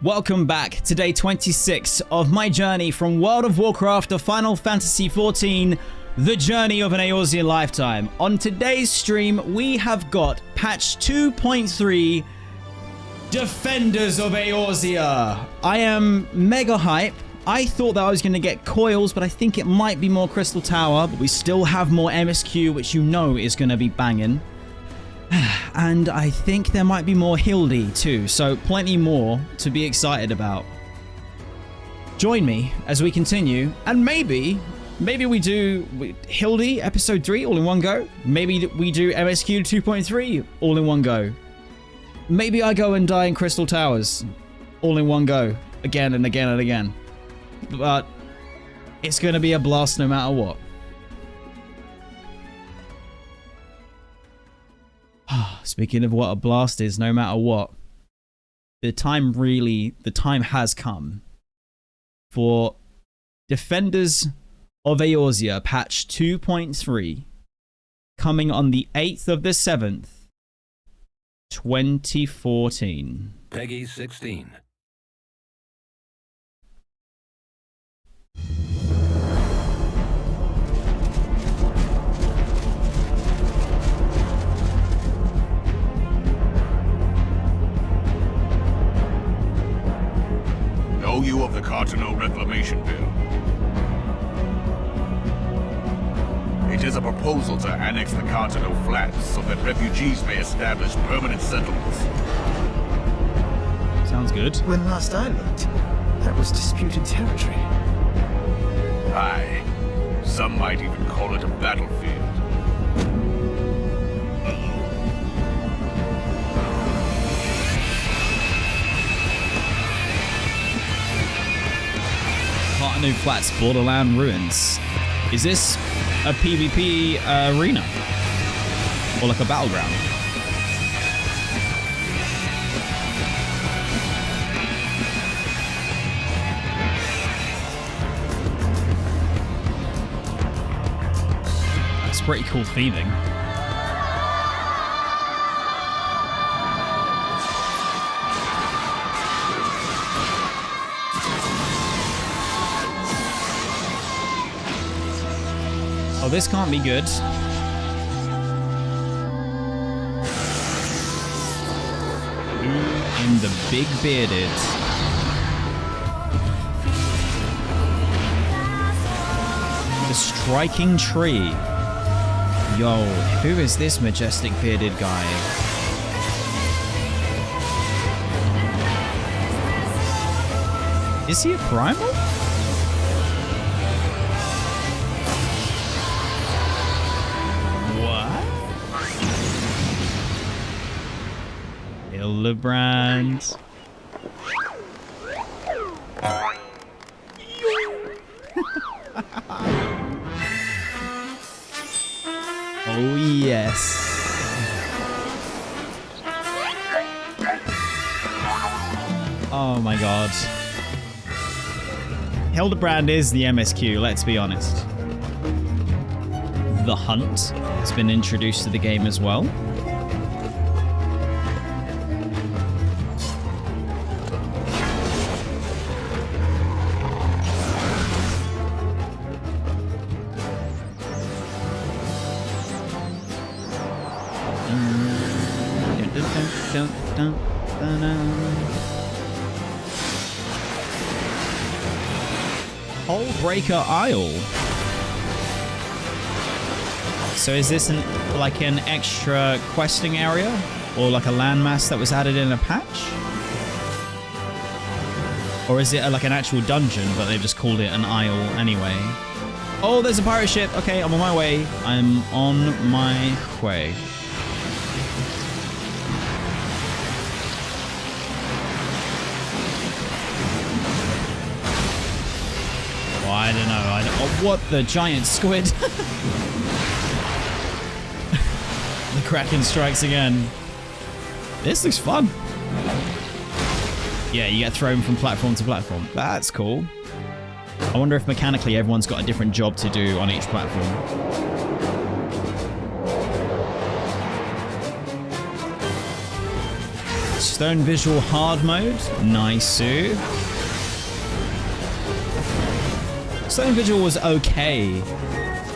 Welcome back to day 26 of my journey from World of Warcraft to Final Fantasy XIV, the journey of an Eorzean lifetime. On today's stream, we have got patch 2.3, Defenders of Eorzea. I am mega hype. I thought that I was going to get coils, but I think it might be more Crystal Tower, but we still have more MSQ, which you know is going to be banging. And I think there might be more Hildy too, so plenty more to be excited about. Join me as we continue, and maybe we do Hildy episode 3 all in one go. Maybe we do MSQ 2.3 all in one go. Maybe I go and die in Crystal Towers all in one go, again and again and again. But it's going to be a blast no matter what. Speaking of what a blast is, no matter what, the time has come for Defenders of Eorzea patch 2.3 coming on the 8th of the 7th, 2014. Peggy 16. Know you of the Cardinal Reclamation Bill? It is a proposal to annex the Cardinal Flats so that refugees may establish permanent settlements. Sounds good. When last I looked, that was disputed territory. Aye. Some might even call it a battlefield. New Flats Borderland Ruins. Is this a PvP arena? Or like a battleground? That's pretty cool theming. Oh, this can't be good. In the big bearded. The striking tree. Yo, who is this majestic bearded guy? Is he a primal? Hildebrand. Oh yes. Oh my god. Hildebrand is the MSQ, let's be honest. The Hunt has been introduced to the game as well. Hullbreaker Isle. So is this like an extra questing area? Or like a landmass that was added in a patch? Or is it like an actual dungeon, but they've just called it an isle anyway? Oh, there's a pirate ship. Okay, I'm on my way. I'm on my way. Oh, I don't know. Oh, what the giant squid? The Kraken strikes again. This looks fun. Yeah, you get thrown from platform to platform. That's cool. I wonder if mechanically everyone's got a different job to do on each platform. Let's Stone Visual Hard Mode. Nice. Stone Visual was okay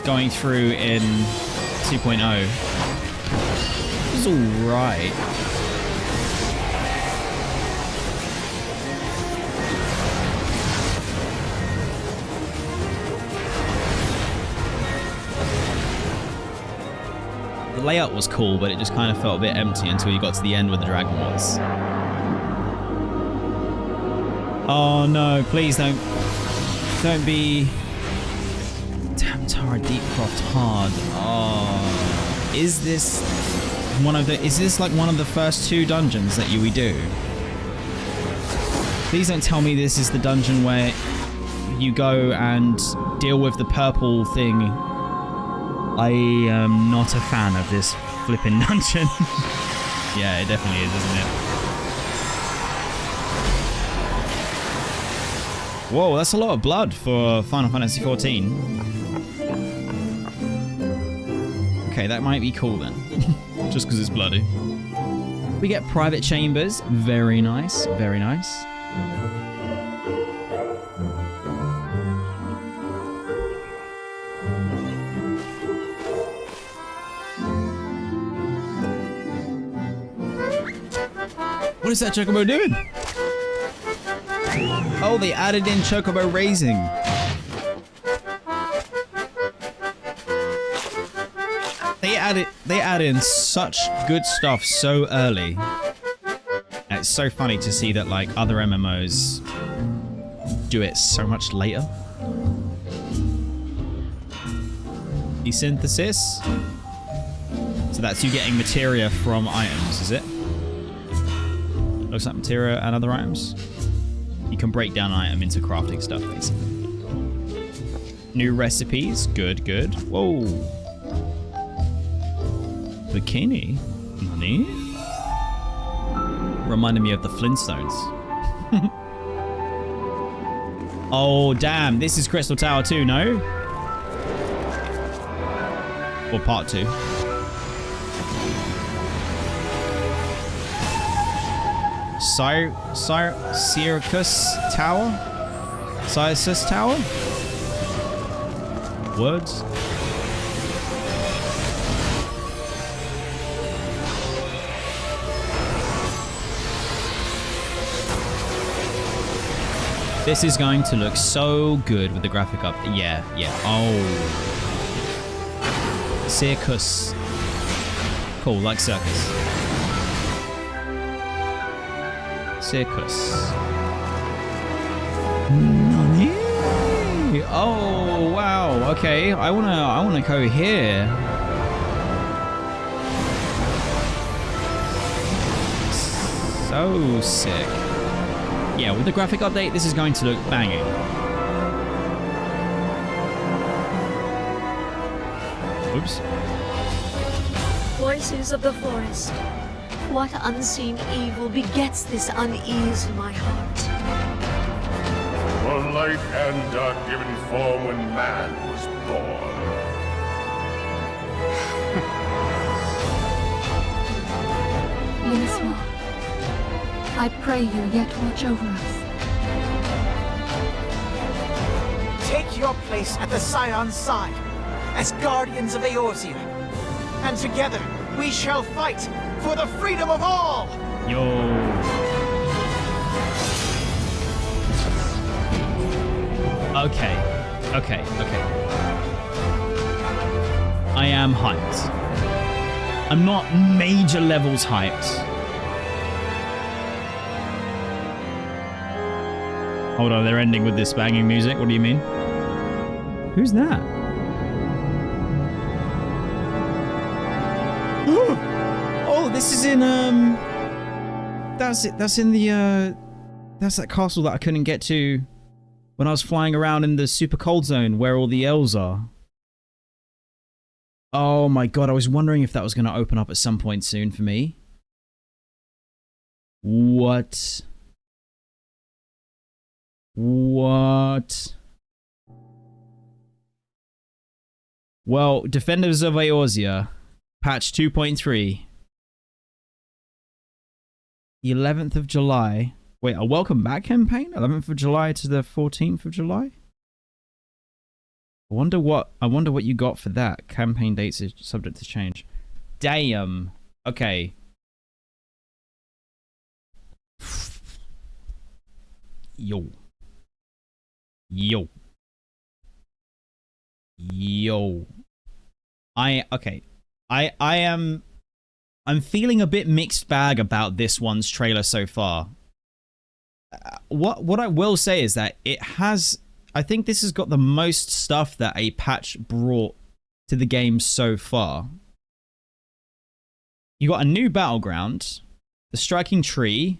going through in 2.0. It was alright. The layout was cool, but it just kind of felt a bit empty until you got to the end where the dragon was. Oh no, please don't be... Damn, Tara Deepcroft hard. Oh, is this like one of the first 2 dungeons that we do? Please don't tell me this is the dungeon where you go and deal with the purple thing. I am not a fan of this flipping dungeon. Yeah, it definitely is, isn't it? Whoa, that's a lot of blood for Final Fantasy XIV. Okay, that might be cool then. Just because it's bloody. We get private chambers. Very nice, very nice. What is that Chocobo doing? Oh, they added in Chocobo raising. They add in such good stuff so early. And it's so funny to see that like other MMOs do it so much later. Desynthesis. So that's you getting materia from items, is it? Looks like materia and other items. You can break down an item into crafting stuff, basically. New recipes. Good, good. Whoa. Bikini? Money? Reminded me of the Flintstones. Oh, damn. This is Crystal Tower 2, no? Or part 2. Syracuse Tower? Syracuse Tower? Words? This is going to look so good with the graphic up. Yeah, yeah. Oh. Circus. Cool, like circus. Circus. Nani? Oh, wow. Okay, I wanna go here. So sick. Yeah, with the graphic update, this is going to look banging. Oops. Voices of the forest. What unseen evil begets this unease in my heart? For light and dark given form when man was born. Yenisma, I pray you yet watch over us. Take your place at the Scion's side, as guardians of Eorzea. And together, we shall fight for the freedom of all! Yo. Okay. Okay, okay. I am hyped. I'm not major levels hyped. Hold on, they're ending with this banging music. What do you mean? Who's that? Oh, this is in that's it. That's in the that's that castle that I couldn't get to when I was flying around in the super cold zone where all the elves are. Oh my god, I was wondering if that was going to open up at some point soon for me. What? What? Well, Defenders of Eorzea, patch 2.3. The 11th of July. Wait, a welcome back campaign? 11th of July to the 14th of July? I wonder what you got for that. Campaign dates is subject to change. Damn. Okay. Yo. I'm feeling a bit mixed bag about this one's trailer so far. What I will say is that I think this has got the most stuff that a patch brought to the game so far. You got a new battleground, the striking tree,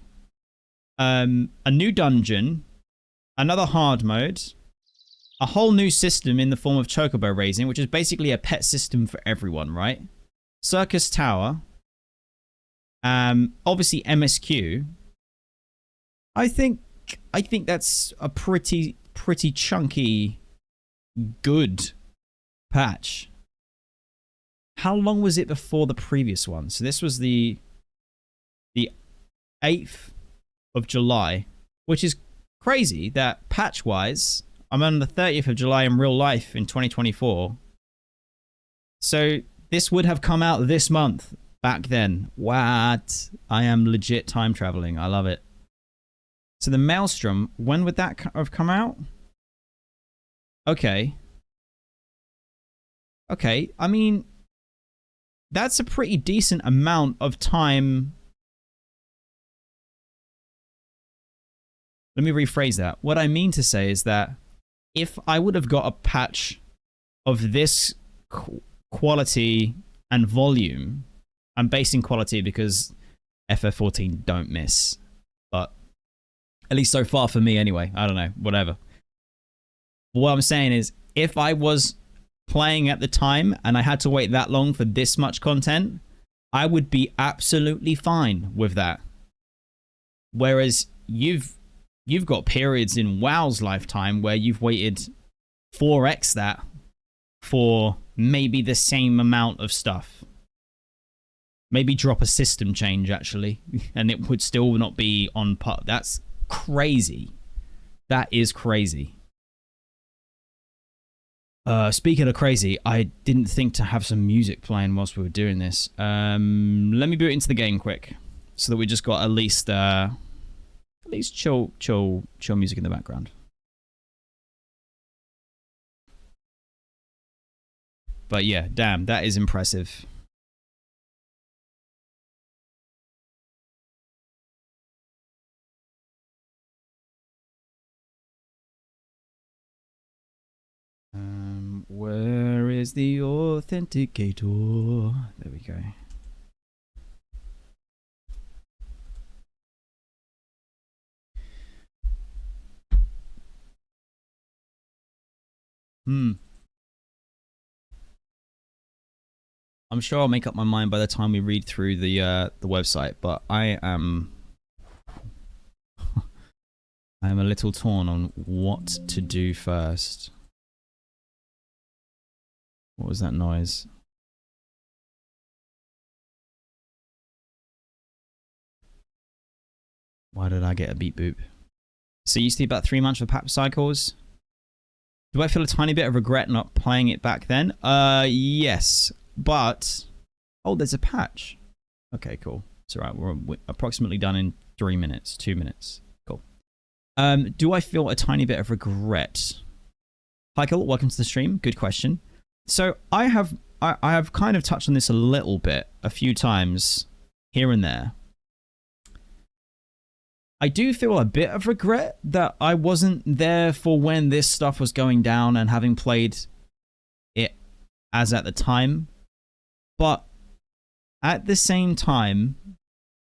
a new dungeon, another hard mode, a whole new system in the form of chocobo raising, which is basically a pet system for everyone, right? Circus Tower, obviously MSQ. I think that's a pretty chunky, good patch. How long was it before the previous one? So this was the 8th of July, which is crazy that patch-wise, I'm on the 30th of July in real life in 2024. So this would have come out this month back then. What? I am legit time traveling. I love it. So the Maelstrom, when would that have come out? Okay. Okay, I mean, that's a pretty decent amount of time. Let me rephrase that. What I mean to say is that if I would have got a patch of this quality and volume, I'm basing quality because FF14 don't miss, but at least so far for me anyway. I don't know, whatever. What I'm saying is, if I was playing at the time and I had to wait that long for this much content, I would be absolutely fine with that. Whereas you've got periods in WoW's lifetime where you've waited 4x that for maybe the same amount of stuff. Maybe drop a system change, actually, and it would still not be on par. That's crazy. That is crazy. Speaking of crazy, I didn't think to have some music playing whilst we were doing this. Let me boot into the game quick, so that we just got at least chill music in the background. But yeah, damn, that is impressive. Where is the authenticator? There we go. I'm sure I'll make up my mind by the time we read through the website, but I am a little torn on what to do first. What was that noise? Why did I get a beep boop? So you see about 3 months for patch cycles. Do I feel a tiny bit of regret not playing it back then? Yes, but oh, there's a patch. Okay, cool. It's all right. We're approximately done in 3 minutes, 2 minutes. Cool. Do I feel a tiny bit of regret? Michael, welcome to the stream. Good question. So I have kind of touched on this a little bit, a few times here and there. I do feel a bit of regret that I wasn't there for when this stuff was going down and having played it as at the time. But at the same time,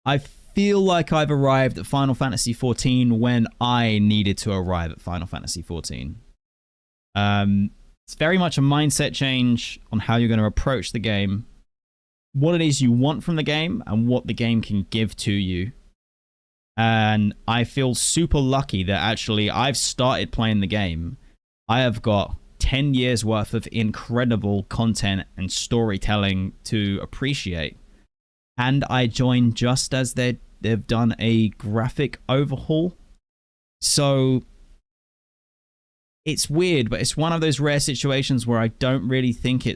I feel like I've arrived at Final Fantasy XIV when I needed to arrive at Final Fantasy XIV. It's very much a mindset change on how you're going to approach the game, what it is you want from the game, and what the game can give to you. And I feel super lucky that actually I've started playing the game. I have got 10 years worth of incredible content and storytelling to appreciate. And I joined just as they're they've done a graphic overhaul. So it's weird, but it's one of those rare situations where I don't really think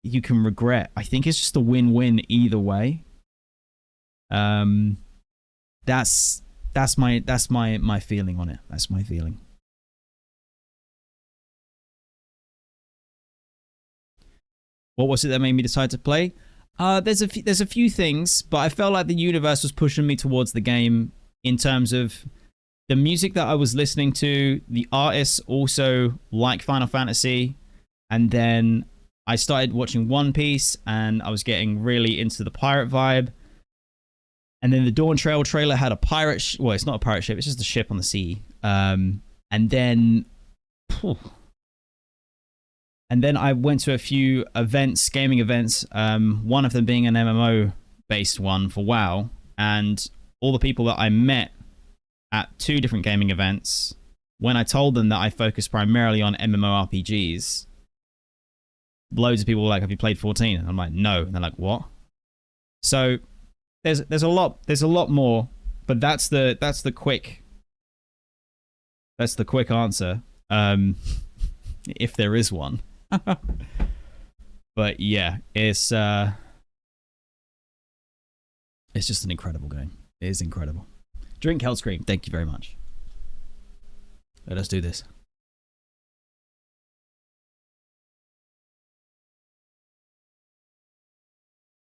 you can regret. I think it's just a win-win either way. That's my feeling on it. That's my feeling. What was it that made me decide to play? There's a few things, but I felt like the universe was pushing me towards the game in terms of the music that I was listening to. The artists also like Final Fantasy, and then I started watching One Piece, and I was getting really into the pirate vibe. And then the Dawntrail trailer had a pirate well, it's not a pirate ship, it's just a ship on the sea. And then I went to a few events, gaming events, one of them being an MMO-based one for WoW, and all the people that I met at 2 different gaming events, when I told them that I focus primarily on MMORPGs, loads of people were like, have you played 14? And I'm like, no. And they're like, what? So there's a lot more, but that's the quick answer, if there is one. But yeah, it's just an incredible game. It is incredible. Drink Hellscream, thank you very much. Let us do this.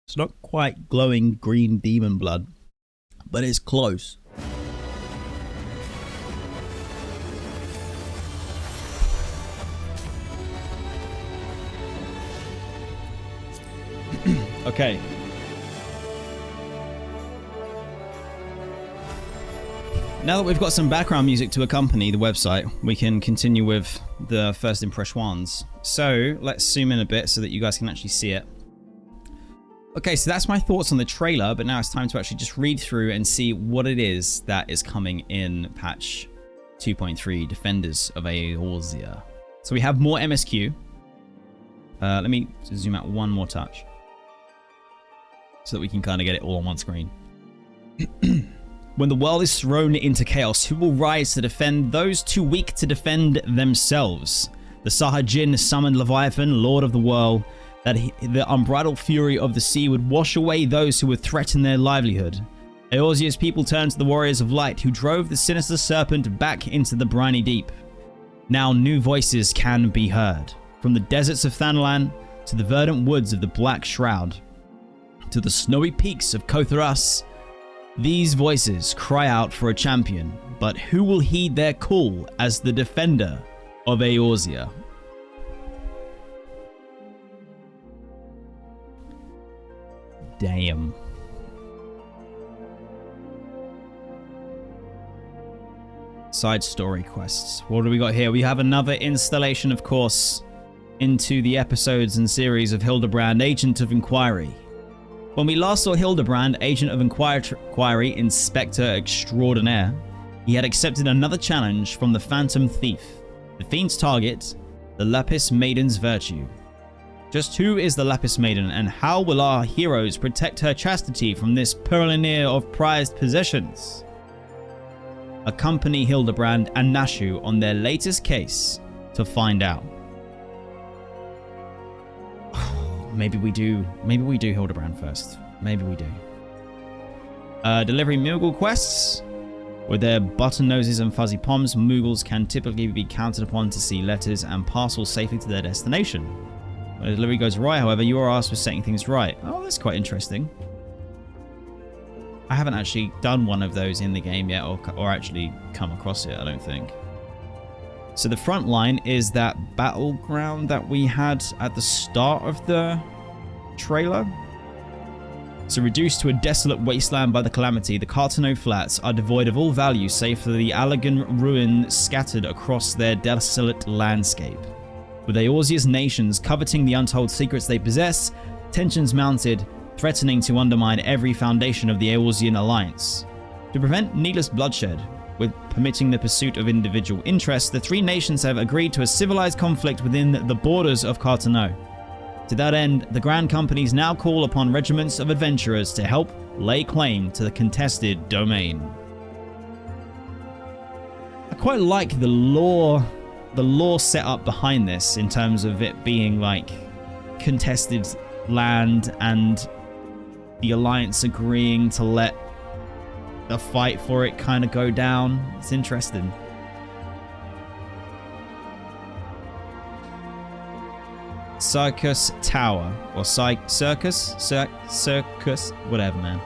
It's not quite glowing green demon blood, but it's close. Okay. Now that we've got some background music to accompany the website, we can continue with the first impressions. So let's zoom in a bit so that you guys can actually see it. Okay, so that's my thoughts on the trailer, but now it's time to actually just read through and see what it is that is coming in patch 2.3, Defenders of Eorzea. So we have more MSQ. Let me zoom out one more touch so that we can kind of get it all on one screen. When the world is thrown into chaos, who will rise to defend those too weak to defend themselves? The Sahajin summoned Leviathan, Lord of the World, that the unbridled fury of the sea would wash away those who would threaten their livelihood. Eorzea's people turned to the warriors of light, who drove the sinister serpent back into the briny deep. Now new voices can be heard, from the deserts of Thanalan to the verdant woods of the Black Shroud, to the snowy peaks of Kotharas. These voices cry out for a champion, but who will heed their call as the defender of Eorzea? Damn. Side story quests. What do we got here? We have another installation, of course, into the episodes and series of Hildebrand, Agent of Inquiry. When we last saw Hildebrand, Agent of Inquiry, Inspector Extraordinaire, he had accepted another challenge from the Phantom Thief. The Fiend's target, the Lapis Maiden's virtue. Just who is the Lapis Maiden, and how will our heroes protect her chastity from this purloiner of prized possessions? Accompany Hildebrand and Nashu on their latest case to find out. Maybe we do Hildebrand first. Maybe we do. Delivering Moggle quests. With their button noses and fuzzy palms, Moogles can typically be counted upon to see letters and parcels safely to their destination. When the delivery goes awry, however, you are asked for setting things right. Oh, that's quite interesting. I haven't actually done one of those in the game yet, or actually come across it, I don't think. So the front line is that battleground that we had at the start of the trailer. So reduced to a desolate wasteland by the calamity, the Cartano Flats are devoid of all value save for the Allagan ruin scattered across their desolate landscape. With Eorzea's nations coveting the untold secrets they possess, tensions mounted, threatening to undermine every foundation of the Eorzean alliance. To prevent needless bloodshed, with permitting the pursuit of individual interests, the three nations have agreed to a civilized conflict within the borders of Cartano. To that end, the Grand Companies now call upon regiments of adventurers to help lay claim to the contested domain. I quite like the lore set up behind this in terms of it being like contested land and the Alliance agreeing to let the fight for it kind of go down. It's interesting. Circus Tower, or Circus, whatever, man.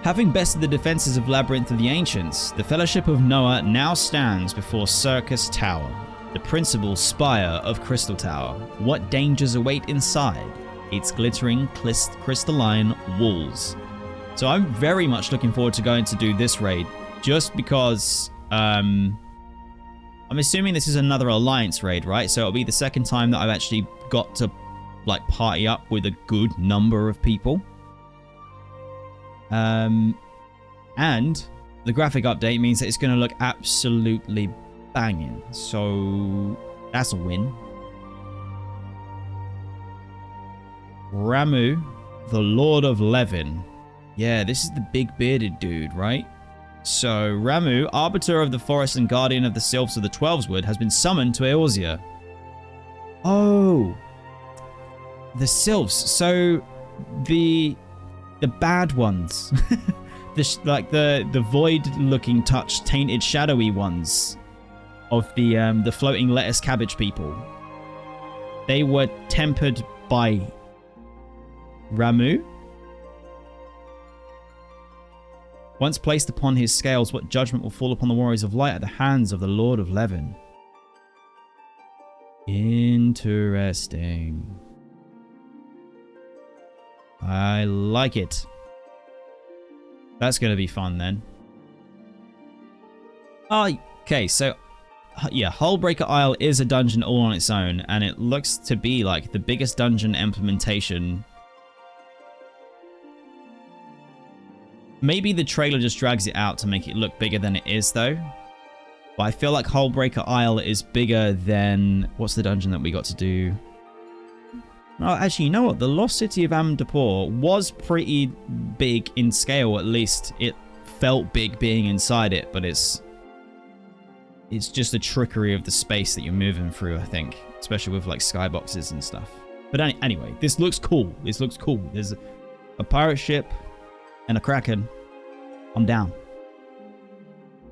Having bested the defenses of Labyrinth of the Ancients, the Fellowship of Noah now stands before Circus Tower, the principal spire of Crystal Tower. What dangers await inside its glittering crystalline walls? So I'm very much looking forward to going to do this raid, just because I'm assuming this is another Alliance raid, right? So it'll be the second time that I've actually got to like party up with a good number of people. And the graphic update means that it's going to look absolutely banging. So that's a win. Ramu, the Lord of Levin. Yeah, this is the big bearded dude, right? So Ramu, Arbiter of the Forest and Guardian of the Sylphs of the Twelveswood, has been summoned to Eorzea. Oh, the Sylphs. So the bad ones, the void-looking, touch, tainted, shadowy ones of the floating lettuce cabbage people. They were tempered by Ramu. Once placed upon his scales, what judgment will fall upon the warriors of light at the hands of the Lord of Levin? Interesting. I like it. That's going to be fun then. Okay, so yeah, Hullbreaker Isle is a dungeon all on its own, and it looks to be like the biggest dungeon implementation. Maybe the trailer just drags it out to make it look bigger than it is, though. But I feel like Hullbreaker Isle is bigger than... What's the dungeon that we got to do? Oh, actually, you know what? The Lost City of Amdapur was pretty big in scale, at least. It felt big being inside it, but it's just a trickery of the space that you're moving through, I think. Especially with, like, skyboxes and stuff. But anyway, this looks cool. This looks cool. There's a pirate ship and a kraken. I'm down.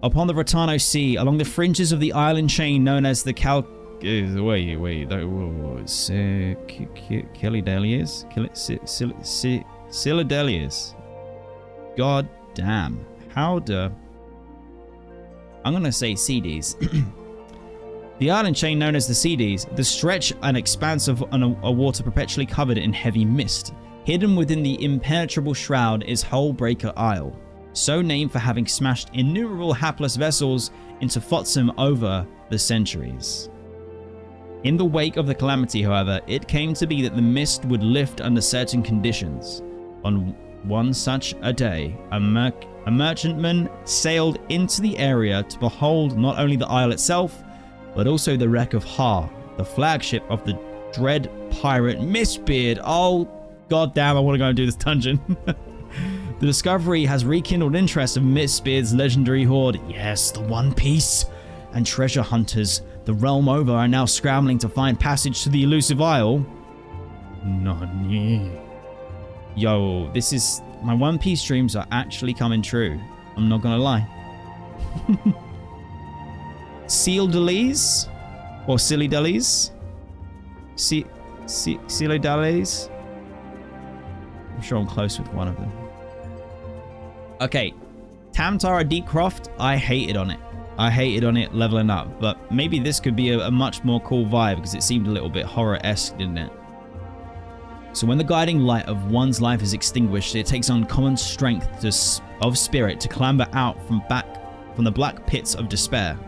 Upon the Rotano Sea, along the fringes of the island chain known as the Silidelius. God damn. How the... I'm gonna say CDs. The island chain known as the CDs, the stretch and expanse of a water perpetually covered in heavy mist. Hidden within the impenetrable shroud is Hullbreaker Isle, so named for having smashed innumerable hapless vessels into flotsam over the centuries. In the wake of the calamity, however, it came to be that the mist would lift under certain conditions. On one such a day, a merchantman sailed into the area to behold not only the isle itself, but also the wreck of Har, the flagship of the dread pirate Mistbeard. Oh, goddamn, I want to go and do this dungeon. The discovery has rekindled interest of Mistbeard's legendary horde. Yes, the One Piece. And treasure hunters the realm over are now scrambling to find passage to the elusive isle. Nani. Yo, this is... My One Piece dreams are actually coming true. I'm not gonna lie. Sealdelis? Or Silly Delis? Silly Delis? I'm sure I'm close with one of them. Okay. Tamtara Deepcroft, I hated on it. I hated on it leveling up, but maybe this could be a much more cool vibe because it seemed a little bit horror-esque, didn't it? So when the guiding light of one's life is extinguished, it takes on common strength of spirit to clamber out from the black pits of despair.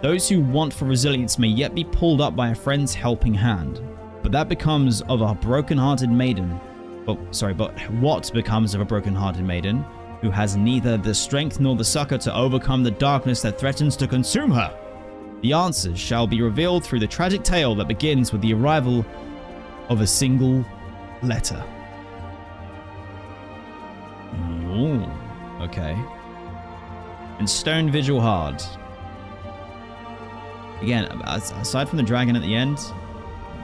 Those who want for resilience may yet be pulled up by a friend's helping hand, but that becomes of a broken-hearted maiden. But what becomes of a broken-hearted maiden who has neither the strength nor the succor to overcome the darkness that threatens to consume her? The answers shall be revealed through the tragic tale that begins with the arrival of a single letter. Ooh, okay. And Stone Vigil Hard. Again, aside from the dragon at the end,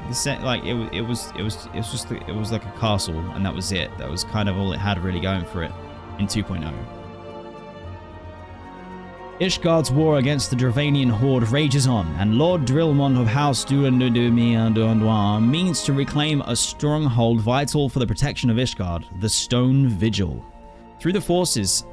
the set, like it was like a castle, and that was it. That was kind of all it had really going for it in 2.0. Ishgard's war against the Dravanian horde rages on, and Lord Drillmond of House Duanduan means to reclaim a stronghold vital for the protection of Ishgard, the Stone Vigil. Through the forces,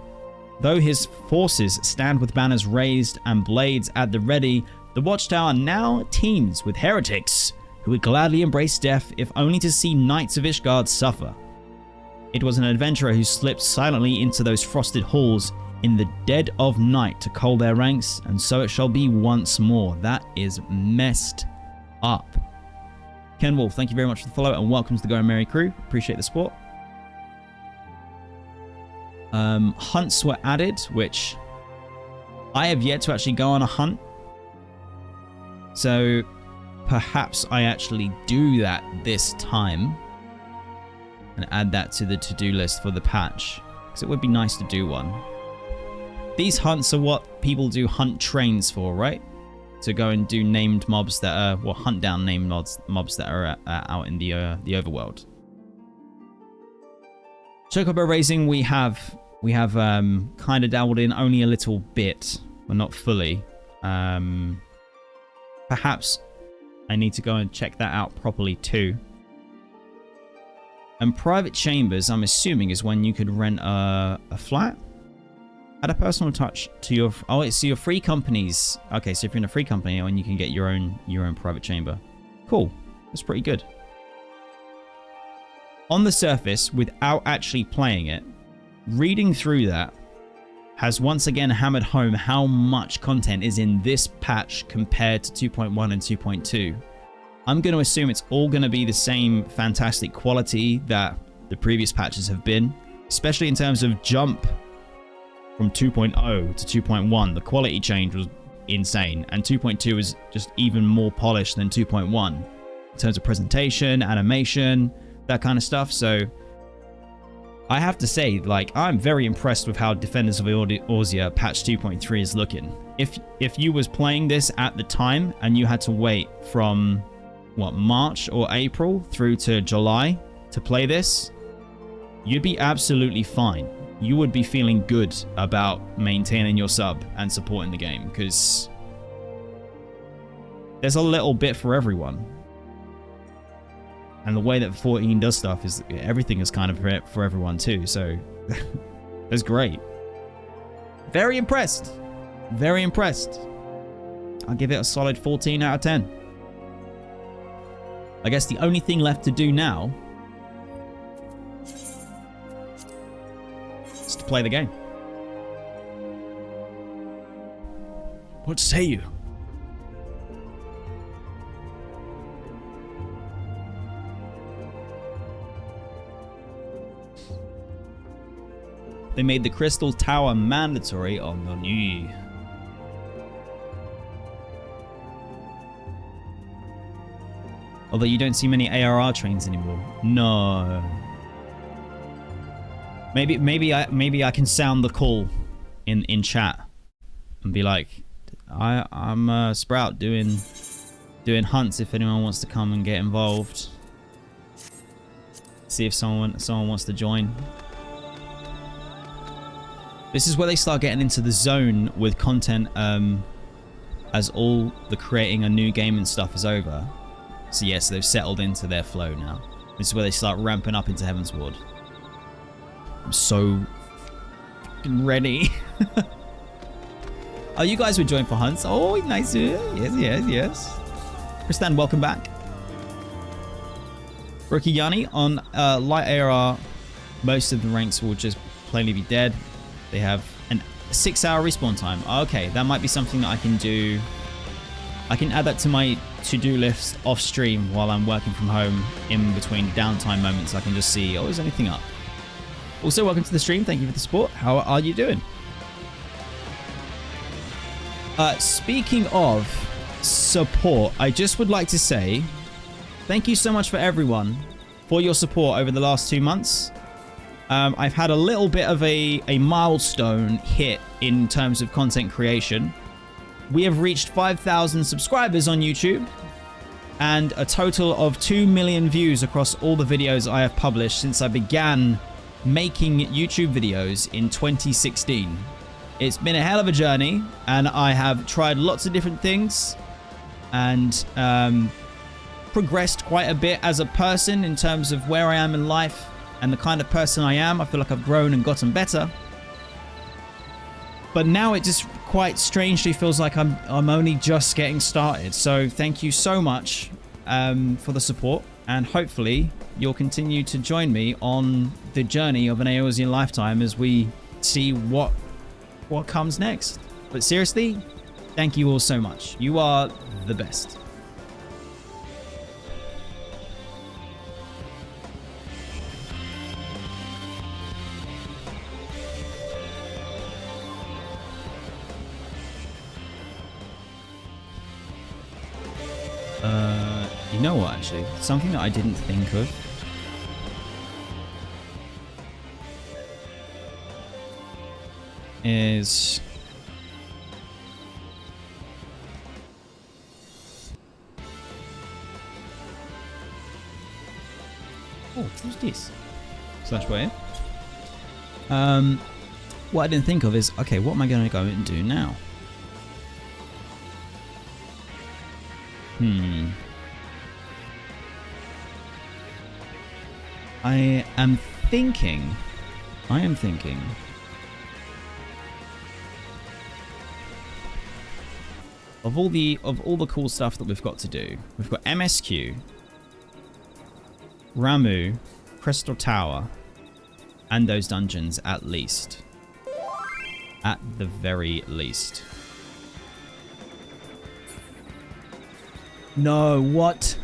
though his forces stand with banners raised and blades at the ready, the Watchtower now teems with heretics who would gladly embrace death if only to see Knights of Ishgard suffer. It was an adventurer who slipped silently into those frosted halls in the dead of night to cull their ranks, and so it shall be once more. That is messed up. Ken Wolf, thank you very much for the follow, and welcome to the Go Merry crew. Appreciate the support. Hunts were added, which I have yet to actually go on a hunt. So perhaps I actually do that this time and add that to the to-do list for the patch, because it would be nice to do one. These hunts are what people do hunt trains for, right? To go and do named mobs that are, well, hunt down named mobs that are out in the overworld. Chocobo raising, we have kind of dabbled in only a little bit, but not fully. Perhaps I need to go and check that out properly too. And private chambers, I'm assuming, is when you could rent a flat. Add a personal touch to your... Oh, so your free companies. Okay, so if you're in a free company, when you can get your own private chamber. Cool. That's pretty good. On the surface, without actually playing it, reading through that has once again hammered home how much content is in this patch compared to 2.1 and 2.2. I'm going to assume it's all going to be the same fantastic quality that the previous patches have been, especially in terms of jump from 2.0 to 2.1. The quality change was insane, and 2.2 is just even more polished than 2.1 in terms of presentation, animation, that kind of stuff. So I have to say, like, I'm very impressed with how Defenders of Eorzea patch 2.3 is looking. If you was playing this at the time and you had to wait from what, March or April through to July to play this, you'd be absolutely fine. You would be feeling good about maintaining your sub and supporting the game, because there's a little bit for everyone. And the way that 14 does stuff is everything is kind of for everyone too. So that's great. Very impressed. Very impressed. I'll give it a solid 14 out of 10. I guess the only thing left to do now is to play the game. What say you? They made the Crystal Tower mandatory on the new. Although you don't see many ARR trains anymore. No. Maybe I can sound the call in chat and be like, I'm Sprout doing hunts if anyone wants to come and get involved. See if someone wants to join. This is where they start getting into the zone with content as all the creating a new game and stuff is over. So yes, they've settled into their flow now. This is where they start ramping up into Heavensward. I'm so fucking ready. Oh, you guys would join for hunts? Oh, nice. Yes. Kristan, welcome back. Rookie Yanni, on light ARR, most of the ranks will just plainly be dead. They have a 6-hour respawn time. Okay, that might be something that I can do. I can add that to my to-do list off stream while I'm working from home in between downtime moments. I can just see, oh, is anything up? Also, welcome to the stream. Thank you for the support. How are you doing? Speaking of support, I just would like to say thank you so much for everyone for your support over the last 2 months. I've had a little bit of a milestone hit in terms of content creation. We have reached 5,000 subscribers on YouTube and a total of 2 million views across all the videos I have published since I began making YouTube videos in 2016. It's been a hell of a journey, and I have tried lots of different things and progressed quite a bit as a person in terms of where I am in life and the kind of person I am. I feel like I've grown and gotten better. But now it just quite strangely feels like I'm only just getting started. So thank you so much for the support, and hopefully you'll continue to join me on the journey of an Eorzean lifetime as we see what comes next. But seriously, thank you all so much. You are the best. You know what, actually? Something that I didn't think of. Is... Oh, who's this? Slash wave. What I didn't think of is, okay, what am I going to go and do now? I am thinking of all the cool stuff that we've got to do. We've got MSQ, Ramu, Crystal Tower, and those dungeons at least. At the very least. No, what?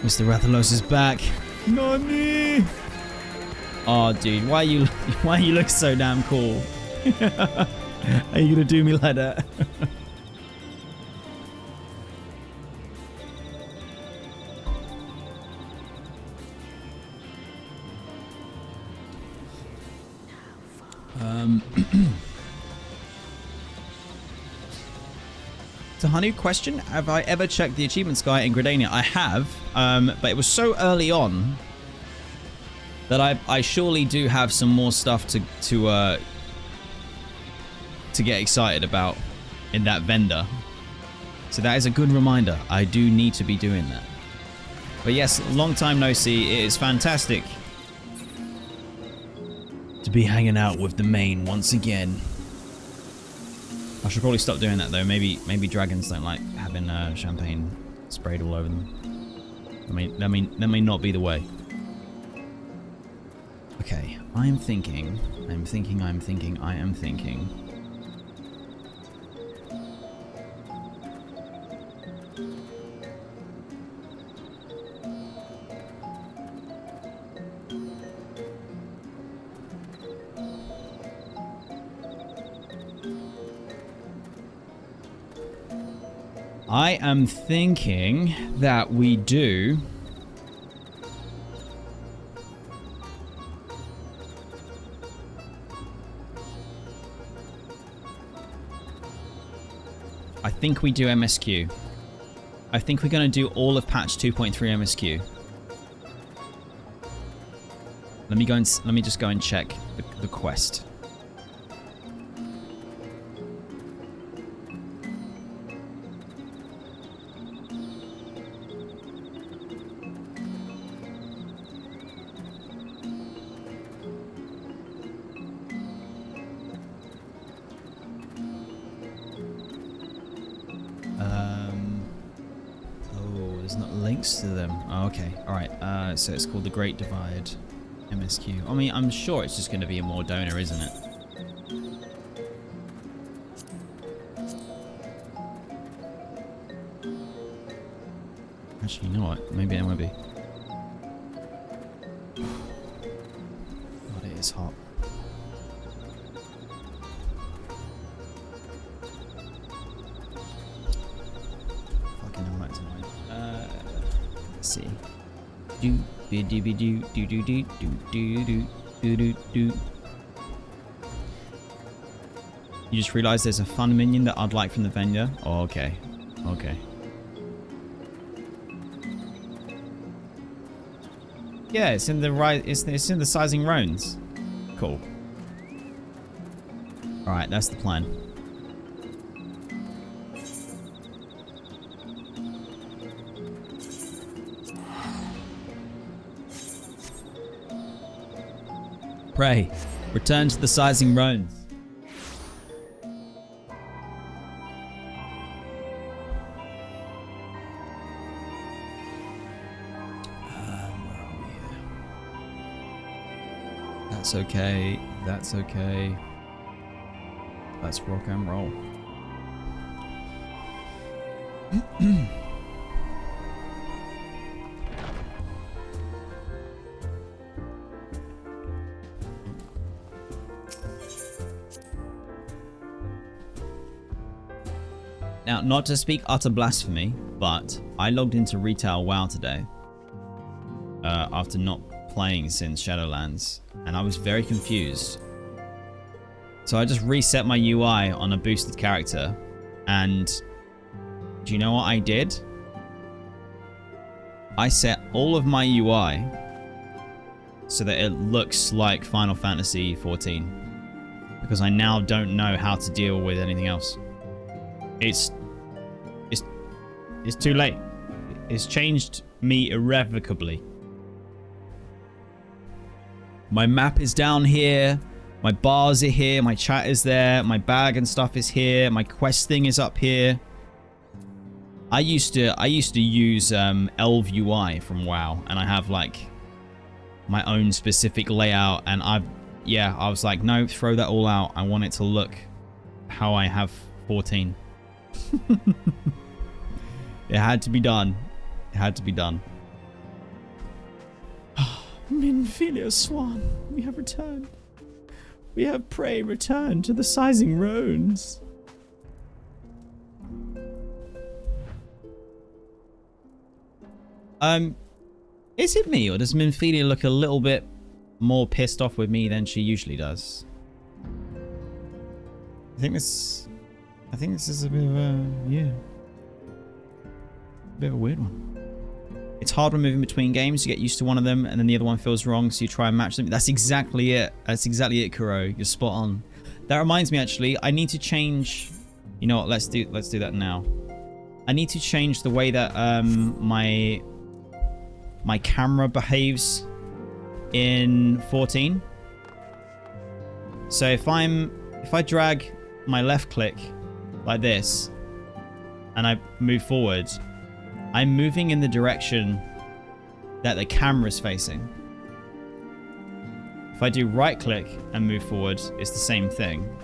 Mr. Rathalos is back. Nani? Oh, dude, why you look so damn cool? Are you gonna do me like that? It's a Hanu question. Have I ever checked the achievement sky in Gridania? I have, but it was so early on that I surely do have some more stuff to get excited about in that vendor. So that is a good reminder. I do need to be doing that. But yes, long time no see. It is fantastic to be hanging out with the main once again. I should probably stop doing that though. Maybe dragons don't like having champagne sprayed all over them. That may not be the way. Okay, I am thinking. I am thinking that we do... I think we do MSQ. I think we're going to do all of patch 2.3 MSQ. Let me just go and check the quest. To them. Oh, okay. Alright. So it's called the Great Divide MSQ. I mean, I'm sure it's just going to be a more donor, isn't it? Actually, you know what? Maybe it won't be. God, it is hot. Fucking hell, that's annoying. see. Do do do do do do do do do do do do. You just realized there's a fun minion that I'd like from the vendor. Oh, okay. Okay. Yeah, it's in the right. It's in the sizing rounds. Cool. All right, that's the plan. Pray, return to the sizing rounds. That's okay. That's okay. Let's rock and roll. Now, not to speak utter blasphemy, but I logged into retail WoW today after not playing since Shadowlands, and I was very confused. So I just reset my UI on a boosted character, and do you know what I did? I set all of my UI so that it looks like Final Fantasy XIV, because I now don't know how to deal with anything else. It's too late. It's changed me irrevocably. My map is down here. My bars are here. My chat is there. My bag and stuff is here. My quest thing is up here. I used to use Elv UI from WoW, and I have like my own specific layout. And I was like, no, throw that all out. I want it to look how I have 14. It had to be done. It had to be done. Minfilia Swan, we have returned. We have prey returned to the sizing roads. Is it me, or does Minfilia look a little bit more pissed off with me than she usually does? I think this is a bit of a bit of a weird one. It's hard when moving between games. You get used to one of them, and then the other one feels wrong, so you try and match them. That's exactly it. That's exactly it, Kuro. You're spot on. That reminds me, actually, I need to change. You know what? Let's do that now. I need to change the way that my camera behaves in 14. So if I drag my left click like this, and I move forward, I'm moving in the direction that the camera is facing. If I do right click and move forward, it's the same thing.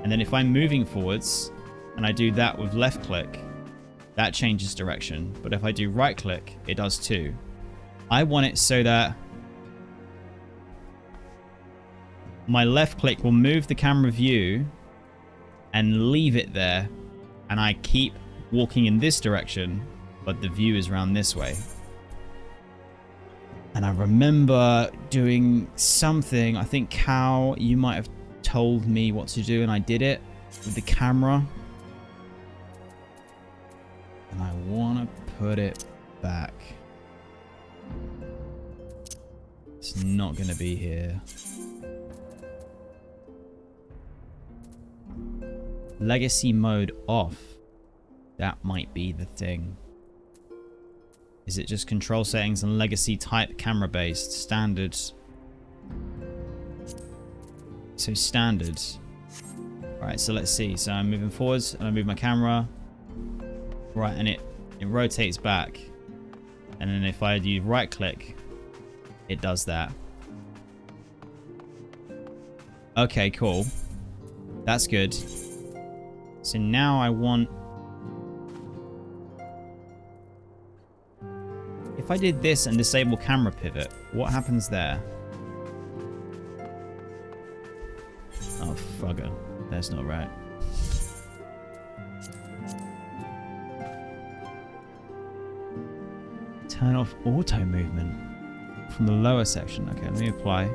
And then if I'm moving forwards and I do that with left click, that changes direction. But if I do right click, it does too. I want it so that my left click will move the camera view and leave it there, and I keep walking in this direction, but the view is around this way. And I remember doing something, I think Cal, you might have told me what to do, and I did it with the camera. And I want to put it back. It's not going to be here. Legacy mode off. That might be the thing. Is it just control settings and legacy type camera based? Standard. So standard. Alright, so let's see. So I'm moving forwards and I move my camera. Right, and it rotates back. And then if I do right click, it does that. Okay, cool. That's good. So now I want... If I did this and disable camera pivot, what happens there? Oh, fugger. That's not right. Turn off auto movement from the lower section. Okay, let me apply.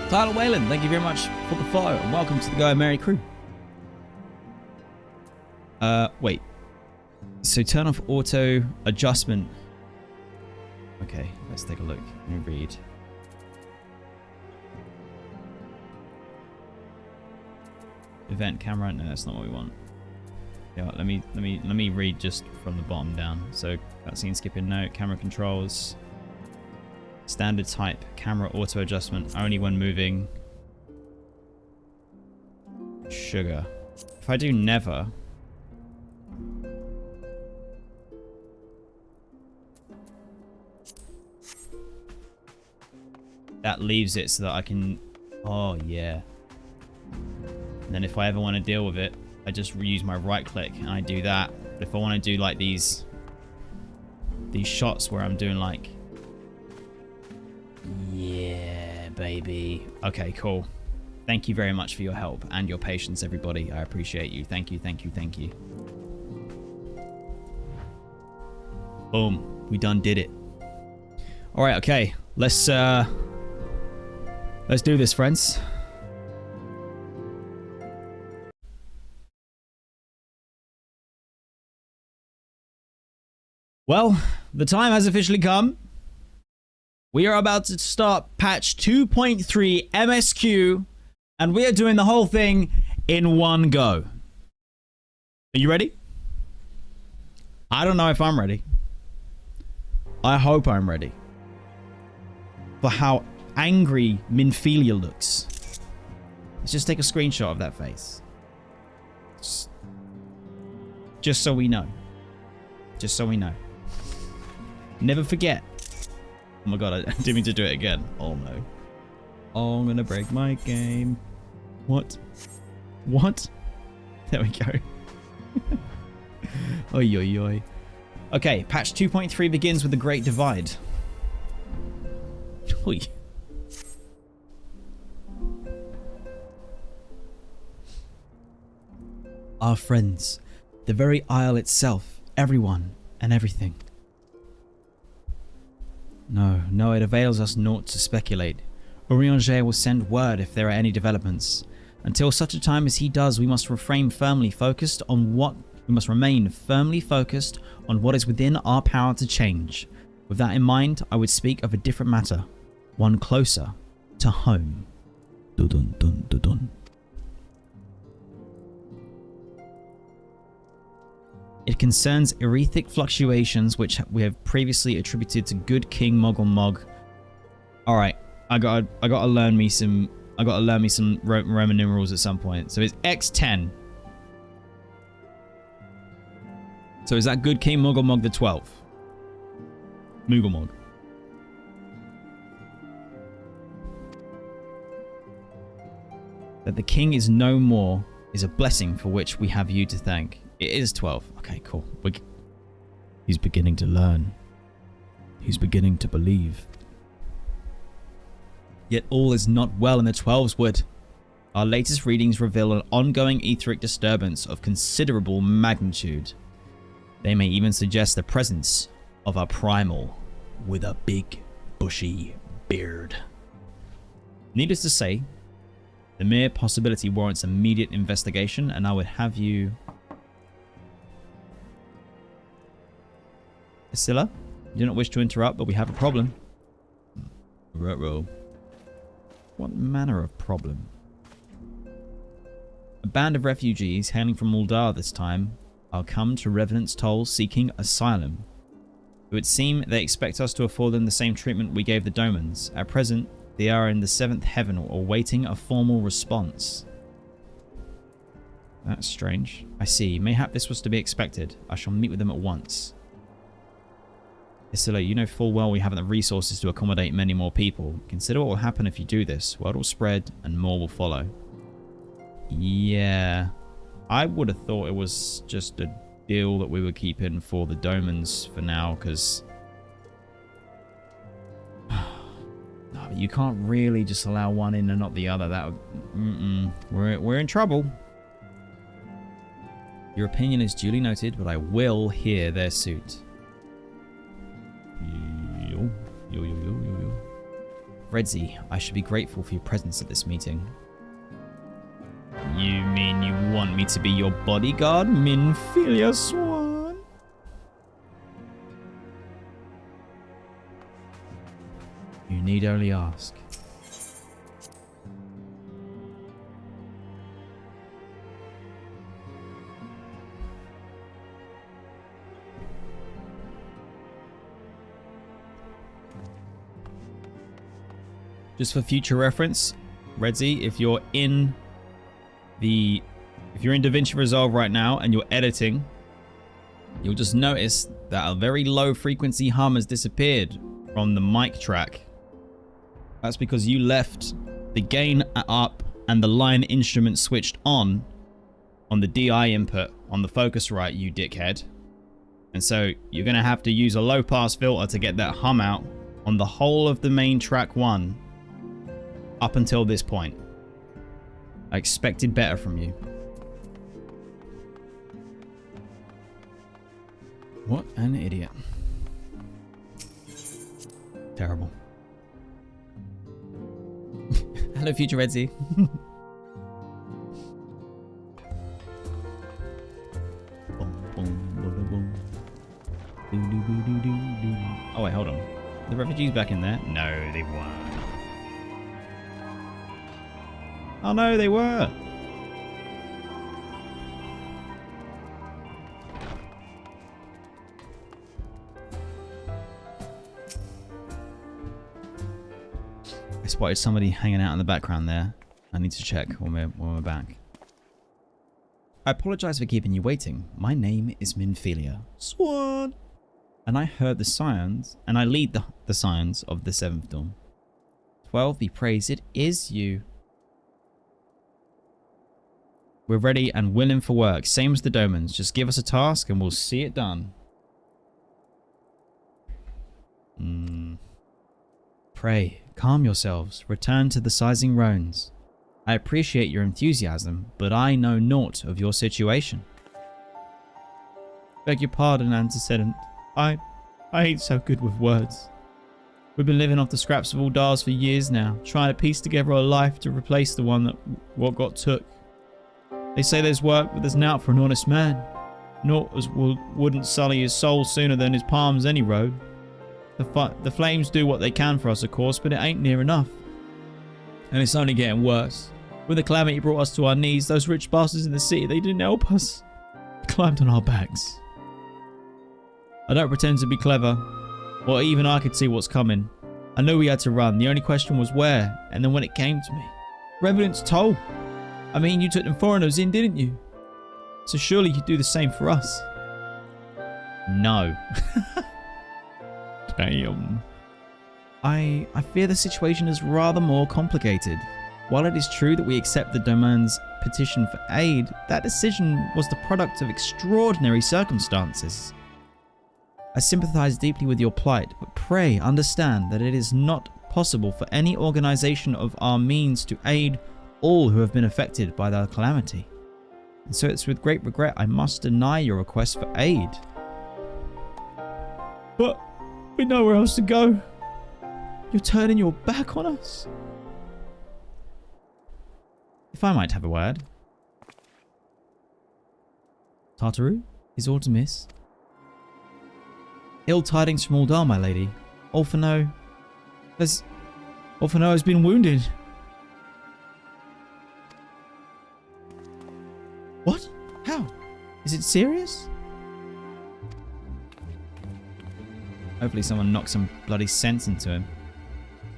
Tyler Whalen, thank you very much for the follow and welcome to the Go Merry crew. Wait. So turn off auto adjustment. Okay, let's take a look. Let me read. Event camera. No, that's not what we want. Yeah, let me read just from the bottom down. So cutscene skipping note, camera controls, standard type, camera auto adjustment only when moving. Sugar. If I do never. That leaves it so that I can... Oh, yeah. And then if I ever want to deal with it, I just use my right click and I do that. But if I want to do like these shots where I'm doing like... Yeah, baby. Okay, cool. Thank you very much for your help and your patience, everybody. I appreciate you. Thank you, thank you, thank you. Boom. We done did it. All right, okay. Let's do this, friends. Well, the time has officially come. We are about to start patch 2.3 MSQ, and we are doing the whole thing in one go. Are you ready? I don't know if I'm ready. I hope I'm ready. For how angry Minfilia looks. Let's just take a screenshot of that face. Just so we know. Just so we know. Never forget. Oh my god, I didn't mean to do it again. Oh no. Oh, I'm gonna break my game. What? What? There we go. Oi, oi, oi. Okay, patch 2.3 begins with the Great Divide. Oi. Our friends, the very isle itself, everyone and everything. No, it avails us naught to speculate. Urianger will send word if there are any developments. Until such a time as he does, we must remain firmly focused on what is within our power to change. With that in mind, I would speak of a different matter, one closer to home. Dun dun dun dun. It concerns erethic fluctuations which we have previously attributed to good King Moggle Mog. All right, I gotta learn me some Roman numerals at some point. So it's X10. So is that good King Moggle Mog the 12th? Moogle Mog. That the king is no more is a blessing for which we have you to thank. It is 12. Okay, cool. He's beginning to learn. He's beginning to believe. Yet all is not well in the 12's wood. Our latest readings reveal an ongoing etheric disturbance of considerable magnitude. They may even suggest the presence of a primal with a big, bushy beard. Needless to say, the mere possibility warrants immediate investigation, and I would have you... Scylla, I do not wish to interrupt, but we have a problem. Ruh-roh. What manner of problem? A band of refugees hailing from Uldar this time are come to Revenant's Toll seeking asylum. It would seem they expect us to afford them the same treatment we gave the Domans. At present, they are in the 7th heaven awaiting a formal response. That's strange. I see. Mayhap this was to be expected. I shall meet with them at once. Isilla, you know full well we haven't the resources to accommodate many more people. Consider what will happen if you do this. Word will spread and more will follow. Yeah. I would have thought it was just a deal that we were keeping for the Domans for now, because... you can't really just allow one in and not the other. That would... We're in trouble. Your opinion is duly noted, but I will hear their suit. Yo. Redzy, I should be grateful for your presence at this meeting. You mean you want me to be your bodyguard, Minfilia Swan? You need only ask. Just for future reference, Redzy, if you're in DaVinci Resolve right now and you're editing, you'll just notice that a very low frequency hum has disappeared from the mic track. That's because you left the gain up and the line instrument switched on the DI input on the Focusrite, you dickhead. And so you're going to have to use a low pass filter to get that hum out on the whole of the main track 1 up until this point. I expected better from you. What an idiot. Terrible. Hello, future Redzy. Oh wait, hold on. The refugees back in there? No, they weren't. Oh no, they were. I spotted somebody hanging out in the background there. I need to check when we're back. I apologize for keeping you waiting. My name is Minfilia Swan. And I heard the scions, and I lead the scions of the 7th Dawn. 12, be praised, it is you. We're ready and willing for work, same as the Domans. Just give us a task and we'll see it done. Pray, calm yourselves, return to the sizing roans. I appreciate your enthusiasm, but I know naught of your situation. Beg your pardon, antecedent. I ain't so good with words. We've been living off the scraps of Uldar's for years now, trying to piece together a life to replace the one what got took. They say there's work, but there's naught for an honest man. Naught as wouldn't sully his soul sooner than his palms any road. The flames do what they can for us, of course, but it ain't near enough. And it's only getting worse. When the calamity brought us to our knees, those rich bastards in the city, they didn't help us. They climbed on our backs. I don't pretend to be clever. Well, even I could see what's coming. I knew we had to run. The only question was where, and then when it came to me. Revenant's toll. I mean, you took them foreigners in, didn't you? So surely you'd do the same for us. No. Damn. I fear the situation is rather more complicated. While it is true that we accept the domain's petition for aid, that decision was the product of extraordinary circumstances. I sympathize deeply with your plight, but pray understand that it is not possible for any organization of our means to aid all who have been affected by the calamity. And so it's with great regret I must deny your request for aid. But we know where else to go. You're turning your back on us. If I might have a word. Tartaru, is all to miss? Ill tidings from Uldar, my lady. Ulfano has been wounded. What? How? Is it serious? Hopefully someone knocks some bloody sense into him.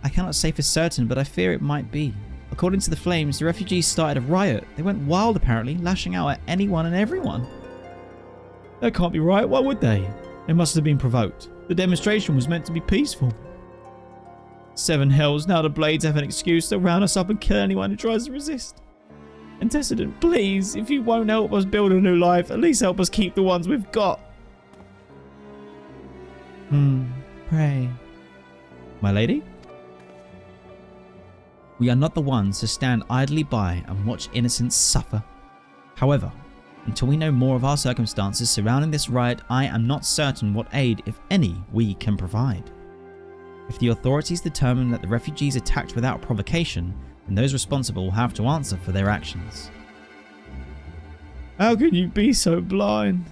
I cannot say for certain, but I fear it might be. According to the flames, the refugees started a riot. They went wild apparently, lashing out at anyone and everyone. That can't be right, why would they? They must have been provoked. The demonstration was meant to be peaceful. 7 hells, now the blades have an excuse to round us up and kill anyone who tries to resist. Antecedent, please, if you won't help us build a new life, at least help us keep the ones we've got. Pray. My lady? We are not the ones to stand idly by and watch innocents suffer. However, until we know more of our circumstances surrounding this riot, I am not certain what aid, if any, we can provide. If the authorities determine that the refugees attacked without provocation, then those responsible will have to answer for their actions. How can you be so blind?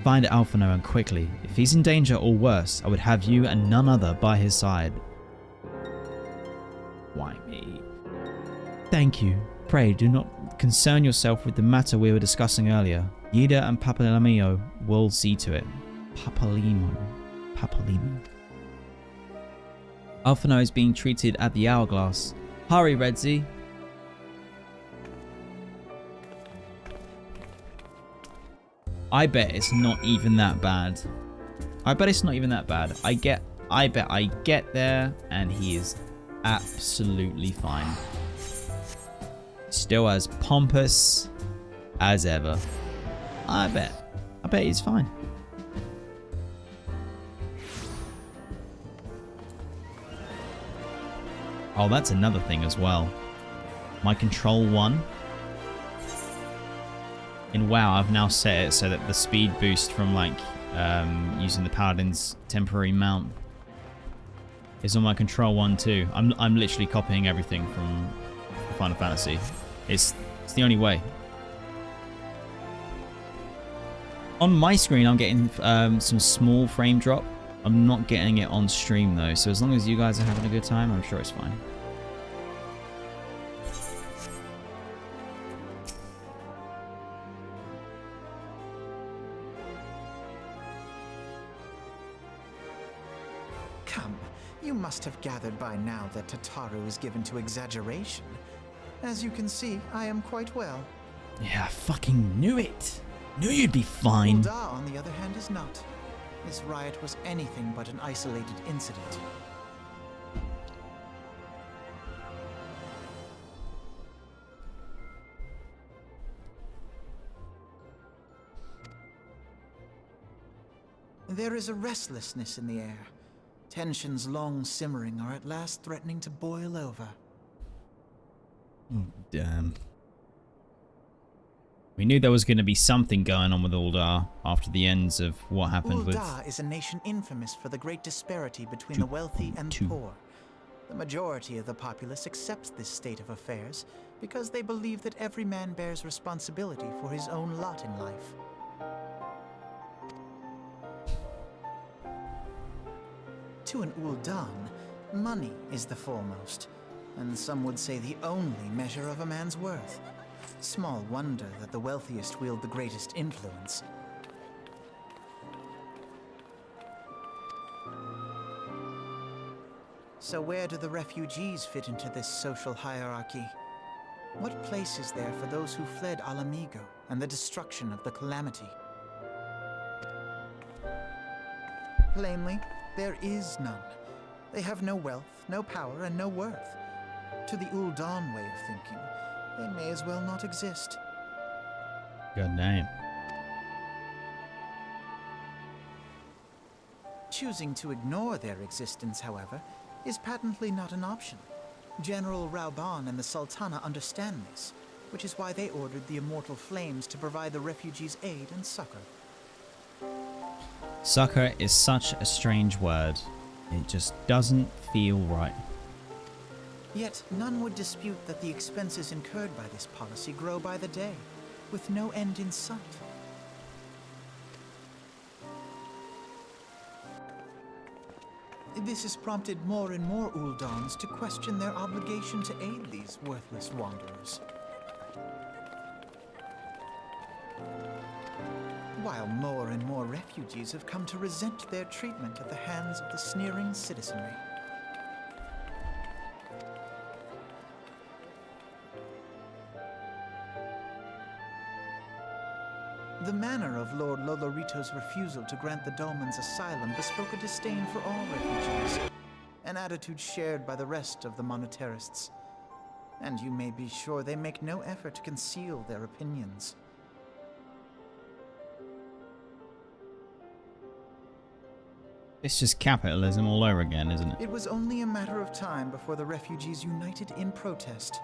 Find Alphino and quickly. If he's in danger or worse, I would have you and none other by his side. Why me? Thank you. Pray do not concern yourself with the matter we were discussing earlier. Yida and Papalimio will see to it. Papalimo. Alphino is being treated at the Hourglass. Hurry, Redzy. I bet it's not even that bad. I bet I get there and he is absolutely fine. Still as pompous as ever. I bet he's fine. Oh, that's another thing as well. My control 1. In WoW, I've now set it so that the speed boost from like using the Paladin's temporary mount is on my control 1 too. I'm literally copying everything from Final Fantasy. It's the only way. On my screen, I'm getting some small frame drop. I'm not getting it on stream though, so as long as you guys are having a good time, I'm sure it's fine. You must have gathered by now that Tataru is given to exaggeration. As you can see, I am quite well. Yeah, I fucking knew it. Knew you'd be fine. Ulda, on the other hand, is not. This riot was anything but an isolated incident. There is a restlessness in the air. Tensions long simmering are at last threatening to boil over. Oh, damn. We knew there was going to be something going on with Ulda after the ends of what happened with... Ulda is a nation infamous for the great disparity between the wealthy and the poor. The majority of the populace accepts this state of affairs because they believe that every man bears responsibility for his own lot in life. To an Uldan, money is the foremost, and some would say the only measure of a man's worth. Small wonder that the wealthiest wield the greatest influence. So where do the refugees fit into this social hierarchy? What place is there for those who fled Alamigo and the destruction of the Calamity? Plainly, there is none. They have no wealth, no power, and no worth. To the Uldan way of thinking, they may as well not exist. Good name. Choosing to ignore their existence, however, is patently not an option. General Rauban and the Sultana understand this, which is why they ordered the Immortal Flames to provide the refugees aid and succor. Succor is such a strange word. It just doesn't feel right. Yet none would dispute that the expenses incurred by this policy grow by the day, with no end in sight. This has prompted more and more Uldans to question their obligation to aid these worthless wanderers. While more and more refugees have come to resent their treatment at the hands of the sneering citizenry. The manner of Lord Lolorito's refusal to grant the Dolmens asylum bespoke a disdain for all refugees, an attitude shared by the rest of the monetarists. And you may be sure they make no effort to conceal their opinions. It's just capitalism all over again, isn't it? It was only a matter of time before the refugees united in protest.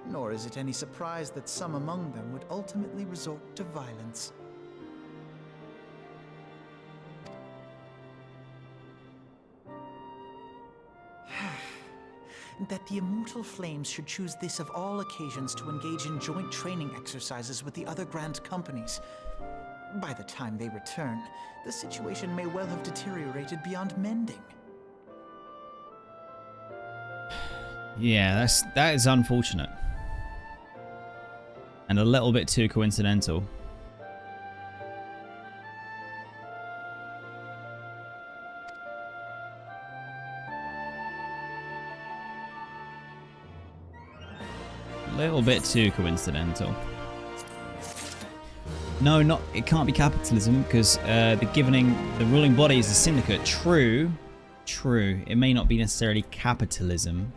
Nor is it any surprise that some among them would ultimately resort to violence. That the immortal flames should choose this of all occasions to engage in joint training exercises with the other Grand Companies. By the time they return, the situation may well have deteriorated beyond mending. Yeah, that is unfortunate. And a little bit too coincidental. A little bit too coincidental. No, it can't be capitalism because the ruling body is the syndicate. True. It may not be necessarily capitalism,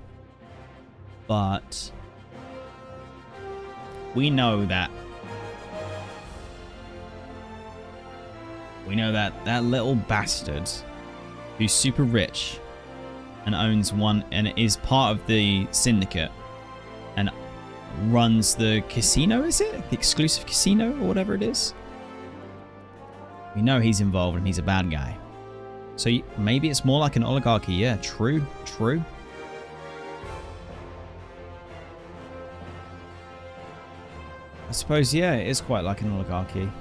but we know that that little bastard who's super rich and owns one and is part of the syndicate and runs the casino, is it? The exclusive casino or whatever it is. We know he's involved and he's a bad guy. So maybe it's more like an oligarchy. Yeah, true. I suppose, yeah, it is quite like an oligarchy.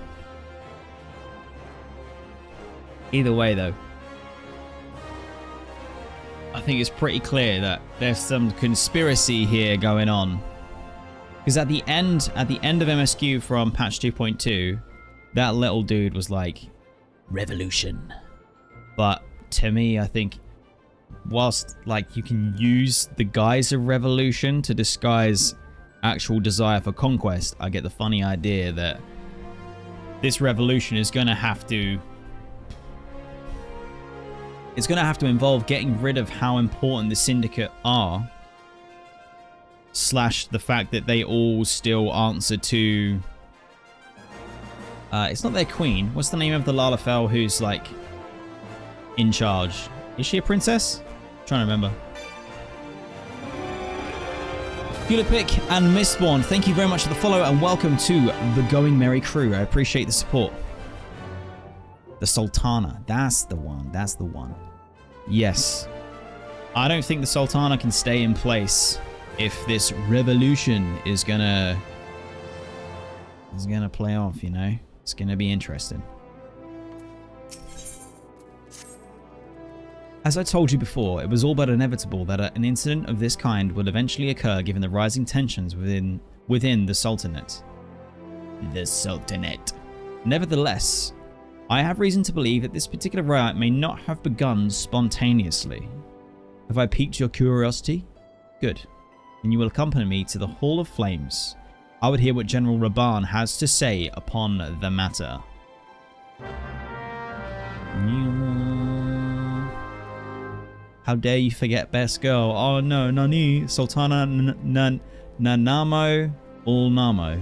Either way, though, I think it's pretty clear that there's some conspiracy here going on. Because at the end of MSQ from patch 2.2, that little dude was like, revolution. But to me, I think whilst like you can use the guise of revolution to disguise actual desire for conquest, I get the funny idea that this revolution is going to have to involve getting rid of how important the syndicate are, / the fact that they all still answer to it's not their queen. What's the name of the Lalafell who's like in charge? Is she a princess? I'm trying to remember. Gulipic and Mistborn, thank you very much for the follow and welcome to the Going Merry crew. I appreciate the support. The Sultana, that's the one. Yes. I don't think the Sultana can stay in place if this revolution is gonna play off, you know? It's gonna be interesting. As I told you before, it was all but inevitable that an incident of this kind would eventually occur given the rising tensions within the Sultanate. Nevertheless, I have reason to believe that this particular riot may not have begun spontaneously. Have I piqued your curiosity? Good. And you will accompany me to the Hall of Flames. I would hear what General Raban has to say upon the matter. How dare you forget best girl? Oh no, Nani, Sultana Nanamo Ulnamo.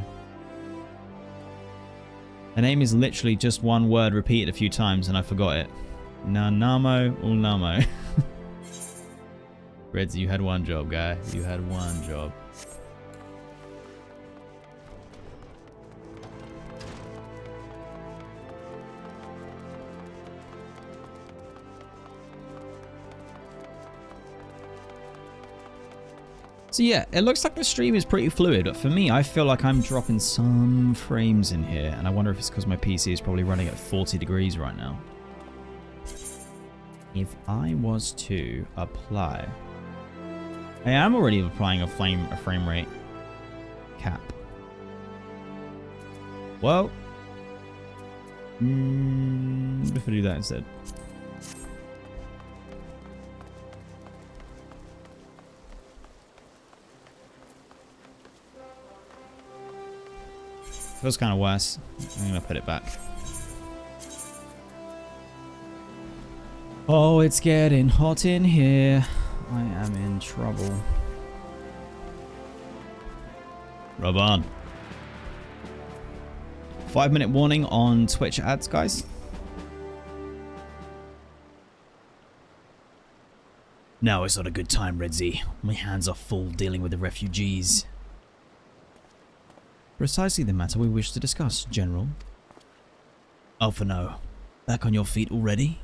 Her name is literally just one word repeated a few times and I forgot it. Nanamo Ulnamo. Redzy, you had one job, guy. You had one job. So yeah, it looks like the stream is pretty fluid, but for me, I feel like I'm dropping some frames in here, and I wonder if it's because my PC is probably running at 40 degrees right now. If I was to apply... I am already applying a frame rate cap. Well, if I do that instead. Feels kind of worse. I'm gonna put it back. Oh, it's getting hot in here. I am in trouble. Rub on. 5-minute warning on Twitch ads, guys. Now is not a good time, Redzy. My hands are full dealing with the refugees. Precisely the matter we wish to discuss, General. Alpha no. Back on your feet already?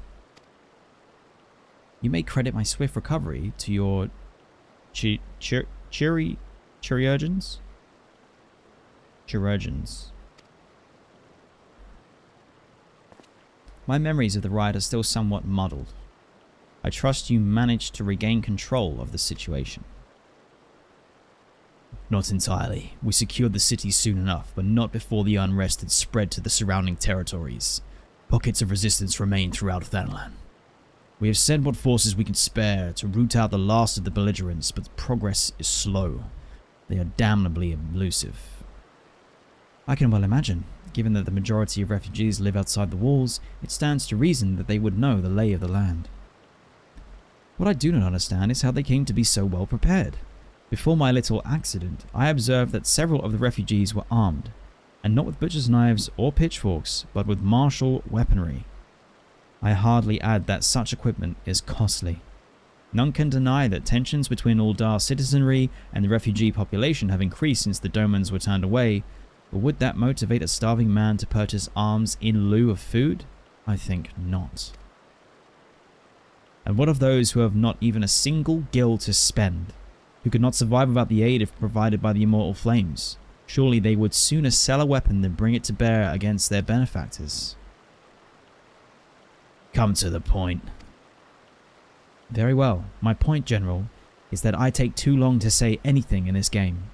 You may credit my swift recovery to your chirurgeons? Chirurgeons. My memories of the riot are still somewhat muddled. I trust you managed to regain control of the situation. Not entirely. We secured the city soon enough, but not before the unrest had spread to the surrounding territories. Pockets of resistance remain throughout Thanalan. We have sent what forces we can spare to root out the last of the belligerents, but progress is slow. They are damnably elusive. I can well imagine. Given that the majority of refugees live outside the walls, it stands to reason that they would know the lay of the land. What I do not understand is how they came to be so well prepared. Before my little accident, I observed that several of the refugees were armed, and not with butcher's knives or pitchforks, but with martial weaponry. I hardly add that such equipment is costly. None can deny that tensions between Uldar's citizenry and the refugee population have increased since the Domans were turned away, but would that motivate a starving man to purchase arms in lieu of food? I think not. And what of those who have not even a single gil to spend, who could not survive without the aid if provided by the immortal flames? Surely they would sooner sell a weapon than bring it to bear against their benefactors. Come to the point. Very well. My point, General, is that I take too long to say anything in this game.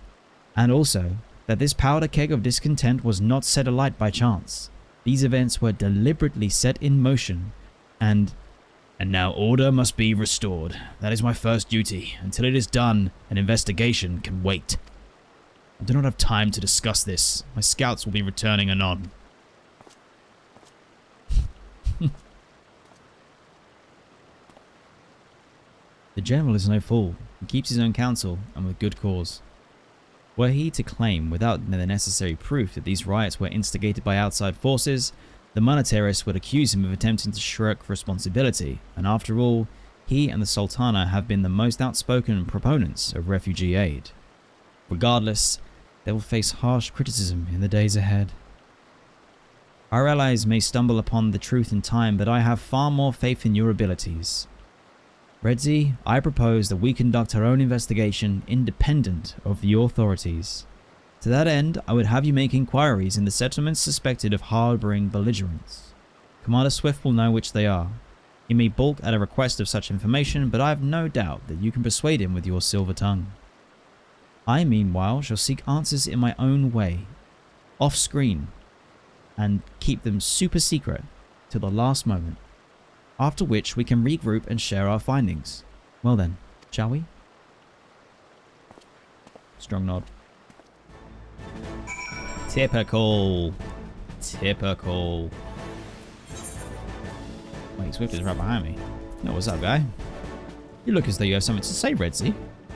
And also, that this powder keg of discontent was not set alight by chance. These events were deliberately set in motion, and now order must be restored. That is my first duty. Until it is done, an investigation can wait. I do not have time to discuss this. My scouts will be returning anon. The General is no fool. He keeps his own counsel, and with good cause. Were he to claim, without the necessary proof, that these riots were instigated by outside forces, the monetarists would accuse him of attempting to shirk responsibility, and after all, he and the Sultana have been the most outspoken proponents of refugee aid. Regardless, they will face harsh criticism in the days ahead. Our allies may stumble upon the truth in time, but I have far more faith in your abilities. Redzy, I propose that we conduct our own investigation independent of the authorities. To that end, I would have you make inquiries in the settlements suspected of harboring belligerents. Commander Swift will know which they are. He may balk at a request of such information, but I have no doubt that you can persuade him with your silver tongue. I, meanwhile, shall seek answers in my own way, off-screen, and keep them super secret till the last moment, after which we can regroup and share our findings. Well then, shall we? Strong nod. Typical. Typical. Wait, Swift is right behind me. No, what's up, guy? You look as though you have something to say, Redzy.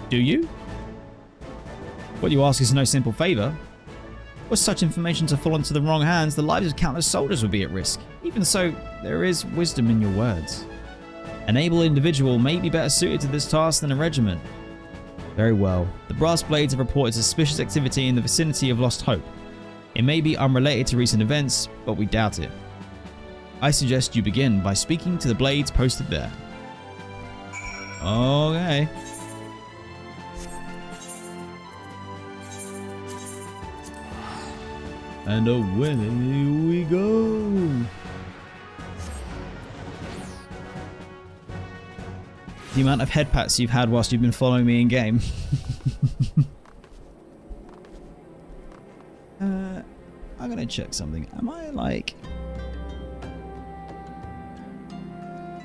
Do you? What you ask is no simple favour. Were such information to fall into the wrong hands, the lives of countless soldiers would be at risk. Even so, there is wisdom in your words. An able individual may be better suited to this task than a regiment. Very well. The Brass Blades have reported suspicious activity in the vicinity of Lost Hope. It may be unrelated to recent events, but we doubt it. I suggest you begin by speaking to the Blades posted there. Okay. And away we go. The amount of head pats you've had whilst you've been following me in game. I'm gonna check something.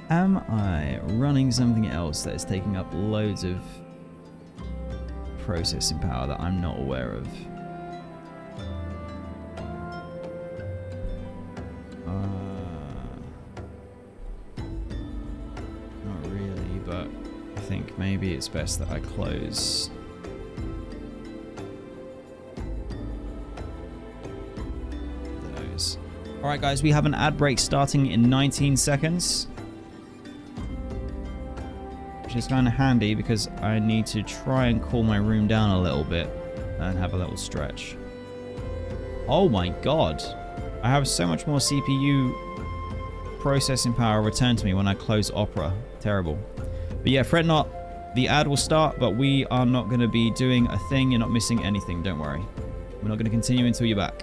Am I running something else that is taking up loads of processing power that I'm not aware of? Not really, but I think maybe it's best that I close. Those. Alright guys, we have an ad break starting in 19 seconds. which is kind of handy because I need to try and cool my room down a little bit and have a little stretch. Oh my god. I have so much more CPU processing power returned to me when I close Opera. Terrible. But yeah, fret not. The ad will start, but we are not going to be doing a thing. You're not missing anything. Don't worry. We're not going to continue until you're back.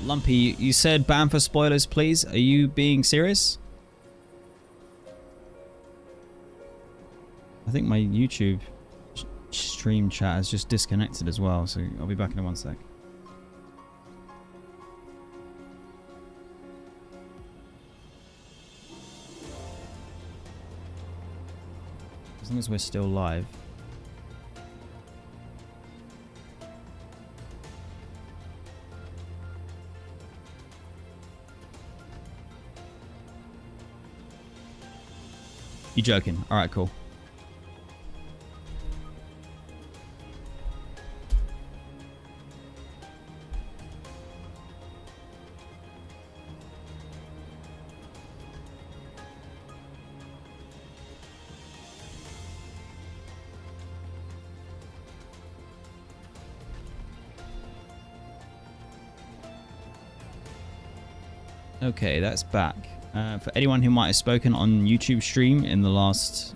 Lumpy, you said ban for spoilers, please. Are you being serious? I think my YouTube stream chat has just disconnected as well, so I'll be back in 1 sec. As long as we're still live. You joking? All right, cool. Okay, that's back. For anyone who might have spoken on YouTube stream in the last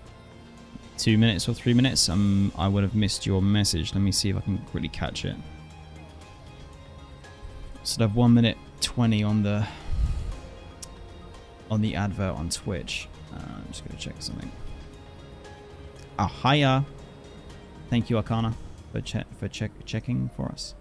2 minutes or 3 minutes, I would have missed your message. Let me see if I can quickly catch it. So I have 1 minute 20 on the advert on Twitch. I'm just gonna check something. Ah, hiya. Thank you, Arcana, for checking for us.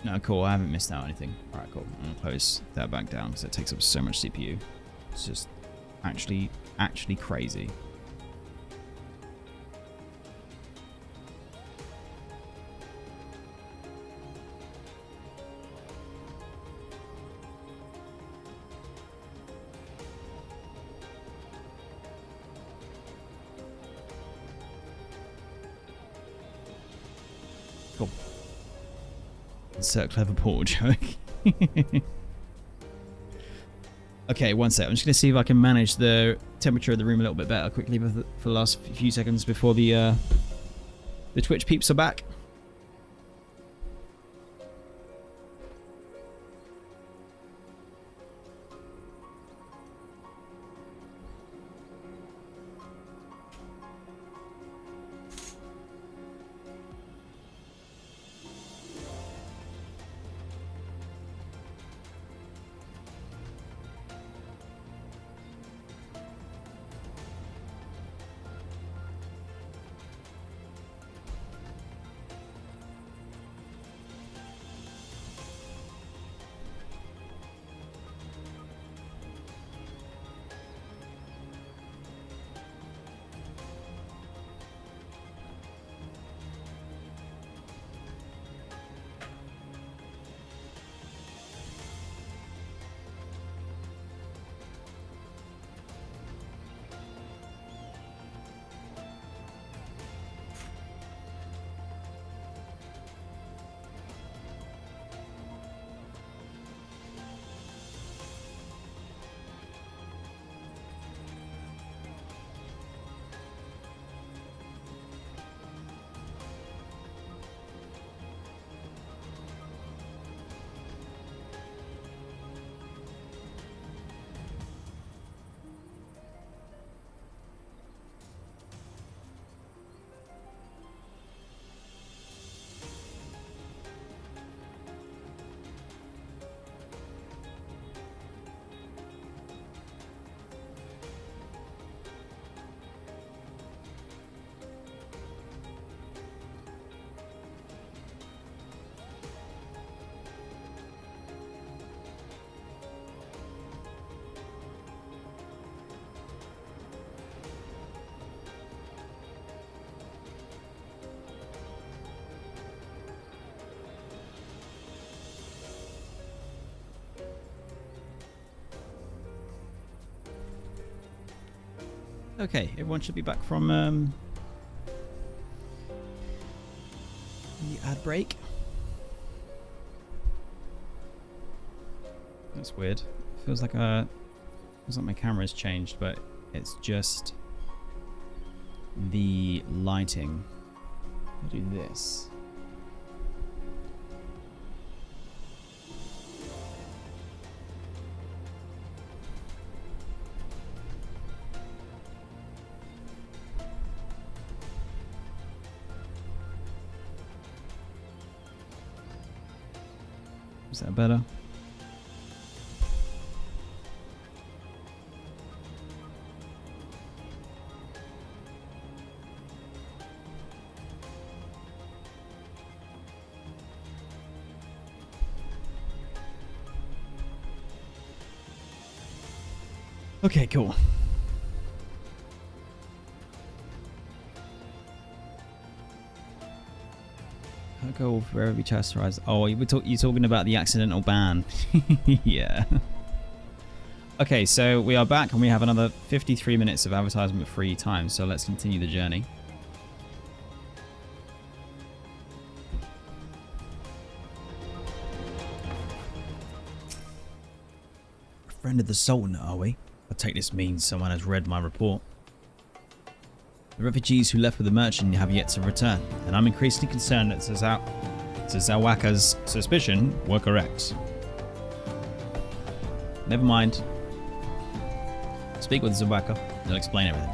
No, cool. I haven't missed out anything. All right, cool. I'm gonna close that back down because it takes up so much CPU. It's just actually crazy. Cool. Insert clever portal joke. Okay, 1 sec. I'm just going to see if I can manage the temperature of the room a little bit better quickly for the last few seconds before the Twitch peeps are back. Okay, everyone should be back from the ad break. That's weird. Feels like my camera's changed, but it's just the lighting. I'll do this. Is that better? Okay, cool. I'll go wherever we chastise. Oh, you're talking about the accidental ban. Yeah. Okay, so we are back and we have another 53 minutes of advertisement free time. So let's continue the journey. A friend of the Sultan, are we? I take this means someone has read my report. The refugees who left with the merchant have yet to return, and I'm increasingly concerned that Zawaka's suspicion were correct. Never mind. Speak with Zawaka, he'll explain everything.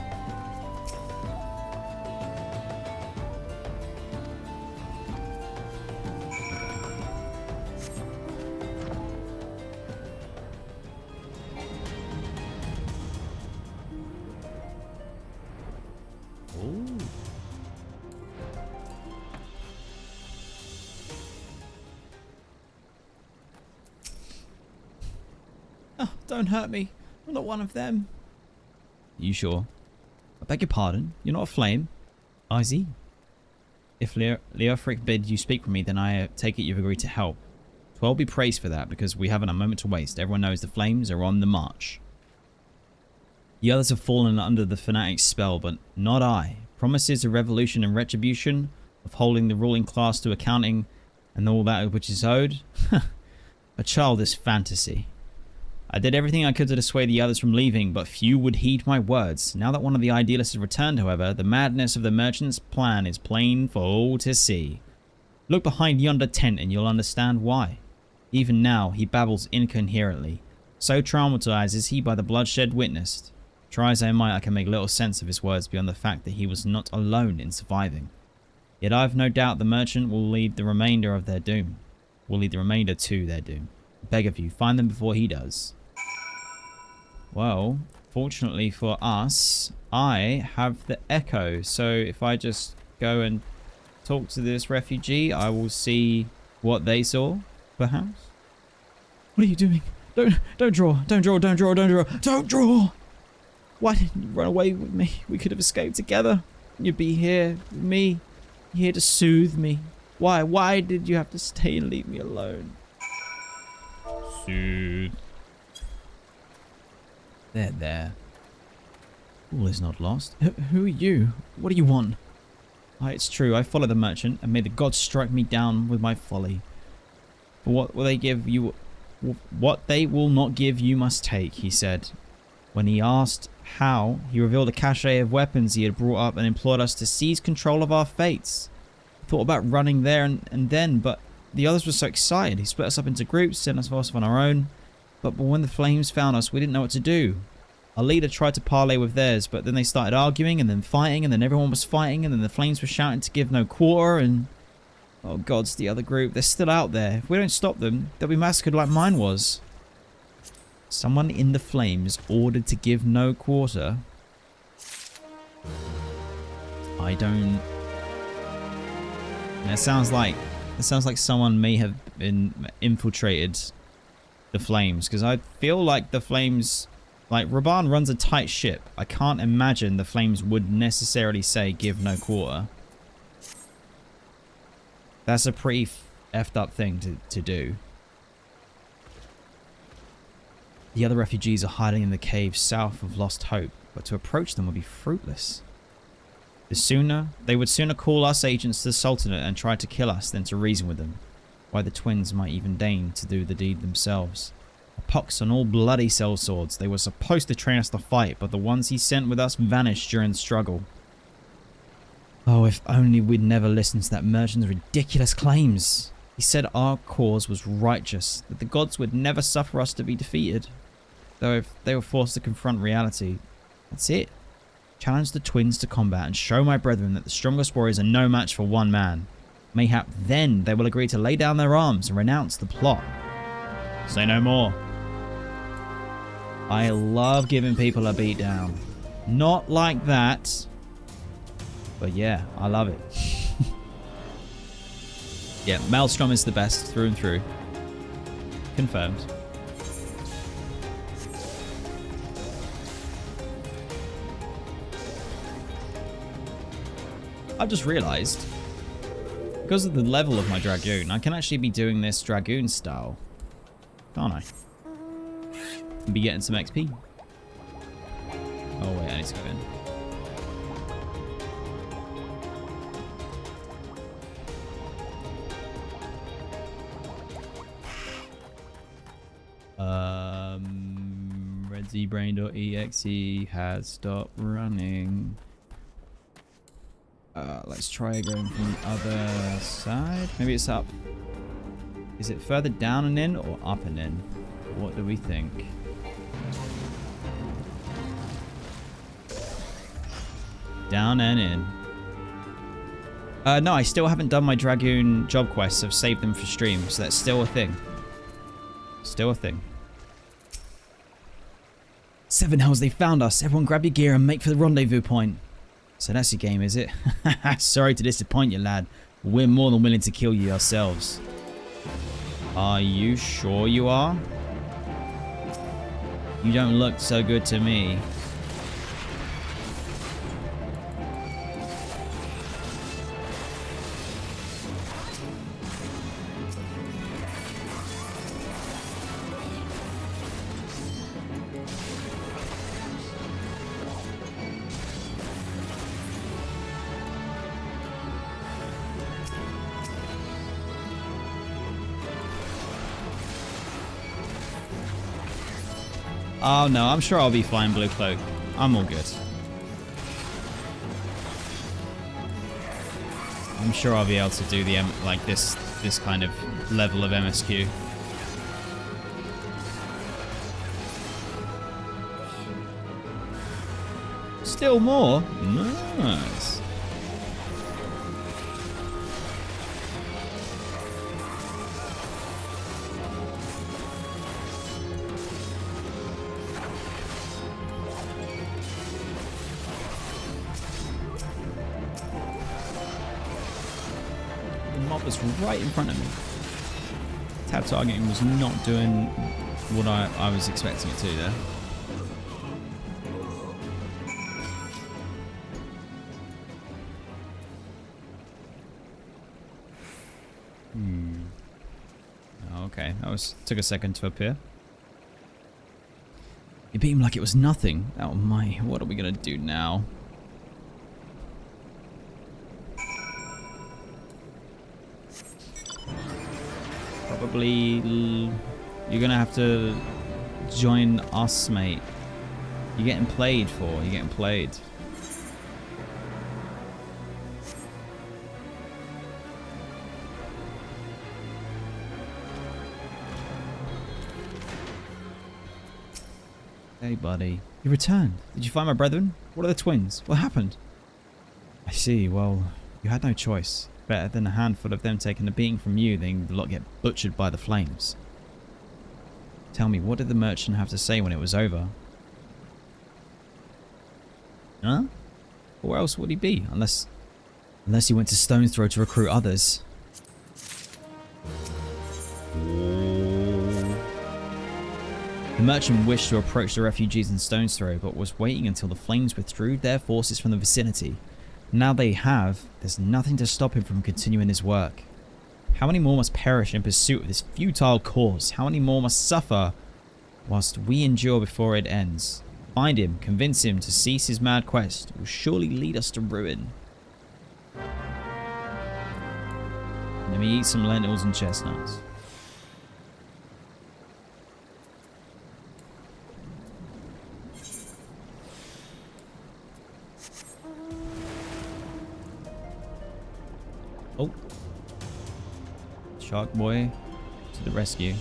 Oh, don't hurt me. I'm not one of them. You sure? I beg your pardon. You're not a flame. I see. If Leofric bid you speak with me, then I take it you've agreed to help. Well be praised for that, because we haven't a moment to waste. Everyone knows the flames are on the march. The others have fallen under the fanatic's spell, but not I. Promises of revolution and retribution, of holding the ruling class to accounting, and all that which is owed? A childish fantasy. I did everything I could to dissuade the others from leaving, but few would heed my words. Now that one of the idealists has returned, however, the madness of the merchant's plan is plain for all to see. Look behind yonder tent and you'll understand why. Even now, he babbles incoherently. So traumatized is he by the bloodshed witnessed. Try as I might, I can make little sense of his words beyond the fact that he was not alone in surviving. Yet I've no doubt the merchant will lead the remainder of their doom. Will lead the remainder to their doom. I beg of you, find them before he does. Well, fortunately for us, I have the echo. So if I just go and talk to this refugee, I will see what they saw, perhaps. What are you doing? Don't draw. Don't draw. Don't draw. Don't draw. Don't draw. Why didn't you run away with me? We could have escaped together. You'd be here with me, here to soothe me. Why? Why did you have to stay and leave me alone? Soothe. There. All is not lost. Who are you? What do you want? It's true, I follow the merchant, and may the gods strike me down with my folly. But what will they give you? What they will not give, you must take, he said. When he asked how, he revealed a cache of weapons he had brought up and implored us to seize control of our fates. I thought about running there and then, but the others were so excited. He split us up into groups, sent us off on our own. But when the flames found us, we didn't know what to do. Our leader tried to parley with theirs, but then they started arguing and then fighting, and then everyone was fighting, and then the flames were shouting to give no quarter, and... oh gods, the other group, they're still out there. If we don't stop them, they'll be massacred like mine was. Someone in the flames ordered to give no quarter. I don't... It sounds like someone may have been infiltrated the flames, because I feel like the flames, like Raban runs a tight ship. I can't imagine the flames would necessarily say give no quarter. That's a pretty effed up thing to do. The other refugees are hiding in the caves south of Lost Hope, but to approach them would be fruitless. They would sooner call us agents to the Sultanate and try to kill us than to reason with them. Why the twins might even deign to do the deed themselves. A pox on all bloody sellswords. They were supposed to train us to fight, but the ones he sent with us vanished during the struggle. Oh, if only we'd never listened to that merchant's ridiculous claims. He said our cause was righteous, that the gods would never suffer us to be defeated. Though if they were forced to confront reality, that's it. Challenge the twins to combat and show my brethren that the strongest warriors are no match for one man. Mayhap then they will agree to lay down their arms and renounce the plot. Say no more. I love giving people a beat down. Not like that. But yeah, I love it. Yeah, Maelstrom is the best through and through. Confirmed. I've just realized, because of the level of my Dragoon, I can actually be doing this Dragoon style, can't I? And be getting some XP. Oh wait, I need to go in. Redzy brain.exe has stopped running. Let's try going from the other side. Maybe it's up. Is it further down and in or up and in? What do we think? Down and in. No, I still haven't done my Dragoon job quests. I've saved them for stream, so that's still a thing. Still a thing. 7 hells, they found us. Everyone grab your gear and make for the rendezvous point. So that's your game, is it? Sorry to disappoint you, lad. We're more than willing to kill you ourselves. Are you sure you are? You don't look so good to me. Oh no, I'm sure I'll be fine, Blue Cloak. I'm all good. I'm sure I'll be able to do the like this kind of level of MSQ. Still more? Nice. Was right in front of me. Tab targeting was not doing what I was expecting it to there. Okay, that took a second to appear. You beat him like it was nothing. Oh my, what are we gonna do now? Probably you're gonna have to join us, mate. You're getting played for. You're getting played. Hey, buddy. You returned. Did you find my brethren? What are the twins? What happened? I see. Well, you had no choice. Better than a handful of them taking a beating from you than the lot get butchered by the flames. Tell me, what did the merchant have to say when it was over? Huh? Where else would he be? Unless he went to Stone's Throw to recruit others. The merchant wished to approach the refugees in Stone's Throw, but was waiting until the flames withdrew their forces from the vicinity. Now they have, there's nothing to stop him from continuing his work. How many more must perish in pursuit of this futile cause? How many more must suffer whilst we endure before it ends. Find him, convince him to cease his mad quest. It will surely lead us to ruin. Let me eat some lentils and chestnuts. Oh. Shark boy to the rescue.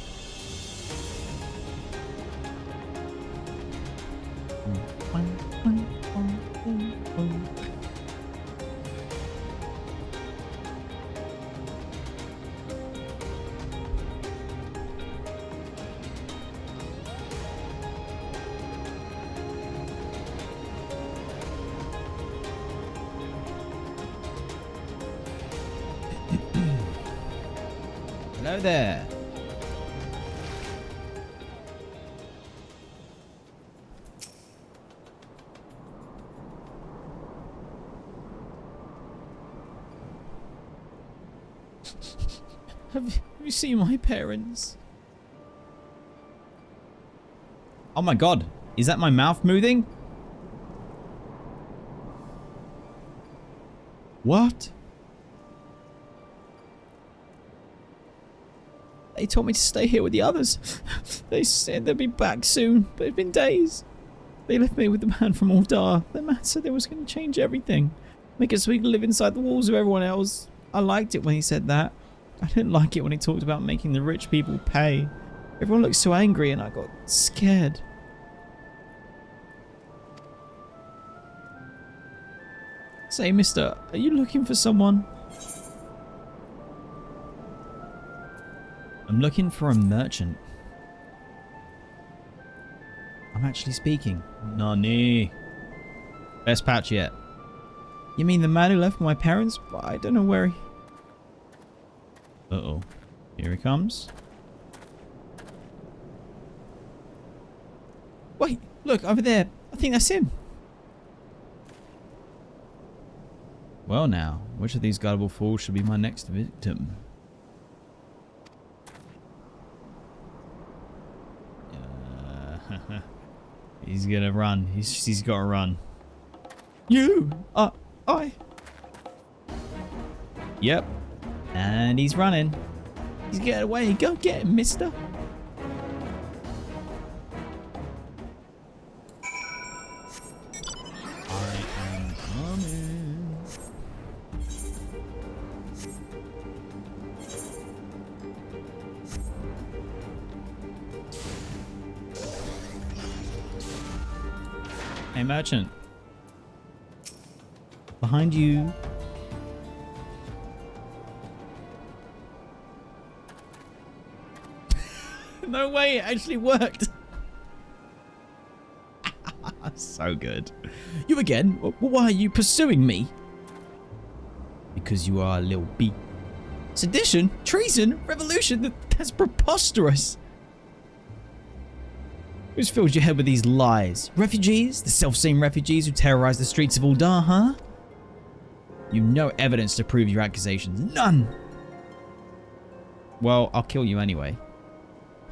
Hello there. Have you seen my parents? Oh my god. Is that my mouth moving? What? They told me to stay here with the others. They said they'd be back soon, but it's been days. They left me with the man from Aldar. The man said they was going to change everything. Make us so we could live inside the walls of everyone else. I liked it when he said that. I didn't like it when he talked about making the rich people pay. Everyone looked so angry and I got scared. Say, mister, are you looking for someone? I'm looking for a merchant. I'm actually speaking. Nani. Best patch yet. You mean the man who left my parents? I don't know where he... Uh-oh. Here he comes. Wait, look, over there. I think that's him. Well now, which of these gullible fools should be my next victim? He's gonna run. He's gotta run. You! I... Yep. And he's running. He's getting away. Go get him, mister. I am coming. Hey, merchant. Behind you. No way, it actually worked. So good. You again? Why are you pursuing me? Because you are a little beat. Sedition? Treason? Revolution? That's preposterous. Who's filled your head with these lies? Refugees? The self-same refugees who terrorize the streets of Ultima, huh? You've no evidence to prove your accusations. None! Well, I'll kill you anyway.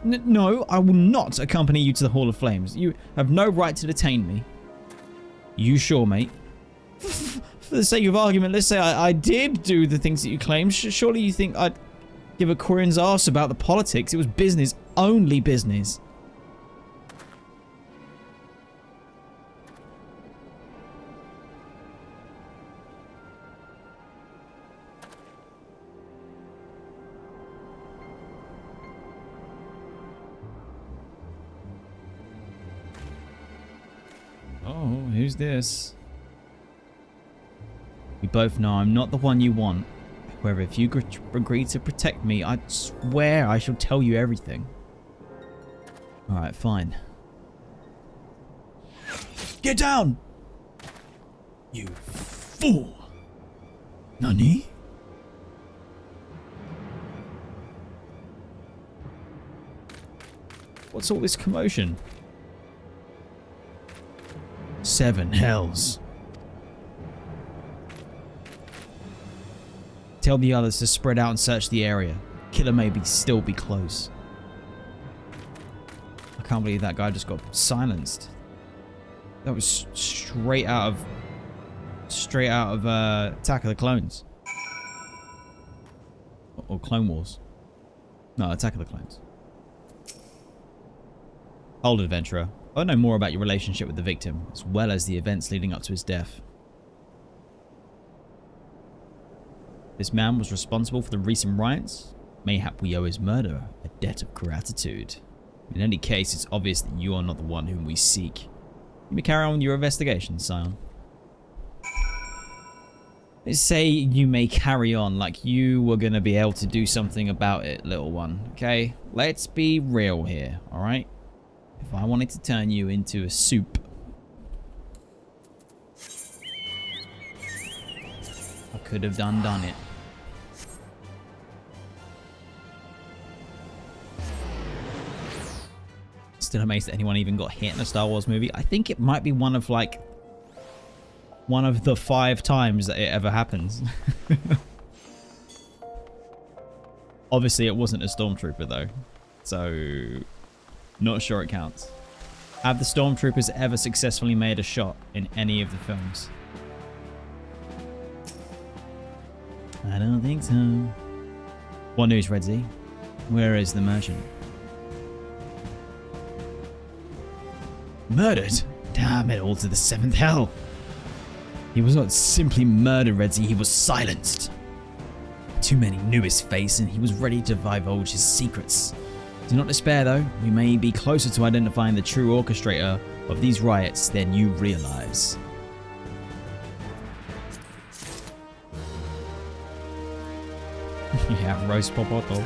No, I will not accompany you to the Hall of Flames. You have no right to detain me. You sure, mate? For the sake of argument, let's say I did do the things that you claim. Surely you think I'd give a Quirian's arse about the politics. It was business, only business. Oh, who's this? We both know I'm not the one you want. However, if you agree to protect me, I swear I shall tell you everything. Alright, fine. Get down! You fool! Nani? What's all this commotion? 7 hells. Tell the others to spread out and search the area. Killer may still be close. can't believe that guy just got silenced. That was straight out of Attack of the Clones. Or Clone Wars. No, Attack of the Clones. Hold, adventurer. I know more about your relationship with the victim, as well as the events leading up to his death. This man was responsible for the recent riots. Mayhap we owe his murder a debt of gratitude. In any case, it's obvious that you are not the one whom we seek. You may carry on with your investigation, Scion. Say you may carry on like you were going to be able to do something about it, little one. Okay? Let's be real here, alright? If I wanted to turn you into a soup, I could have done it. Still amazed that anyone even got hit in a Star Wars movie. I think it might be one of the 5 times that it ever happens. Obviously it wasn't a stormtrooper though, so not sure it counts. Have the stormtroopers ever successfully made a shot in any of the films? I don't think so. What news, Redzy? Where is the merchant? Murdered? Damn it all to the 7th hell. He was not simply murdered, Redzy, he was silenced. Too many knew his face and he was ready to divulge his secrets. Do not despair though, we may be closer to identifying the true orchestrator of these riots than you realize. Yeah, roast popoto.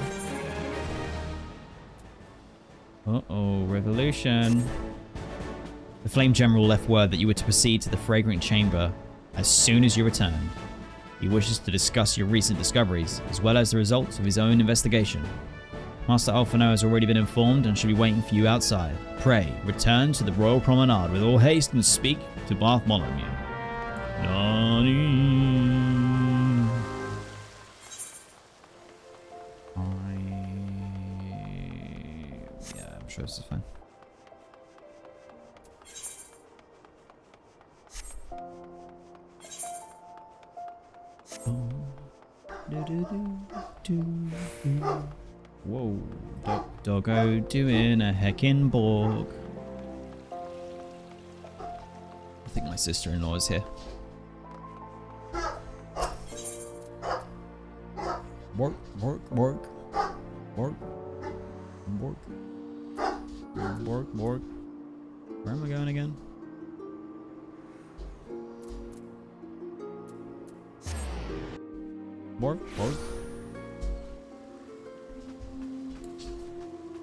Uh-oh, revolution. The Flame General left word that you were to proceed to the Fragrant Chamber as soon as you returned. He wishes to discuss your recent discoveries, as well as the results of his own investigation. Master Alphano has already been informed and should be waiting for you outside. Pray, return to the Royal Promenade with all haste and speak to Bartholomew. Nani. Yeah, I'm sure this is fine. Whoa, doggo doing a heckin' borg. I think my sister-in-law is here. Work, work, work, work, work, work, work. Where am I going again? Work, work.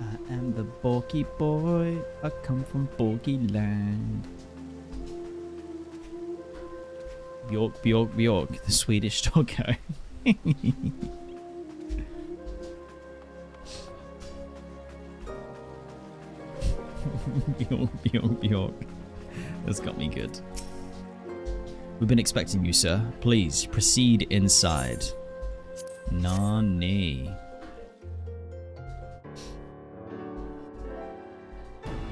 I am the Borky boy. I come from Borky land. Bjork, Bjork, Bjork, the Swedish doggo. Bjork, Bjork, Bjork. That's got me good. We've been expecting you, sir. Please proceed inside. Nani.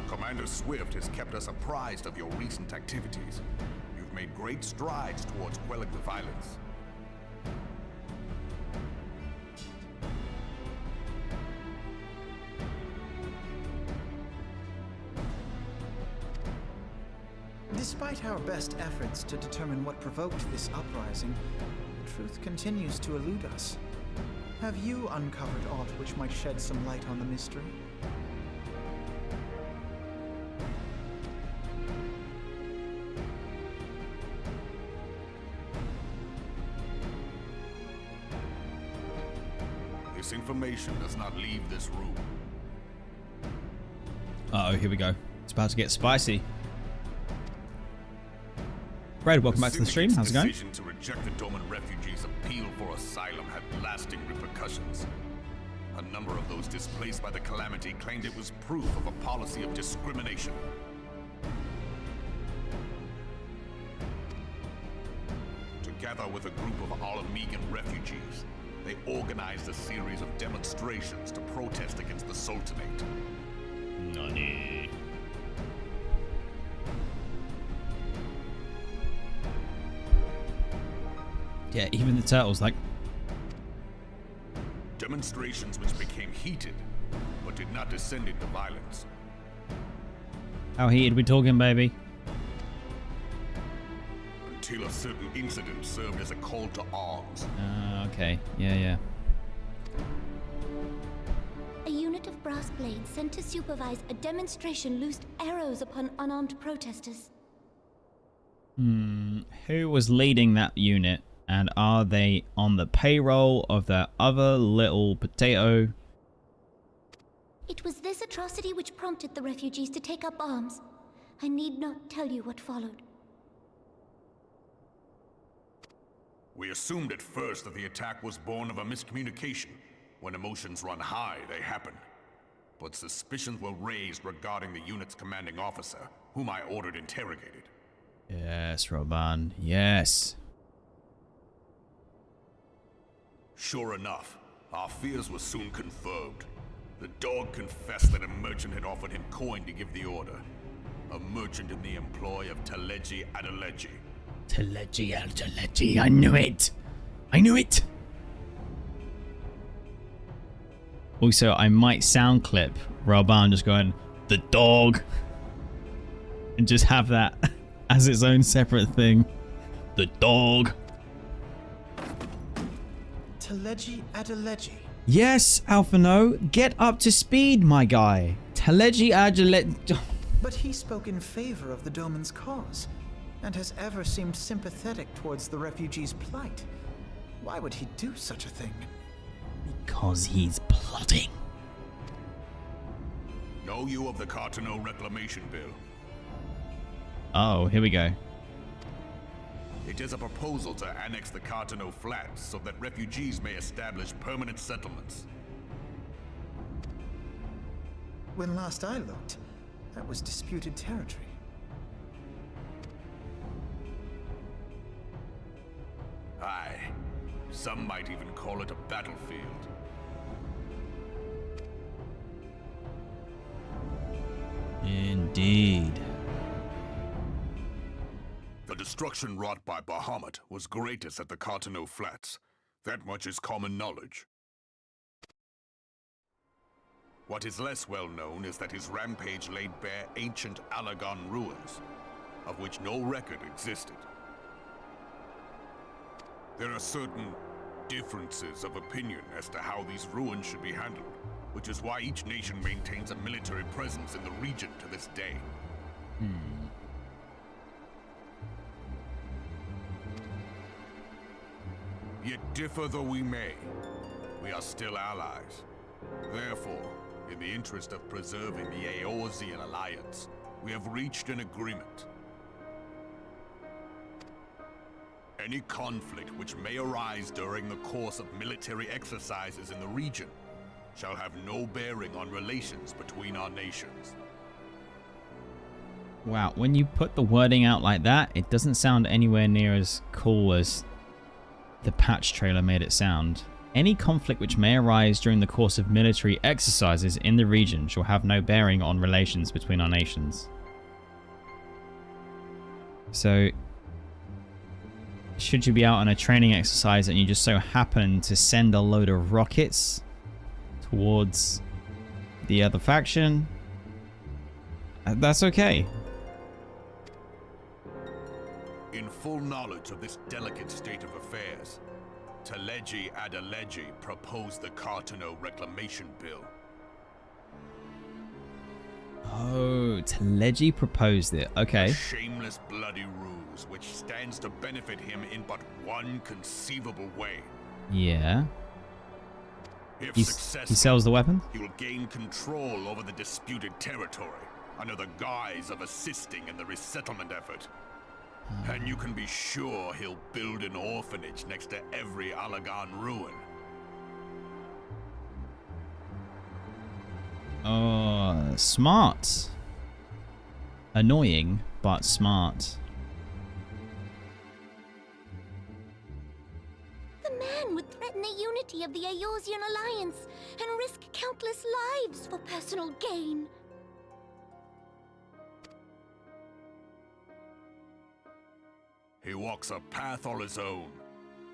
Commander Swift has kept us apprised of your recent activities. You've made great strides towards quelling the violence. Despite our best efforts to determine what provoked this uprising, truth continues to elude us. Have you uncovered aught which might shed some light on the mystery? This information does not leave this room. Uh-oh, here we go. It's about to get spicy. Fred, welcome back to the stream. How's it going? The decision to reject the Doman refugees' appeal for asylum had lasting repercussions. A number of those displaced by the calamity claimed it was proof of a policy of discrimination. Together with a group of Alamegan refugees, they organized a series of demonstrations to protest against the Sultanate. Nani. Yeah, even the turtle's like... Demonstrations which became heated, but did not descend into violence. How heated we talking, baby? Until a certain incident served as a call to arms. Okay. Yeah. A unit of brass blades sent to supervise a demonstration loosed arrows upon unarmed protesters. Who was leading that unit? And are they on the payroll of that other little potato? It was this atrocity which prompted the refugees to take up arms. I need not tell you what followed. We assumed at first that the attack was born of a miscommunication. When emotions run high, they happen. But suspicions were raised regarding the unit's commanding officer, whom I ordered interrogated. Yes, Roban. Yes. Sure enough, our fears were soon confirmed. The dog confessed that a merchant had offered him coin to give the order. A merchant in the employ of Redzy Redzy. Redzy, I knew it! I knew it! Also, I might sound clip Roban just going, the dog! And just have that as its own separate thing. The dog! Redzy Redzy. Yes, Alphino, get up to speed, my guy. Redzy Redzy. But he spoke in favor of the Doman's cause, and has ever seemed sympathetic towards the refugees' plight. Why would he do such a thing? Because he's plotting. Know you of the Cartano Reclamation Bill? Oh, here we go. It is a proposal to annex the Cartano Flats so that refugees may establish permanent settlements. When last I looked, that was disputed territory. Aye. Some might even call it a battlefield. Indeed. The destruction wrought by Bahamut was greatest at the Cartano Flats. That much is common knowledge. What is less well known is that his rampage laid bare ancient Allagan ruins, of which no record existed. There are certain differences of opinion as to how these ruins should be handled, which is why each nation maintains a military presence in the region to this day. Yet differ though we may, we are still allies. Therefore, in the interest of preserving the Eorzean alliance, we have reached an agreement. Any conflict which may arise during the course of military exercises in the region shall have no bearing on relations between our nations. Wow, when you put the wording out like that, it doesn't sound anywhere near as cool as the patch trailer made it sound. Any conflict which may arise during the course of military exercises in the region shall have no bearing on relations between our nations. So, should you be out on a training exercise and you just so happen to send a load of rockets towards the other faction, that's okay. In full knowledge of this delicate state of affairs, Redzy Redzy proposed the Cartano Reclamation Bill. Oh, Redzy proposed it. Okay. A shameless bloody ruse which stands to benefit him in but one conceivable way. Yeah. If He successful, sells the weapon? he will gain control over the disputed territory under the guise of assisting in the resettlement effort. And you can be sure he'll build an orphanage next to every Allagan ruin. Oh, smart. Annoying, but smart. The man would threaten the unity of the Eorzean alliance and risk countless lives for personal gain. He walks a path all his own,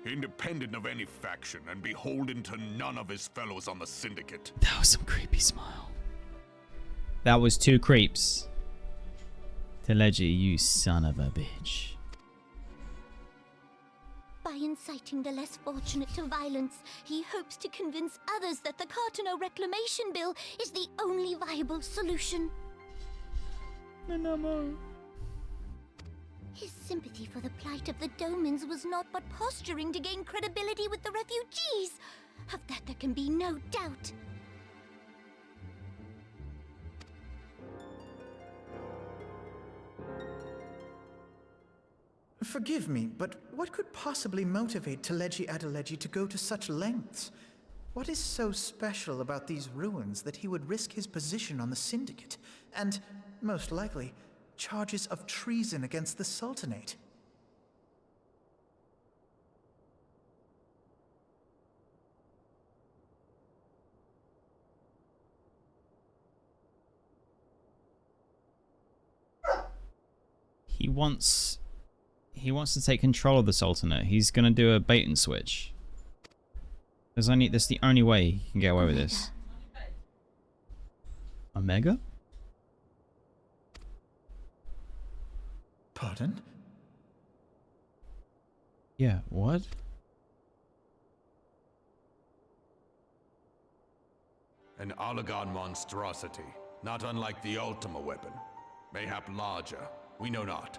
independent of any faction and beholden to none of his fellows on the Syndicate. That was some creepy smile. That was 2 creeps. Redzy, you son of a bitch. By inciting the less fortunate to violence, he hopes to convince others that the Cartano Reclamation Bill is the only viable solution. His sympathy for the plight of the Domans was not but posturing to gain credibility with the refugees. Of that there can be no doubt. Forgive me, but what could possibly motivate Redzy Adeleji to go to such lengths? What is so special about these ruins that he would risk his position on the Syndicate, and, most likely, charges of treason against the Sultanate? He wants to take control of the Sultanate. He's gonna do a bait and switch. That's the only way he can get away with this. Omega? Pardon? Yeah, what? An Oligon monstrosity, not unlike the Ultima weapon. Mayhap larger, we know not.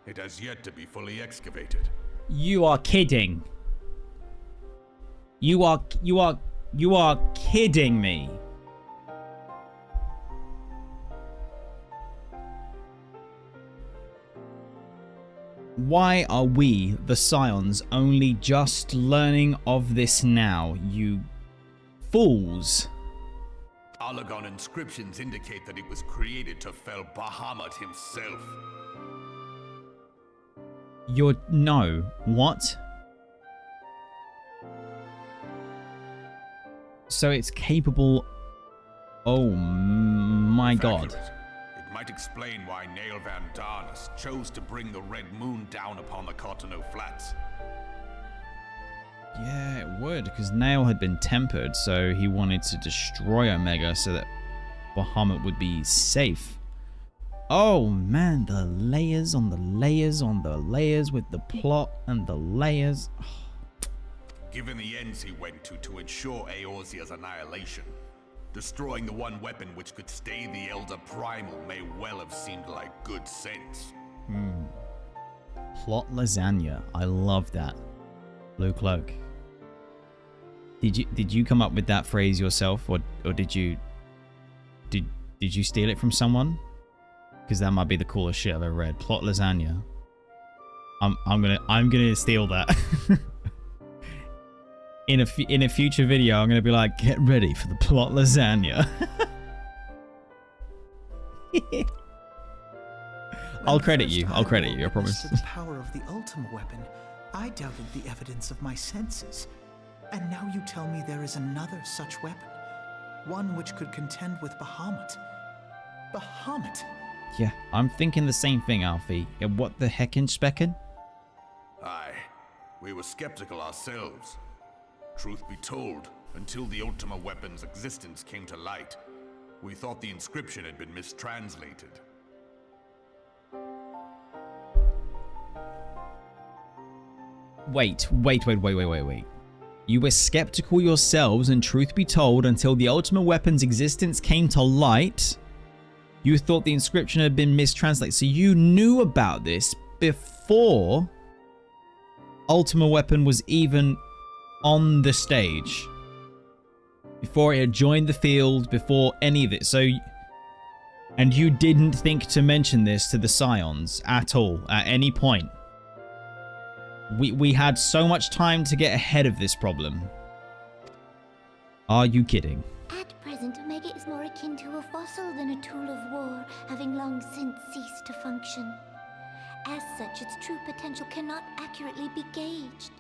It has yet to be fully excavated. You are kidding. You are kidding me. Why are we, the Scions, only just learning of this now, you fools? Oligon inscriptions indicate that it was created to fell Bahamut himself. No. What? So it's capable... Oh my god. It might explain why Nail Van Darnus chose to bring the Red Moon down upon the Cartano Flats. Yeah, it would, because Nail had been tempered, so he wanted to destroy Omega so that Bahamut would be safe. Oh man, the layers on the layers on the layers with the plot and the layers. Given the ends he went to ensure Eorzea's annihilation, destroying the one weapon which could stay the Elder Primal may well have seemed like good sense. Plot lasagna. I love that. Blue Cloak. Did you come up with that phrase yourself, or did you steal it from someone? Because that might be the coolest shit I've ever read. Plot lasagna. I'm gonna steal that. In a future video, I'm gonna be like, get ready for the plot lasagna. I'll credit you. I promise. To the power of the Ultima weapon, I doubted the evidence of my senses. And now you tell me there is another such weapon. One which could contend with Bahamut. Bahamut? Yeah, I'm thinking the same thing, Alfie. What the heckin' speckin'? Aye, we were skeptical ourselves. Truth be told, until the Ultima weapon's existence came to light, we thought the inscription had been mistranslated. Wait. You were skeptical yourselves, and truth be told, until the Ultima weapon's existence came to light, you thought the inscription had been mistranslated. So you knew about this before Ultima weapon was even on the stage. Before it had joined the field, before any of it. So, and you didn't think to mention this to the Scions at all, at any point. We had so much time to get ahead of this problem. Are you kidding? At present, Omega is more akin to a fossil than a tool of war, having long since ceased to function. As such, its true potential cannot accurately be gauged.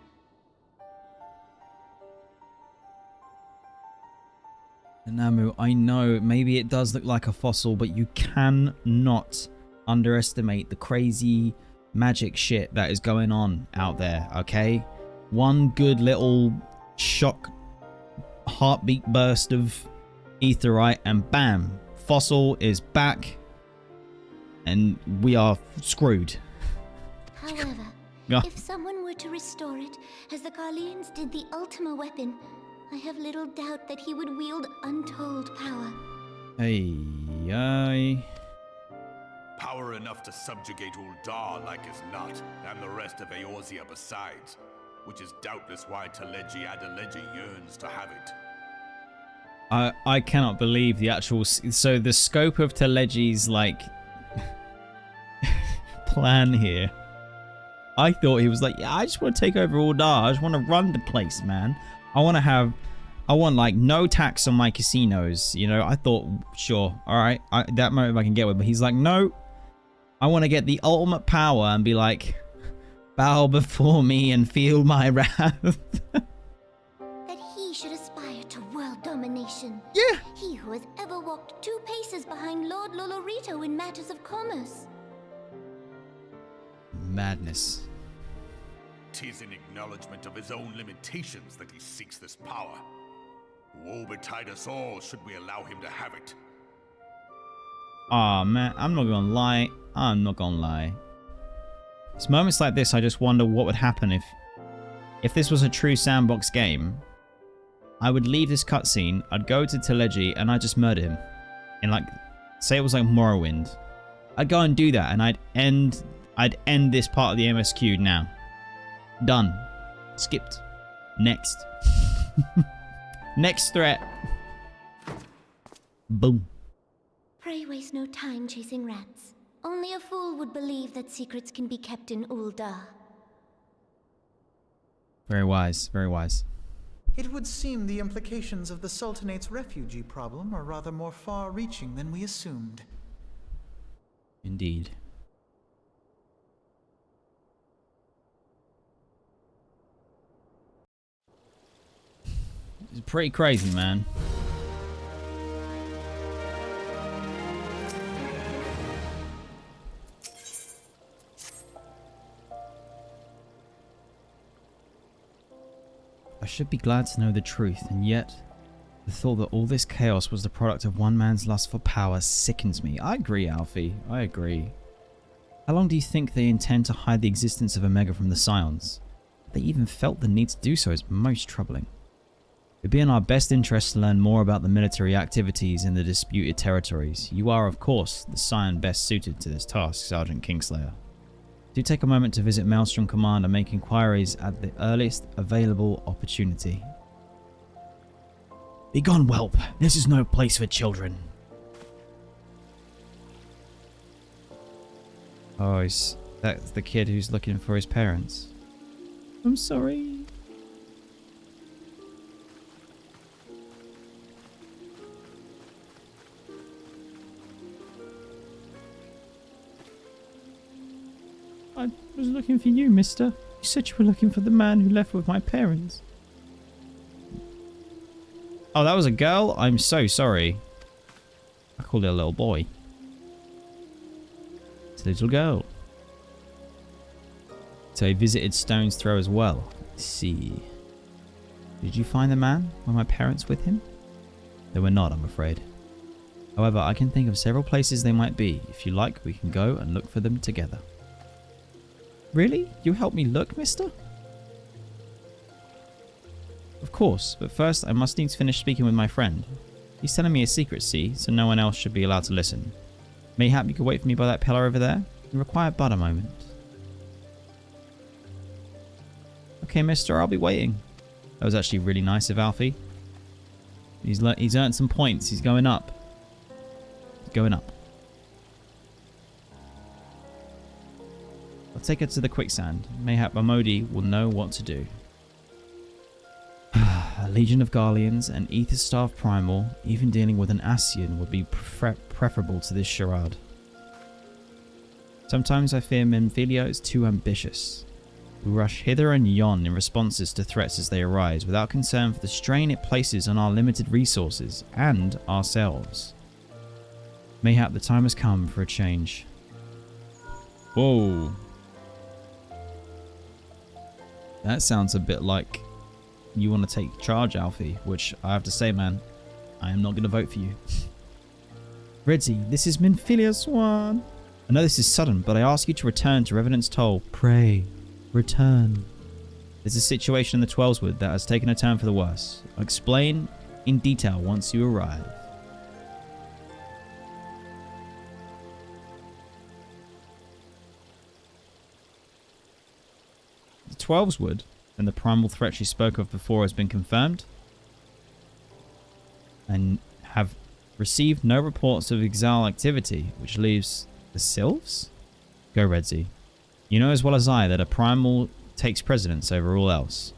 Namu, I know maybe it does look like a fossil, but you cannot underestimate the crazy magic shit that is going on out there, okay? One good little shock heartbeat burst of aetheryte and bam, Fossil is back and we are screwed. However, Yeah. if someone were to restore it, as the Garleans did the Ultima weapon, I have little doubt that he would wield untold power. Hey, aye. Power enough to subjugate Uldar like as not, and the rest of Eorzea besides, which is doubtless why Teleji Adeleji yearns to have it. I cannot believe the actual... So the scope of Teleji's, like, plan here. I thought he was like, yeah, I just want to take over Uldar. I just want to run the place, man. I want, like, no tax on my casinos. You know, I thought, sure, all right, that motive I can get with. But he's like, no, I want to get the ultimate power and be like, bow before me and feel my wrath. That he should aspire to world domination. Yeah. He who has ever walked 2 paces behind Lord Lolorito in matters of commerce. Madness. 'Tis in acknowledgement of his own limitations that he seeks this power. Woe betide us all should we allow him to have it. Aw, man, I'm not gonna lie. I'm not gonna lie. It's moments like this I just wonder what would happen if this was a true sandbox game. I would leave this cutscene, I'd go to Teleji, and I'd just murder him. And like, say it was like Morrowind. I'd go and do that, and I'd end this part of the MSQ now. Done. Skipped. Next. Next threat. Boom. Pray waste no time chasing rats. Only a fool would believe that secrets can be kept in Uldar. Very wise, very wise. It would seem the implications of the Sultanate's refugee problem are rather more far-reaching than we assumed. Indeed. It's pretty crazy, man. I should be glad to know the truth, and yet the thought that all this chaos was the product of one man's lust for power sickens me. I agree, Alfie. I agree. How long do you think they intend to hide the existence of Omega from the Scions? If they even felt the need to do so is most troubling. It would be in our best interest to learn more about the military activities in the disputed territories. You are, of course, the Scion best suited to this task, Sergeant Kingslayer. Do take a moment to visit Maelstrom Command and make inquiries at the earliest available opportunity. Begone, whelp. This is no place for children. Oh, that's the kid who's looking for his parents. I'm sorry. I was looking for you, mister. You said you were looking for the man who left with my parents. Oh, that was a girl? I'm so sorry. I called it a little boy. It's a little girl. So he visited Stone's Throw as well. Let's see. Did you find the man? Were my parents with him? They were not, I'm afraid. However, I can think of several places they might be. If you like, we can go and look for them together. Really? You help me look, mister? Of course, but first I must needs finish speaking with my friend. He's telling me a secret, see, so no one else should be allowed to listen. Mayhap you could wait for me by that pillar over there? You require but a moment. Okay, mister, I'll be waiting. That was actually really nice of Alfie. He's earned some points. He's going up. He's going up. I'll take her to the quicksand. Mayhap Amodi will know what to do. A legion of Garleans and Aether-starved Primal, even dealing with an Ascian would be preferable to this charade. Sometimes I fear Menfelia is too ambitious. We rush hither and yon in responses to threats as they arise, without concern for the strain it places on our limited resources and ourselves. Mayhap the time has come for a change. Whoa. That sounds a bit like you want to take charge, Alfie, which I have to say, man, I am not going to vote for you. Redzy, this is Minfilia Swan. I know this is sudden, but I ask you to return to Revenant's Toll. Pray, return. There's a situation in the Twelveswood that has taken a turn for the worse. I'll explain in detail once you arrive. The Twelveswood and the primal threat she spoke of before has been confirmed and have received no reports of exile activity, which leaves the Sylphs? Go, Redzy. You know as well as I that a primal takes precedence over all else.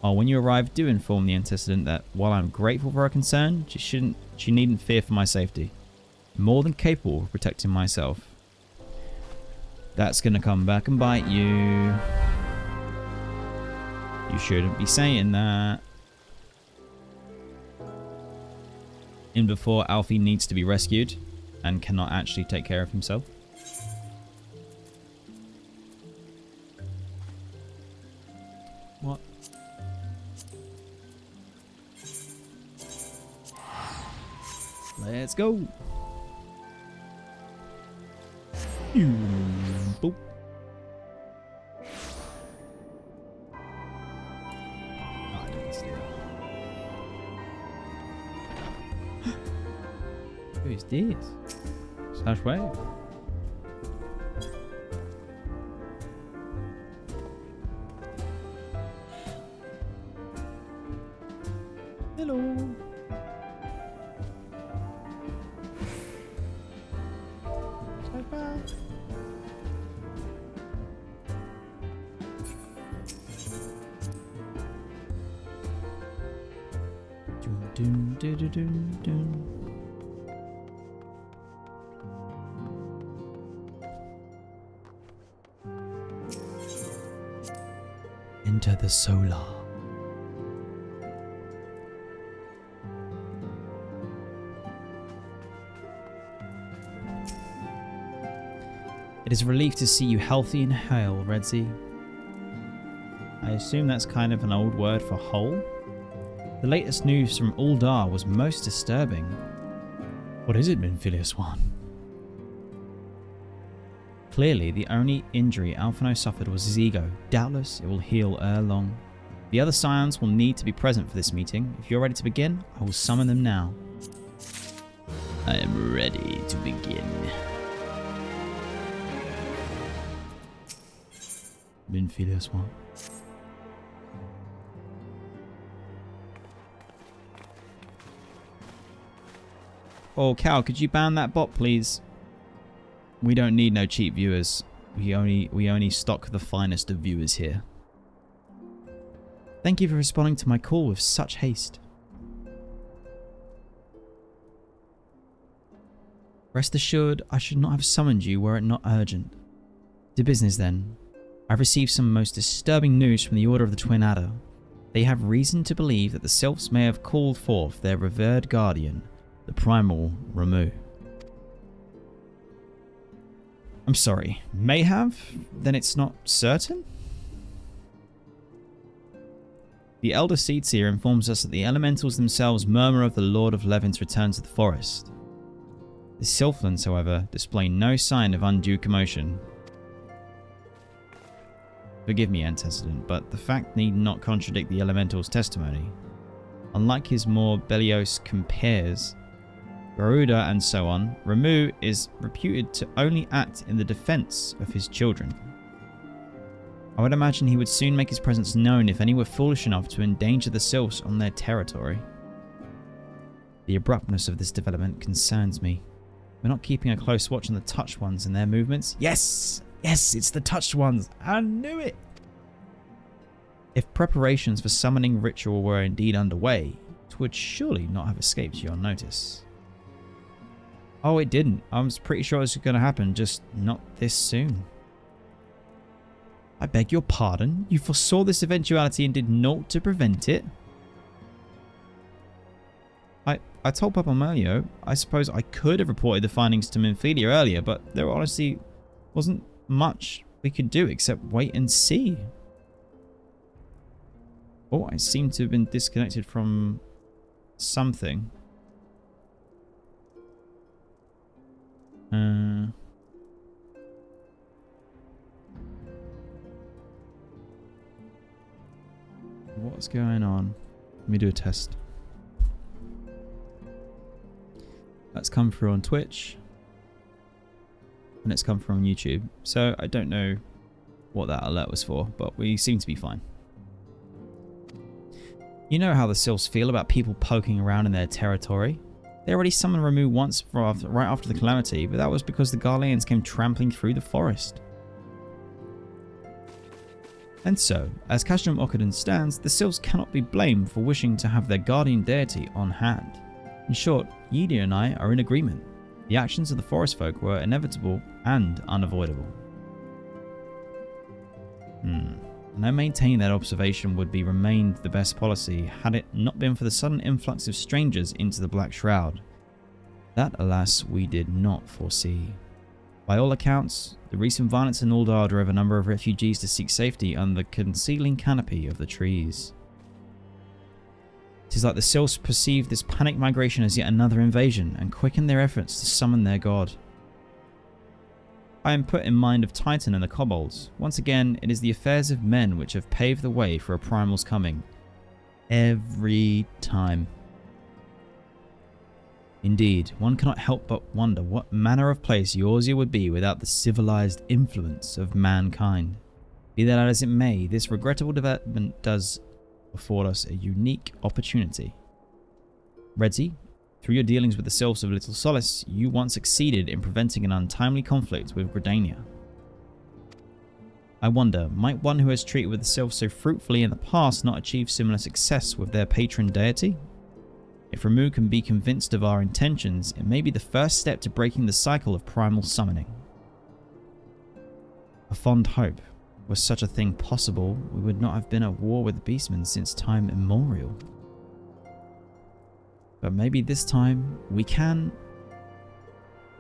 Oh, when you arrive, do inform the antecedent that while I'm grateful for her concern, she needn't fear for my safety. I'm more than capable of protecting myself. That's gonna come back and bite you. You shouldn't be saying that. In before Alfie needs to be rescued and cannot actually take care of himself. What? Let's go. Boop. Who's this? Slash wave. Hello. Slash wave. Dun dun dun dun dun. Enter the solar. It is a relief to see you healthy and hale, Redzy. I assume that's kind of an old word for whole? The latest news from Uldar was most disturbing. What is it, Minfilia Swan? Clearly, the only injury Alphino suffered was his ego. Doubtless, it will heal ere long. The other scions will need to be present for this meeting. If you're ready to begin, I will summon them now. I am ready to begin. Minfilia Swan. Oh, Cal, could you ban that bot, please? We don't need no cheap viewers. We only stock the finest of viewers here. Thank you for responding to my call with such haste. Rest assured, I should not have summoned you were it not urgent. To business then. I've received some most disturbing news from the Order of the Twin Adder. They have reason to believe that the Sylphs may have called forth their revered guardian, the primal Ramu. I'm sorry, may have? Then it's not certain? The Elder Seedseer informs us that the elementals themselves murmur of the Lord of Levin's return to the forest. The Sylphlands, however, display no sign of undue commotion. Forgive me, Antecedent, but the fact need not contradict the elemental's testimony. Unlike his more bellicose compares, Garuda and so on, Ramu is reputed to only act in the defense of his children. I would imagine he would soon make his presence known if any were foolish enough to endanger the Sylphs on their territory. The abruptness of this development concerns me. We're not keeping a close watch on the Touched Ones and their movements. Yes! Yes, it's the Touched Ones! I knew it! If preparations for summoning ritual were indeed underway, it would surely not have escaped your notice. Oh, it didn't. I was pretty sure it was going to happen, just not this soon. I beg your pardon? You foresaw this eventuality and did naught to prevent it? I told Papa Melio, I suppose I could have reported the findings to Minfilia earlier, but there honestly wasn't much we could do except wait and see. Oh, I seem to have been disconnected from something. What's going on? Let me do a test. That's come through on Twitch. And it's come through on YouTube. So I don't know what that alert was for, but we seem to be fine. You know how the Sylphs feel about people poking around in their territory? They already summoned Ramuh once right after the Calamity, but that was because the Garleans came trampling through the forest. And so, as Cashram Okadon stands, the Sylphs cannot be blamed for wishing to have their guardian deity on hand. In short, Yidi and I are in agreement. The actions of the forest folk were inevitable and unavoidable. And I maintain that observation would be remained the best policy had it not been for the sudden influx of strangers into the Black Shroud. That, alas, we did not foresee. By all accounts, the recent violence in Uldar drove a number of refugees to seek safety under the concealing canopy of the trees. It is like the Sylphs perceive this panic migration as yet another invasion and quicken their efforts to summon their god. I am put in mind of Titan and the kobolds. Once again, it is the affairs of men which have paved the way for a primal's coming. Every time. Indeed, one cannot help but wonder what manner of place Eorzea would be without the civilized influence of mankind. Be that as it may, this regrettable development does afford us a unique opportunity. Redzy, through your dealings with the Sylphs of Little Solace, you once succeeded in preventing an untimely conflict with Gridania. I wonder, might one who has treated with the Sylphs so fruitfully in the past not achieve similar success with their patron deity? If Ramuh can be convinced of our intentions, it may be the first step to breaking the cycle of primal summoning. A fond hope. Were such a thing possible, we would not have been at war with the Beastmen since time immemorial. But maybe this time we can.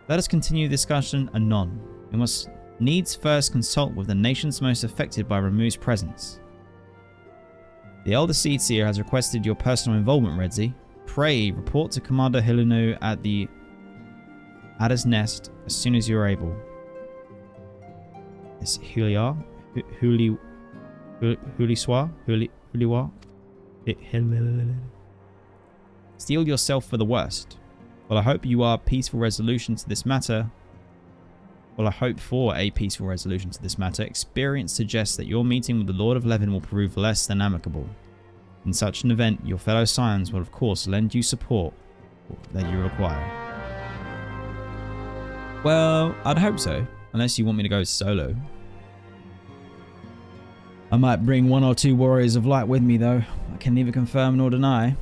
Let us continue the discussion anon. We must needs first consult with the nations most affected by Ramuh's presence. The Elder Seedseer has requested your personal involvement, Redzy. Pray report to Commander Hilunu at the Adder's Nest as soon as you are able. It's Huliwa? Steel yourself for the worst. Well, I hope you are peaceful resolution to this matter. Well, I hope for a peaceful resolution to this matter. Experience suggests that your meeting with the Lord of Levin will prove less than amicable. In such an event, your fellow Scions will of course lend you support that you require. Well, I'd hope so, unless you want me to go solo. I might bring 1 or 2 warriors of light with me though. I can neither confirm nor deny.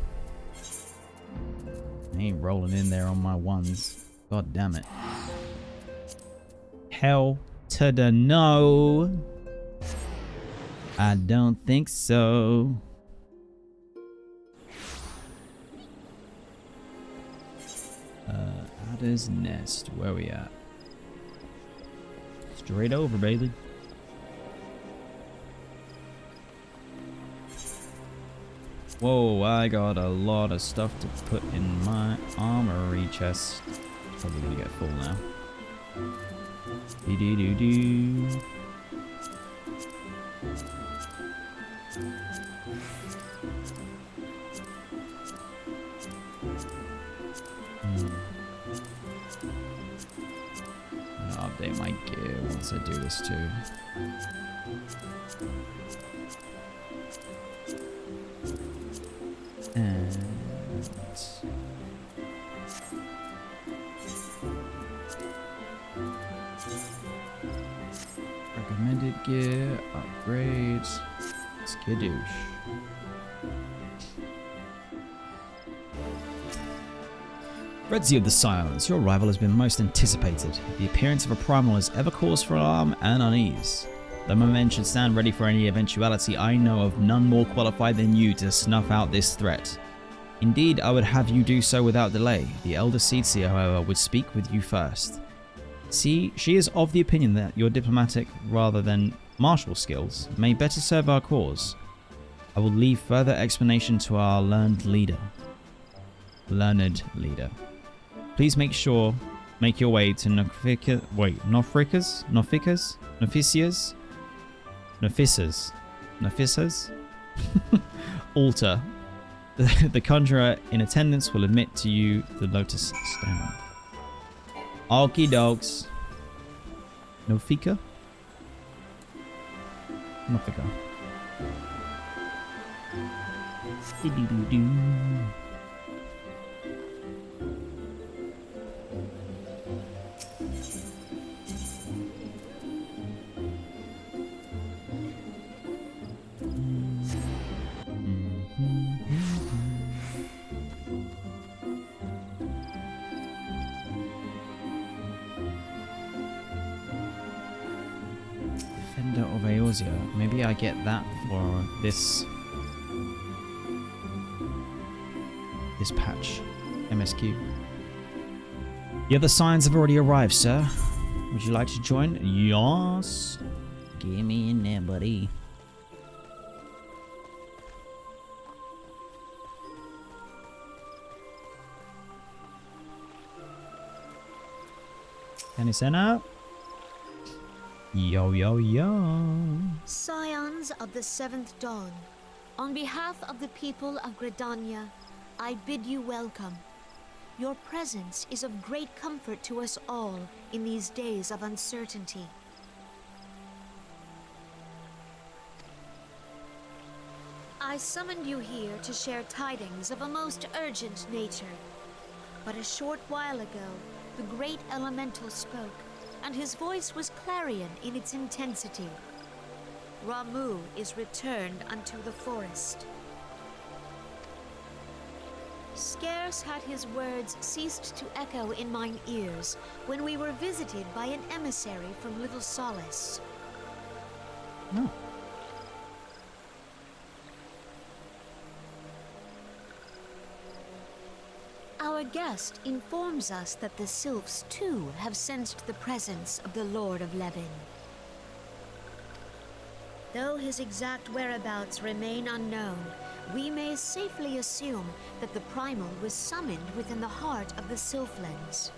I ain't rolling in there on my ones. God damn it. Hell to the no. I don't think so. Adder's Nest. Where are we at? Straight over, baby. Whoa, I got a lot of stuff to put in my armory chest. Probably gonna get full now. Dee-dee-doo-doo. I'll update my gear once I do this too. And recommended gear, upgrades, skidoosh. Redzy of the Scions, your arrival has been most anticipated. The appearance of a primal has ever cause for alarm and unease. Though my men should stand ready for any eventuality, I know of none more qualified than you to snuff out this threat. Indeed, I would have you do so without delay. The Elder Seedseer, however, would speak with you first. See, she is of the opinion that your diplomatic rather than martial skills may better serve our cause. I will leave further explanation to our learned leader. Please make your way to Nofissa's altar. The conjurer in attendance will admit to you the lotus stand. Okie dokes. Nofika? Nofika. Defender of Eorzea. Maybe I get that for this patch. MSQ. The other signs have already arrived, sir. Would you like to join? Yes. Get me in there, buddy. Can you send out? Yo, yo, yo. Scions of the Seventh Dawn, on behalf of the people of Gridania, I bid you welcome. Your presence is of great comfort to us all in these days of uncertainty. I summoned you here to share tidings of a most urgent nature. But a short while ago, the great elemental spoke, and his voice was clarion in its intensity. Ramuh is returned unto the forest. Scarce had his words ceased to echo in mine ears when we were visited by an emissary from Little Solace. Oh. Our guest informs us that the Sylphs too have sensed the presence of the Lord of Levin. Though his exact whereabouts remain unknown, we may safely assume that the Primal was summoned within the heart of the Sylphlands.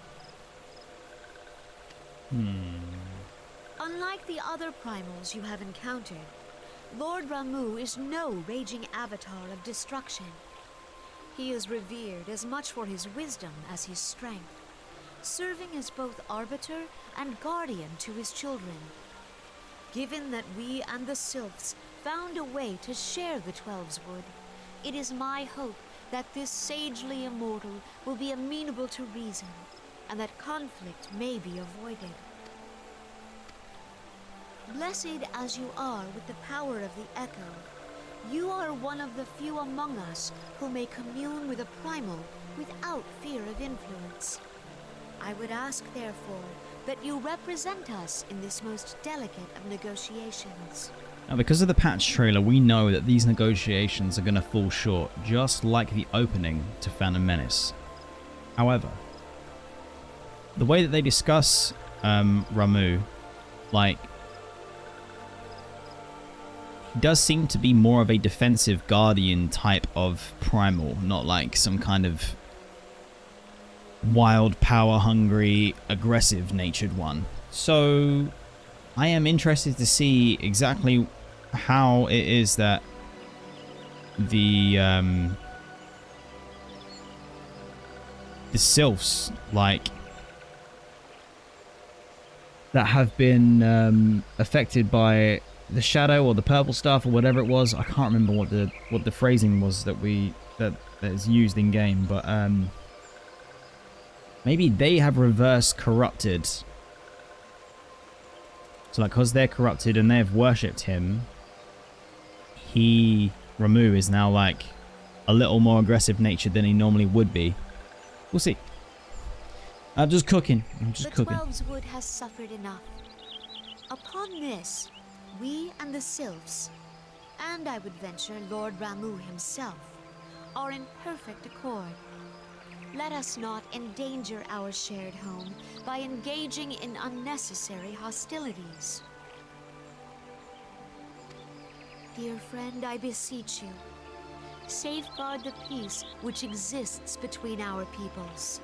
Unlike the other Primals you have encountered, Lord Ramuh is no raging avatar of destruction. He is revered as much for his wisdom as his strength, serving as both arbiter and guardian to his children. Given that we and the Sylphs found a way to share the Twelveswood, it is my hope that this sagely immortal will be amenable to reason, and that conflict may be avoided. Blessed as you are with the power of the Echo, you are one of the few among us who may commune with a Primal without fear of influence. I would ask, therefore, that you represent us in this most delicate of negotiations. Now, because of the patch trailer, we know that these negotiations are going to fall short, just like the opening to Phantom Menace. However, the way that they discuss Ramuh, like, he does seem to be more of a defensive guardian type of primal, not like some kind of wild, power-hungry, aggressive-natured one. So I am interested to see exactly how it is that the sylphs, like, that have been affected by the shadow or the purple stuff or whatever it was. I can't remember what the phrasing was that is used in game, but maybe they have reverse corrupted. So like, because they're corrupted and they have worshipped him, Ramuh is now like a little more aggressive natured than he normally would be. We'll see. I'm just cooking. The Twelveswood has suffered enough. Upon this, we and the Sylphs, and I would venture Lord Ramuh himself, are in perfect accord. Let us not endanger our shared home by engaging in unnecessary hostilities. Dear friend, I beseech you, safeguard the peace which exists between our peoples.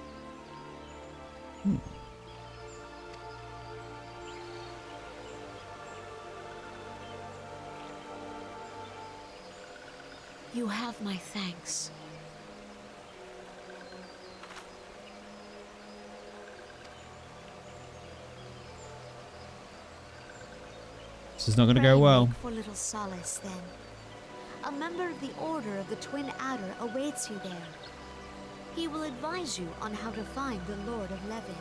You have my thanks. This is not going to go well. For little solace, then. A member of the Order of the Twin Adder awaits you there. He will advise you on how to find the Lord of Levin.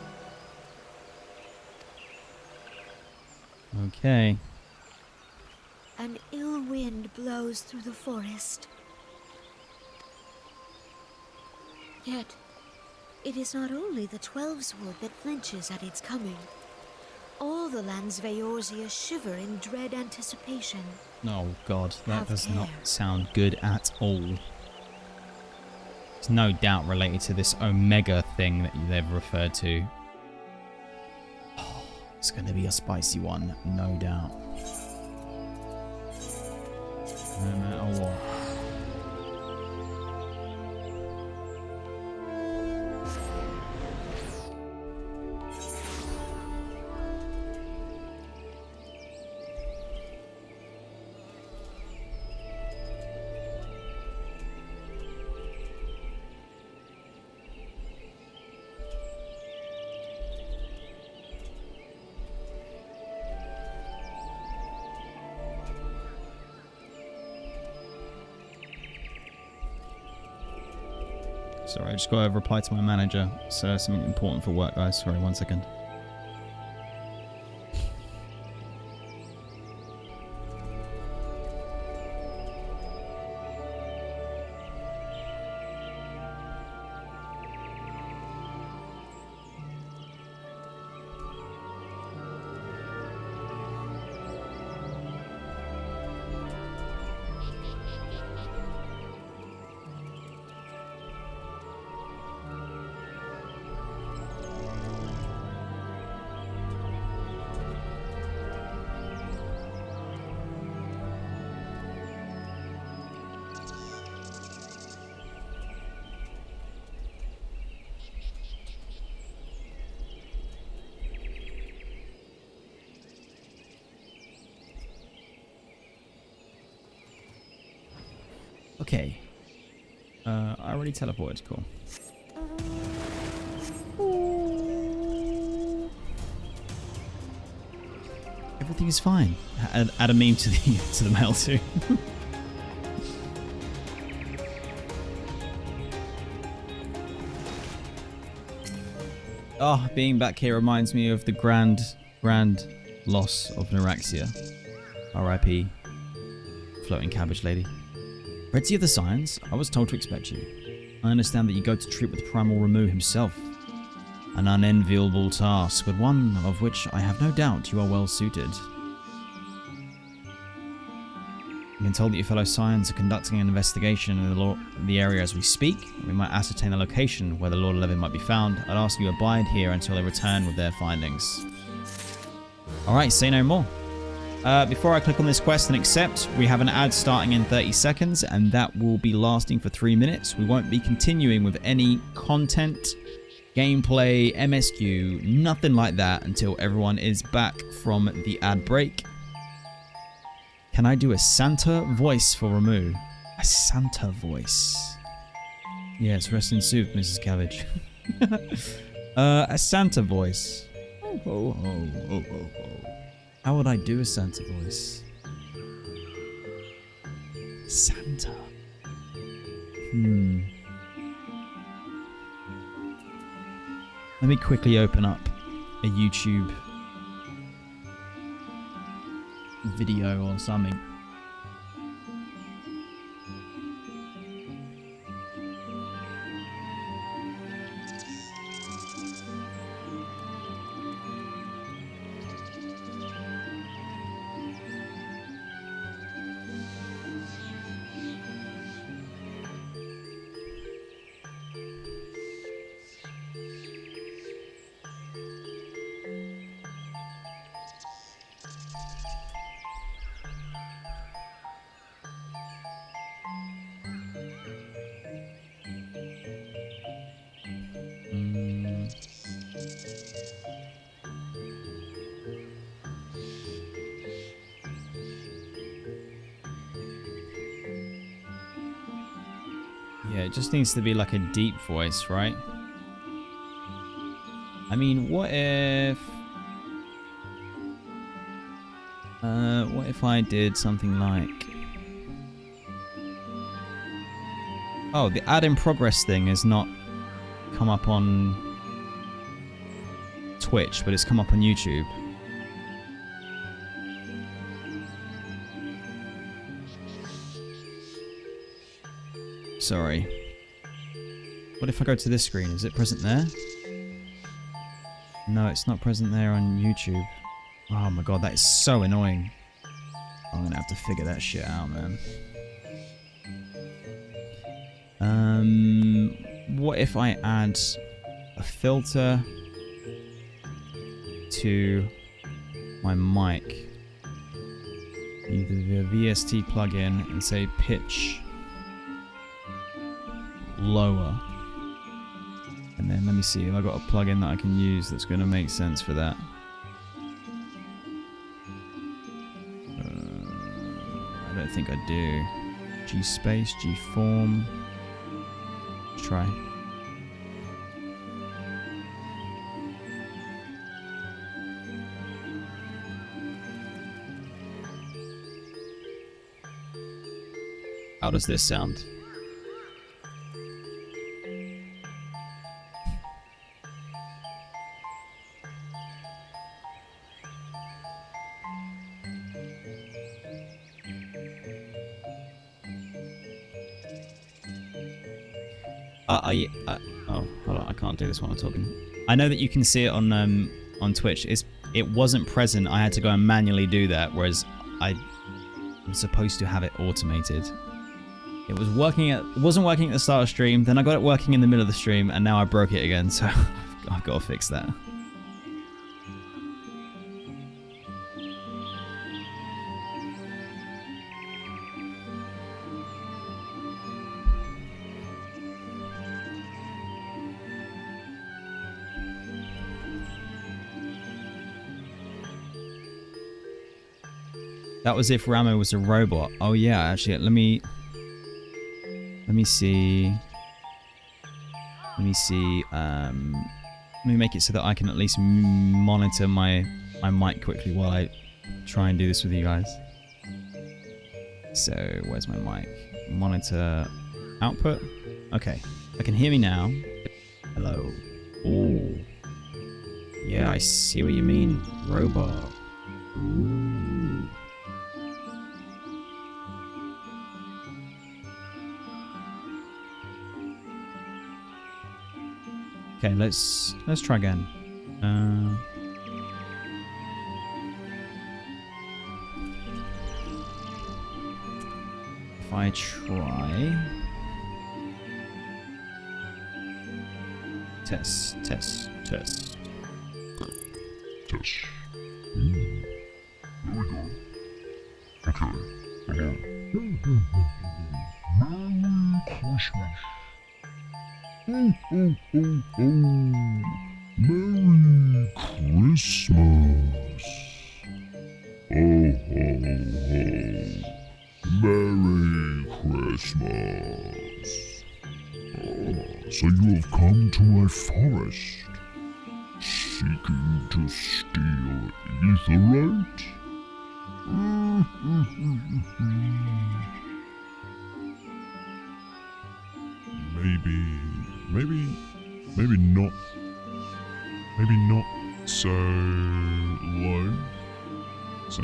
Okay. An ill wind blows through the forest. Yet, it is not only the Twelveswood that flinches at its coming. All the lands Veorzia shiver in dread anticipation. Oh god, that Have does care. not sound good at all. There's no doubt related to this Omega thing that they've referred to. Oh, it's going to be a spicy one, no doubt. No matter what. Sorry, I just got to reply to my manager. So something important for work, guys. Sorry, 1 second. Okay. I already teleported, cool. Everything is fine. Add a meme to the mail too. Oh, being back here reminds me of the grand loss of Neuraxia. R.I.P. Floating cabbage lady. Redzy of the Scions, I was told to expect you. I understand that you go to treat with Primal Ramuh himself. An unenviable task, but one of which I have no doubt you are well suited. I've been told that your fellow Scions are conducting an investigation in the area as we speak. We might ascertain the location where the Lord of Levin might be found. I'd ask you to abide here until they return with their findings. Alright, say no more. Before I click on this quest and accept, we have an ad starting in 30 seconds, and that will be lasting for 3 minutes. We won't be continuing with any content, gameplay, MSQ, nothing like that until everyone is back from the ad break. Can I do a Santa voice for Ramuh? A Santa voice. Yes, rest in soup, Mrs. Cabbage. A Santa voice. Oh, oh, oh, oh, oh, oh. How would I do a Santa voice? Santa. Let me quickly open up a YouTube video or something. Yeah, it just needs to be like a deep voice, right? I mean, what if I did something like... Oh, the add in progress thing is not come up on Twitch, but it's come up on YouTube. Sorry. What if I go to this screen? Is it present there? No, it's not present there on YouTube. Oh my god, that is so annoying. I'm gonna have to figure that shit out, man. What if I add a filter to my mic? Either the VST plugin and say pitch lower. And then let me see if I got a plugin that I can use that's going to make sense for that. I don't think I do. G space, G form. Let's try. How does this sound? Oh, hold on, I can't do this while I'm talking. I know that you can see it on Twitch. It wasn't present. I had to go and manually do that, whereas I'm supposed to have it automated. It wasn't working at the start of stream, then I got it working in the middle of the stream, and now I broke it again, so I've got to fix that. That was if Ramo was a robot. Oh yeah, actually, let me see. Let me make it so that I can at least monitor my mic quickly while I try and do this with you guys. So, where's my mic? Monitor output. Okay, I can hear me now. Hello. Ooh. Yeah, I see what you mean. Robot. Ooh. Okay, let's try again. If I try test. Test. There we go. Okay. Yeah. Merry Christmas. Merry Christmas. Ho, ho, ho. Merry Christmas. So you have come to my forest, seeking to steal Etherite? Maybe not so low. So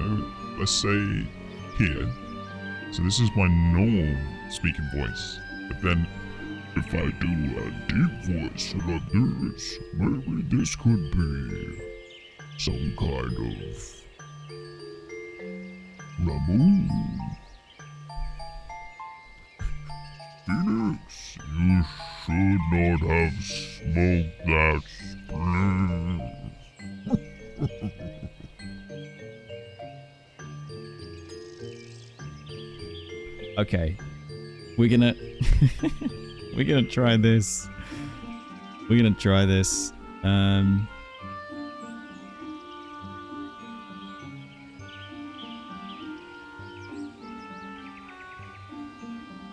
let's say here. So this is my normal speaking voice. But then if I do a deep voice like this, maybe this could be some kind of Ramu. Phoenix, you should not have smoked that spliff. Okay, we're gonna try this.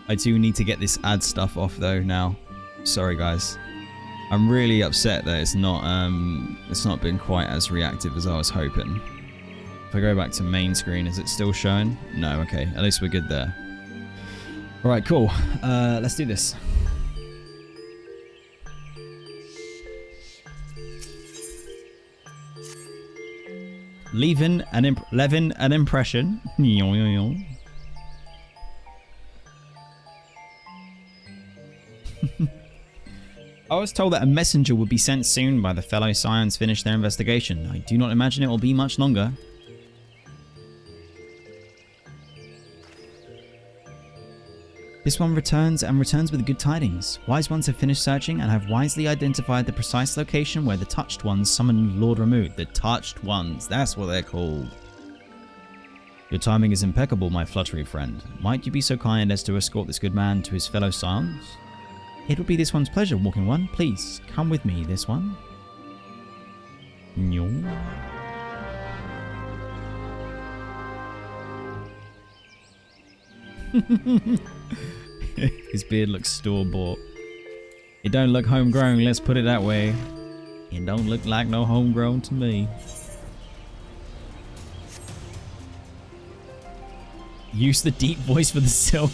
I do need to get this ad stuff off though now. Sorry guys. I'm really upset that it's not been quite as reactive as I was hoping. If I go back to main screen, is it still showing? No, okay. At least we're good there. Alright, cool. Let's do this. Leaving an impression. I was told that a messenger would be sent soon by the fellow Scions finish their investigation. I do not imagine it will be much longer. This one returns with good tidings. Wise ones have finished searching and have wisely identified the precise location where the Touched Ones summoned Lord Ramuh. The Touched Ones, that's what they're called. Your timing is impeccable, my fluttery friend. Might you be so kind as to escort this good man to his fellow Scions? It would be this one's pleasure, Walking One. Please, come with me, this one. No. His beard looks store-bought. It don't look homegrown, let's put it that way. It don't look like no homegrown to me. Use the deep voice for the silk.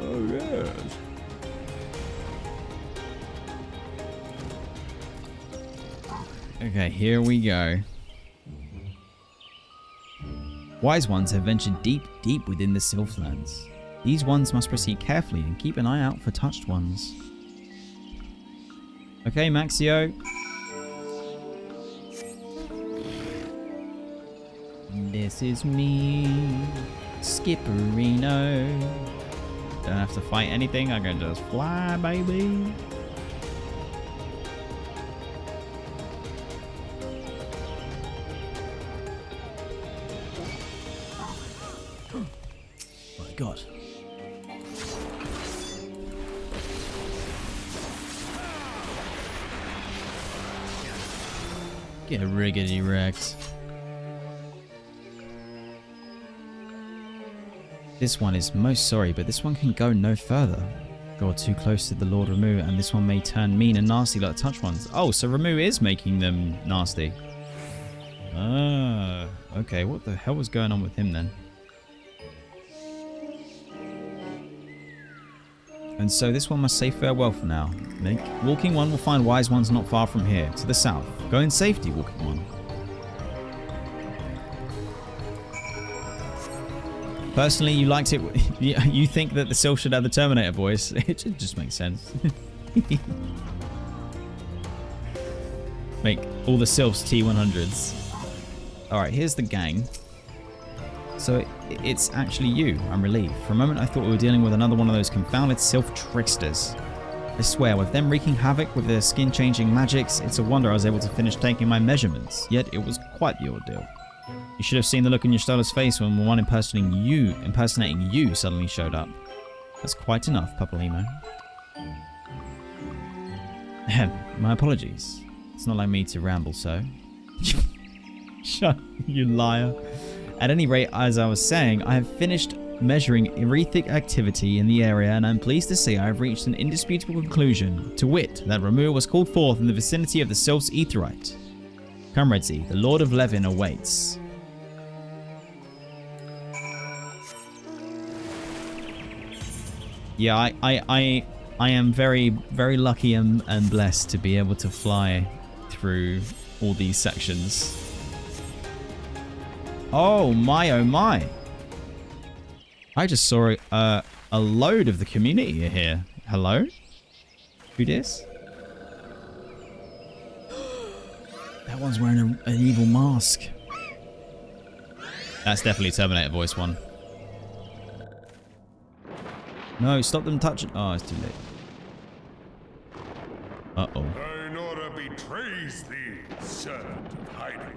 Oh yes. Okay, here we go. Wise ones have ventured deep within the Sylphlands. These ones must proceed carefully and keep an eye out for Touched Ones. Okay, Maxio. This is me, Skipperino. Don't have to fight anything, I can just fly, baby. My God. Get riggedy wrecked. This one is most sorry, but this one can go no further. Got too close to the Lord Ramuh, and this one may turn mean and nasty like Touched Ones. Oh, so Ramuh is making them nasty. Ah, okay. What the hell was going on with him then? And so this one must say farewell for now. Nick, Walking One will find wise ones not far from here, to the south. Go in safety, Walking One. Personally, you liked it. You think that the Sylph should have the Terminator voice. It just makes sense. Make all the Sylphs T100s. Alright, here's the gang. So it's actually you. I'm relieved. For a moment, I thought we were dealing with another one of those confounded Sylph tricksters. I swear, with them wreaking havoc with their skin-changing magics, it's a wonder I was able to finish taking my measurements. Yet it was quite the ordeal. You should have seen the look on your Stella's face when the one impersonating you suddenly showed up. That's quite enough, Papalimo. My apologies. It's not like me to ramble so. Shut, you liar. At any rate, as I was saying, I have finished measuring erethic activity in the area, and I'm pleased to say I have reached an indisputable conclusion, to wit, that Ramuh was called forth in the vicinity of the Sylph's Aetheryte. Come, Redzy, the Lord of Levin awaits. Yeah, I am very, very lucky and blessed to be able to fly through all these sections. Oh my. I just saw a load of the community here. Hello? Who dis? That one's wearing an evil mask. That's definitely Terminator voice one. No, stop them touching. Oh, it's too late. Uh-oh. Thine order betrays thee, servant of hiding.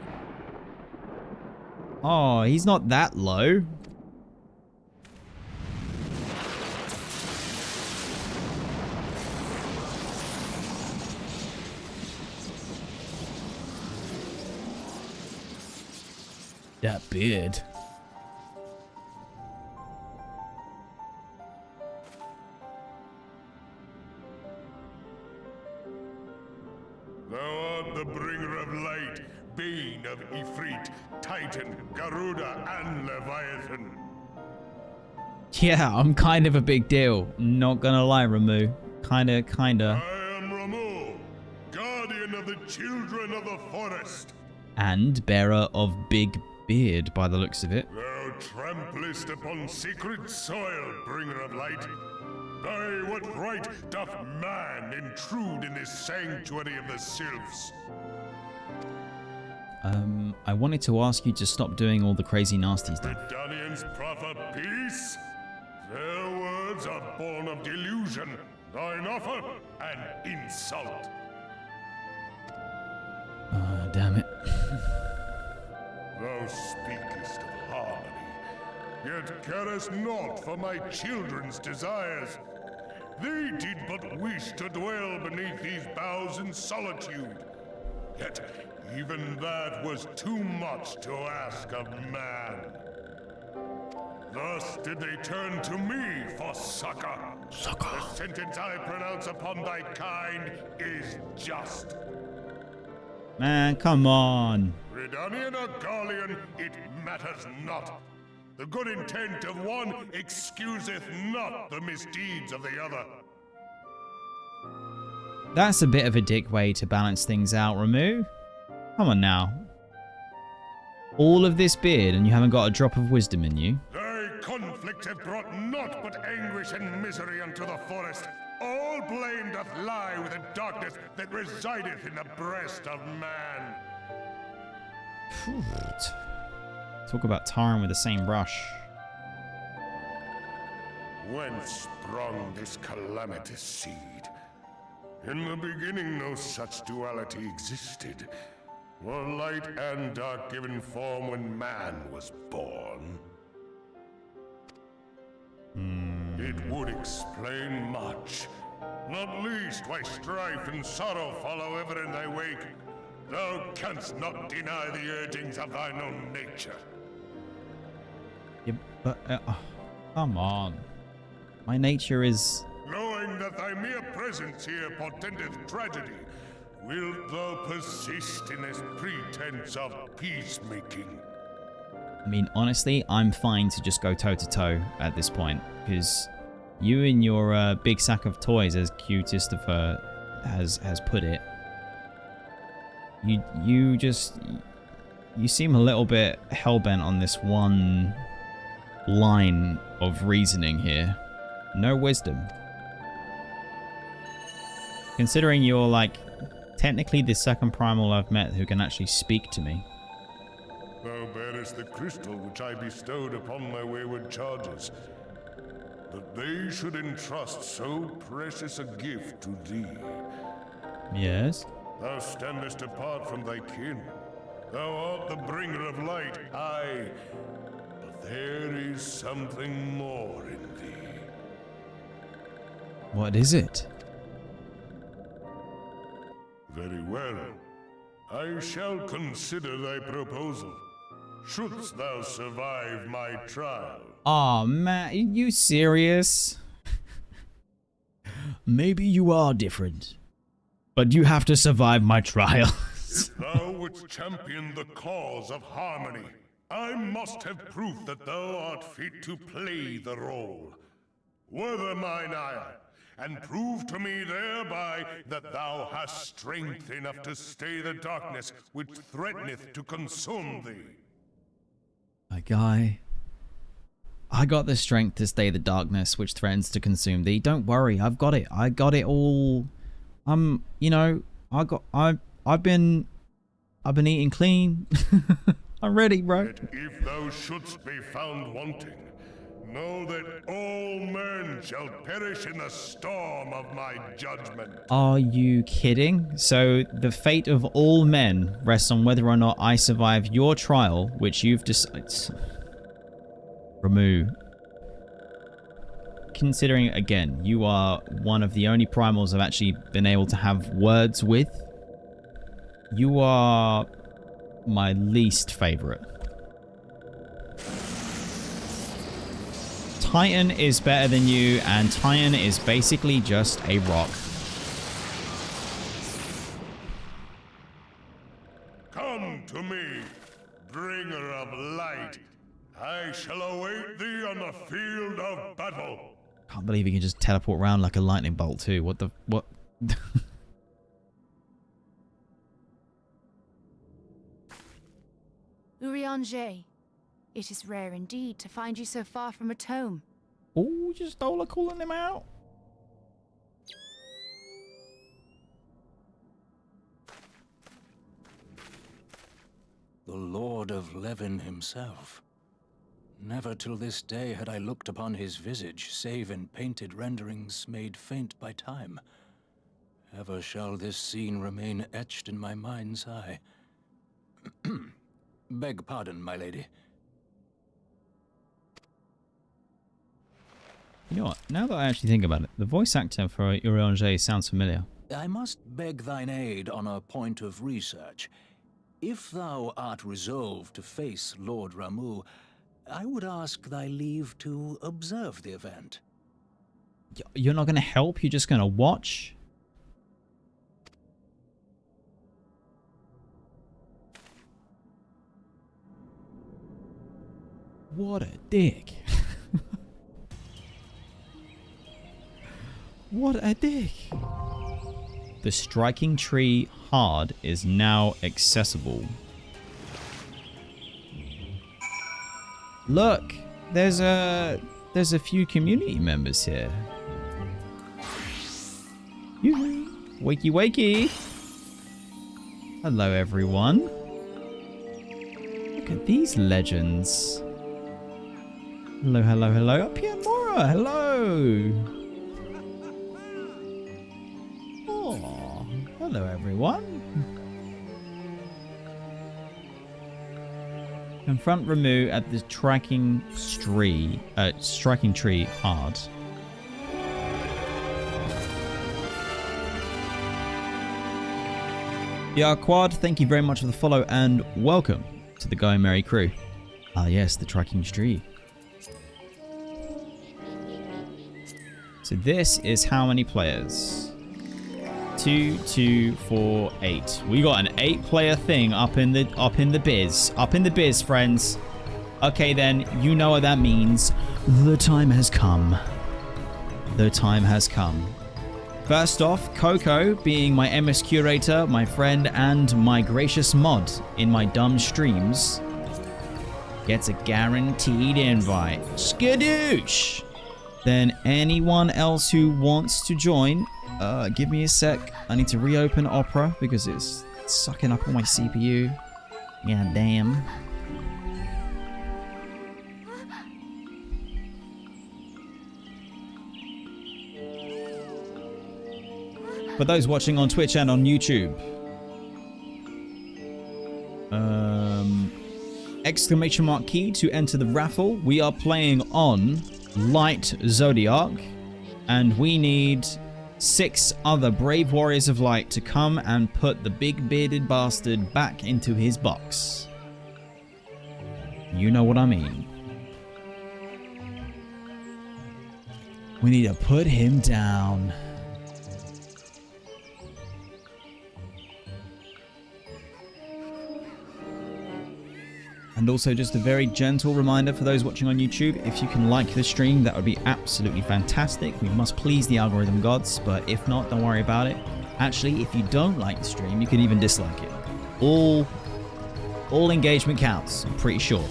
Oh, he's not that low. That beard. Thou art the bringer of light, Bane of Ifrit, Titan, Garuda, and Leviathan. Yeah, I'm kind of a big deal. Not gonna lie, Ramu. Kinda. I am Ramu, guardian of the children of the forest. And bearer of big beard, by the looks of it. Thou tramplest upon sacred soil, bringer of light. By what right doth man intrude in this sanctuary of the sylphs? I wanted to ask you to stop doing all the crazy nasty stuff. Redanians proffer peace? Their words are born of delusion, thine offer an insult. Damn it. Thou speakest of harmony, yet carest naught for my children's desires. They did but wish to dwell beneath these boughs in solitude. Yet even that was too much to ask of man. Thus did they turn to me for succor. The sentence I pronounce upon thy kind is just. Man, come on. Redanian or Garlean, it matters not. The good intent of one excuseth not the misdeeds of the other. That's a bit of a dick way to balance things out, Ramu. Come on now. All of this beard and you haven't got a drop of wisdom in you? Thy conflicts have brought naught but anguish and misery unto the forest. All blame doth lie with the darkness that resideth in the breast of man. Talk about tarring with the same brush. Whence sprung this calamitous seed? In the beginning no such duality existed. Were light and dark given form when man was born? It would explain much. Not least why strife and sorrow follow ever in thy wake. Thou canst not deny the urgings of thine own nature. Yeah, but, come on. My nature is... Knowing that thy mere presence here portendeth tragedy, wilt thou persist in this pretense of peacemaking? I mean, honestly, I'm fine to just go toe-to-toe at this point, because you and your big sack of toys, as Q-Tistifer has put it, you seem a little bit hellbent on this one line of reasoning here. No wisdom. Considering you're, like, technically the second primal I've met who can actually speak to me. Thou bearest the crystal which I bestowed upon my wayward charges. That they should entrust so precious a gift to thee. Yes? Thou standest apart from thy kin. Thou art the bringer of light, aye. But there is something more in thee. What is it? Very well. I shall consider thy proposal. Shouldst thou survive my trial. Aw, man, are you serious? Maybe you are different, but you have to survive my trial. If thou wouldst champion the cause of harmony, I must have proof that thou art fit to play the role. Wither mine ire, and prove to me thereby that thou hast strength enough to stay the darkness which threateneth to consume thee. My guy, I got the strength to stay the darkness which threatens to consume thee. Don't worry, I've got it. I got it all. You know, I've been eating clean. I'm ready, bro. Yet if thou shouldst be found wanting, know that all men shall perish in the storm of my judgment. Are you kidding? So the fate of all men rests on whether or not I survive your trial, which you've decided. Remove. Considering, again, you are one of the only primals I've actually been able to have words with, you are my least favorite. Titan is better than you, and Titan is basically just a rock. Come to me, bringer of light. I shall await thee on the field of battle. Can't believe he can just teleport around like a lightning bolt too. What the... what? Urianger, it is rare indeed to find you so far from a tome. Oh, just Ola calling him out. The Lord of Levin himself. Never till this day had I looked upon his visage, save in painted renderings made faint by time. Ever shall this scene remain etched in my mind's eye. Beg pardon, my lady. You know what? Now that I actually think about it, the voice actor for Urianger sounds familiar. I must beg thine aid on a point of research. If thou art resolved to face Lord Ramuh, I would ask thy leave to observe the event. You're not going to help? You're just going to watch? What a dick. What a dick. The striking tree hard is now accessible. Look, there's a few community members here. Wakey wakey. Hello everyone. Look at these legends. Hello, hello, hello. Up here, Mora. Hello. Oh, hello everyone. Confront Ramuh at the striking tree hard. Yeah, Quad, thank you very much for the follow and welcome to the Going Merry crew. Ah yes, the striking tree. So this is how many players? 2, 2, 4, 8. We got an 8-player thing up in the biz. Up in the biz, friends. Okay then, you know what that means. The time has come. The time has come. First off, Coco, being my MS curator, my friend, and my gracious mod in my dumb streams, gets a guaranteed invite. Skadoosh! Then anyone else who wants to join, give me a sec. I need to reopen Opera because it's sucking up all my CPU. Yeah, damn. For those watching on Twitch and on YouTube, exclamation mark key to enter the raffle. We are playing on Light Zodiac, and we need 6 other brave warriors of light to come and put the big bearded bastard back into his box. You know what I mean. We need to put him down. And also just a very gentle reminder for those watching on YouTube, if you can like the stream, that would be absolutely fantastic. We must please the algorithm gods, but if not, don't worry about it. Actually, if you don't like the stream, you can even dislike it. All engagement counts, I'm pretty sure.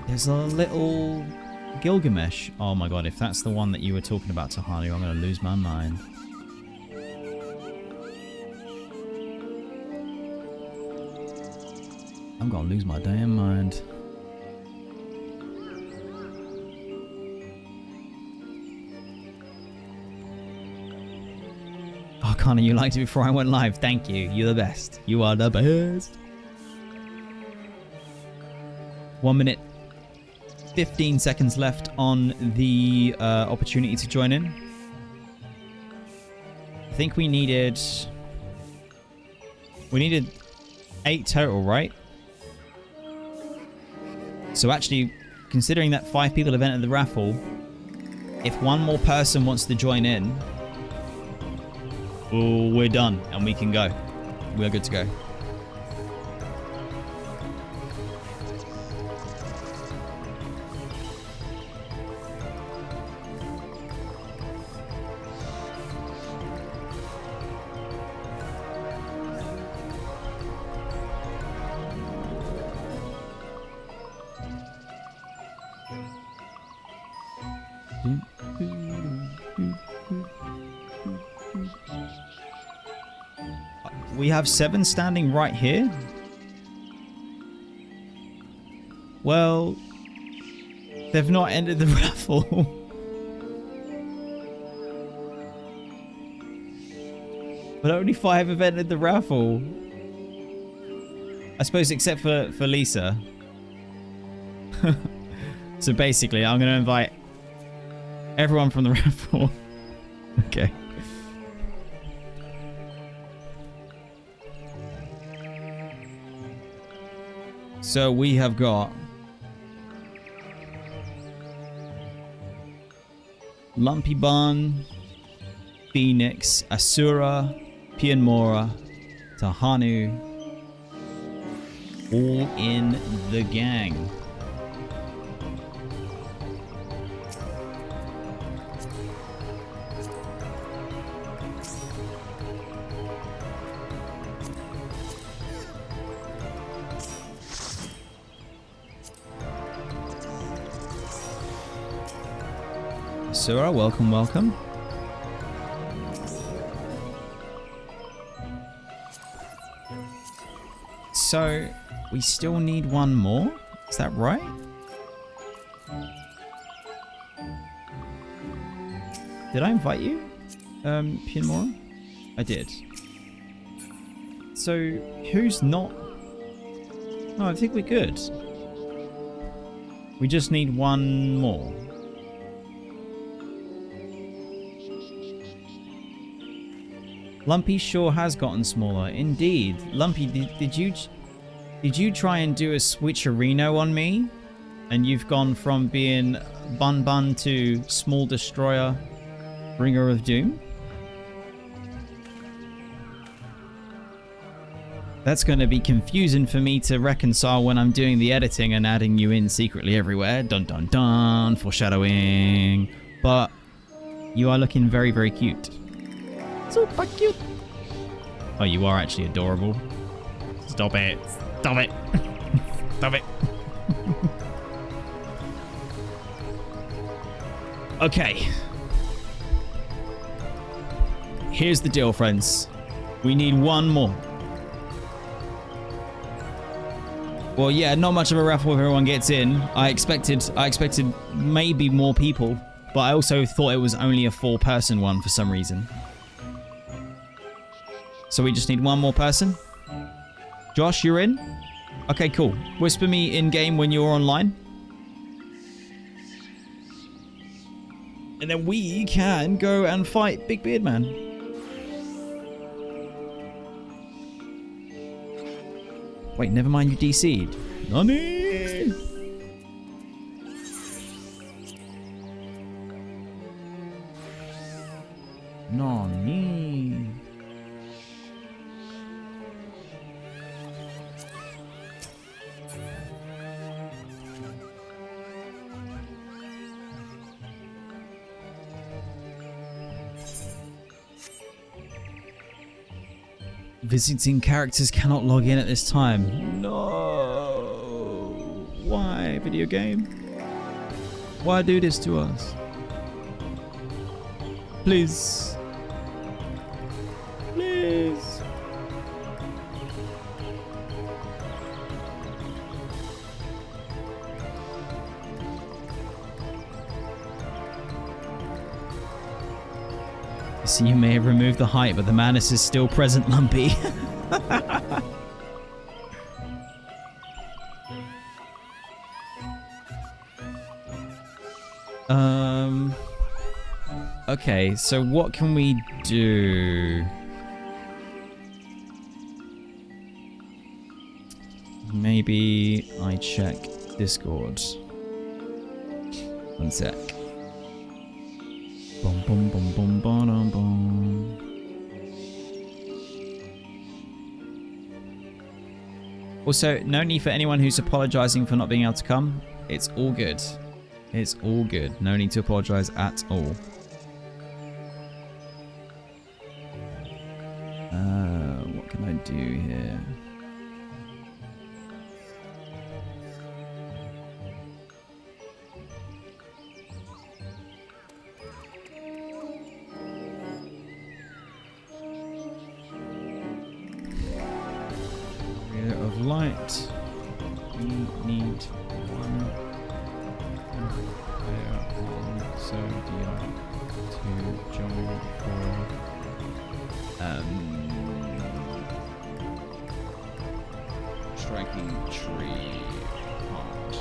There's a little Gilgamesh. Oh my god, if that's the one that you were talking about, Tahani, I'm going to lose my mind. I'm going to lose my damn mind. Oh, Connor, you liked it before I went live. Thank you. You're the best. You are the best. 1 minute, 15 seconds left on the opportunity to join in. I think we needed 8 total, right? So actually, considering that 5 people have entered the raffle, if one more person wants to join in, oh, we're done and we can go. We're good to go. We have 7 standing right here. Well, they've not ended the raffle. But only 5 have entered the raffle. I suppose except for Lisa. So basically, I'm going to invite everyone from the raffle. Okay. So we have got Lumpy Bun, Phoenix, Asura, Pianmora, Tahanu, all in the gang. Asura, welcome, welcome. So, we still need one more? Is that right? Did I invite you? Pianmora? I did. So, who's not? Oh, I think we're good. We just need one more. Lumpy sure has gotten smaller. Indeed. Lumpy, did you try and do a switcherino on me? And you've gone from being Bun Bun to Small Destroyer, Bringer of Doom? That's going to be confusing for me to reconcile when I'm doing the editing and adding you in secretly everywhere. Dun dun dun, foreshadowing. But you are looking very, very cute. Super cute. Oh, you are actually adorable. Stop it. Stop it. Stop it. Okay. Here's the deal, friends. We need one more. Well, yeah, not much of a raffle if everyone gets in. I expected maybe more people, but I also thought it was only a 4-person one for some reason. So we just need one more person. Josh, you're in? Okay, cool. Whisper me in-game when you're online. And then we can go and fight Big Beard Man. Wait, never mind, you DC'd. Nani? Nani? Visiting characters cannot log in at this time. No. Why, video game? Why do this to us? Please. Please. So you may have removed the height, but the madness is still present, Lumpy. Okay, so what can we do? Maybe I check Discord. One sec. Boom, boom, boom, boom, boom, boom. Also, no need for anyone who's apologizing for not being able to come. It's all good. It's all good. No need to apologize at all. What can I do here? Of light. We need one player on Zodiac to join for striking tree part.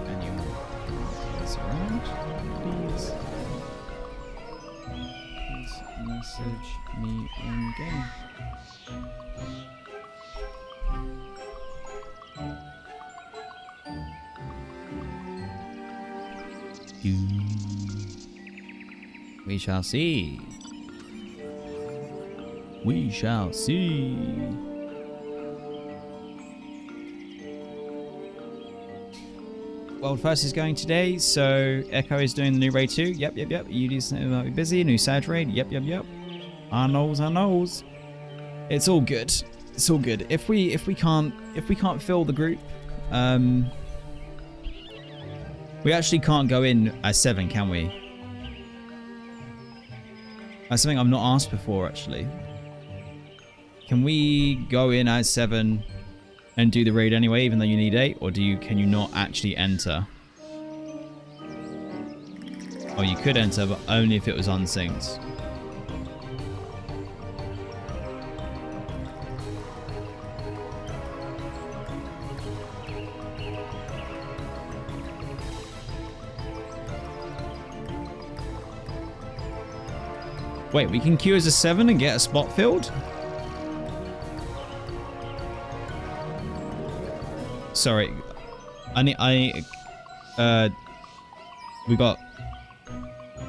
Anyone is around? Please message me in game. We shall see. We shall see. World First is going today, so Echo is doing the new raid too. Yep. UD's might be busy. New Sag raid. Yep. I knows. It's all good. It's all good. If we can't fill the group, we actually can't go in as 7, can we? That's something I've not asked before, actually. Can we go in as 7 and do the raid anyway, even though you need 8, or can you not actually enter? Oh, you could enter, but only if it was unsynced. Wait, we can queue as a 7 and get a spot filled? Sorry. We got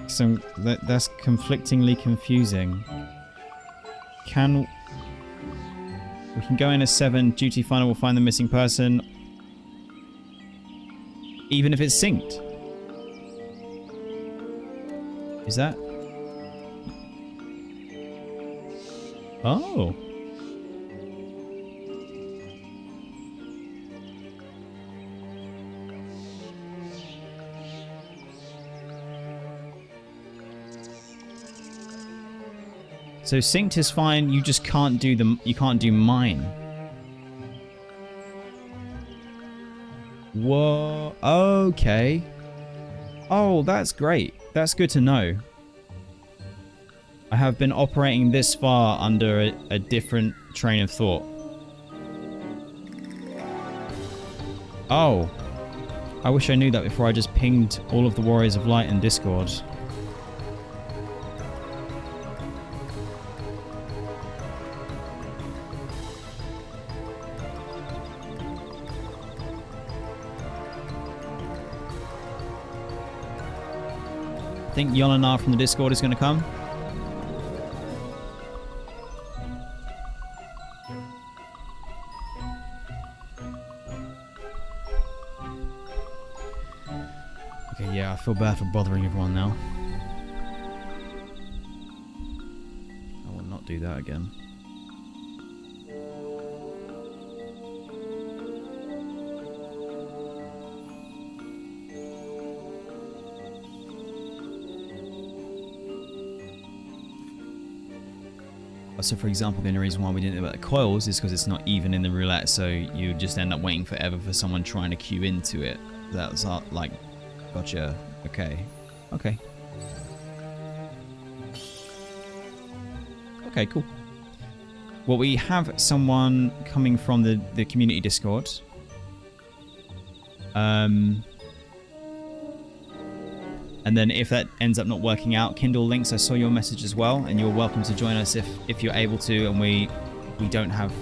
some, that's conflictingly confusing. We can go in as 7, duty final will find the missing person, even if it's synced. Is that? Oh. So synced is fine, you just can't do you can't do mine. Whoa, okay. Oh, that's great. That's good to know. I have been operating this far under a different train of thought. Oh. I wish I knew that before I just pinged all of the Warriors of Light in Discord. I think Yolana from the Discord is going to come. Okay, yeah, I feel bad for bothering everyone now. I will not do that again. So for example, the only reason why we didn't know about the coils is because it's not even in the roulette, so you just end up waiting forever for someone trying to queue into it. That's like, gotcha. Okay. Okay, cool. Well, we have someone coming from the community Discord. And then if that ends up not working out, Kindle Links, I saw your message as well, and you're welcome to join us if you're able to, and we don't have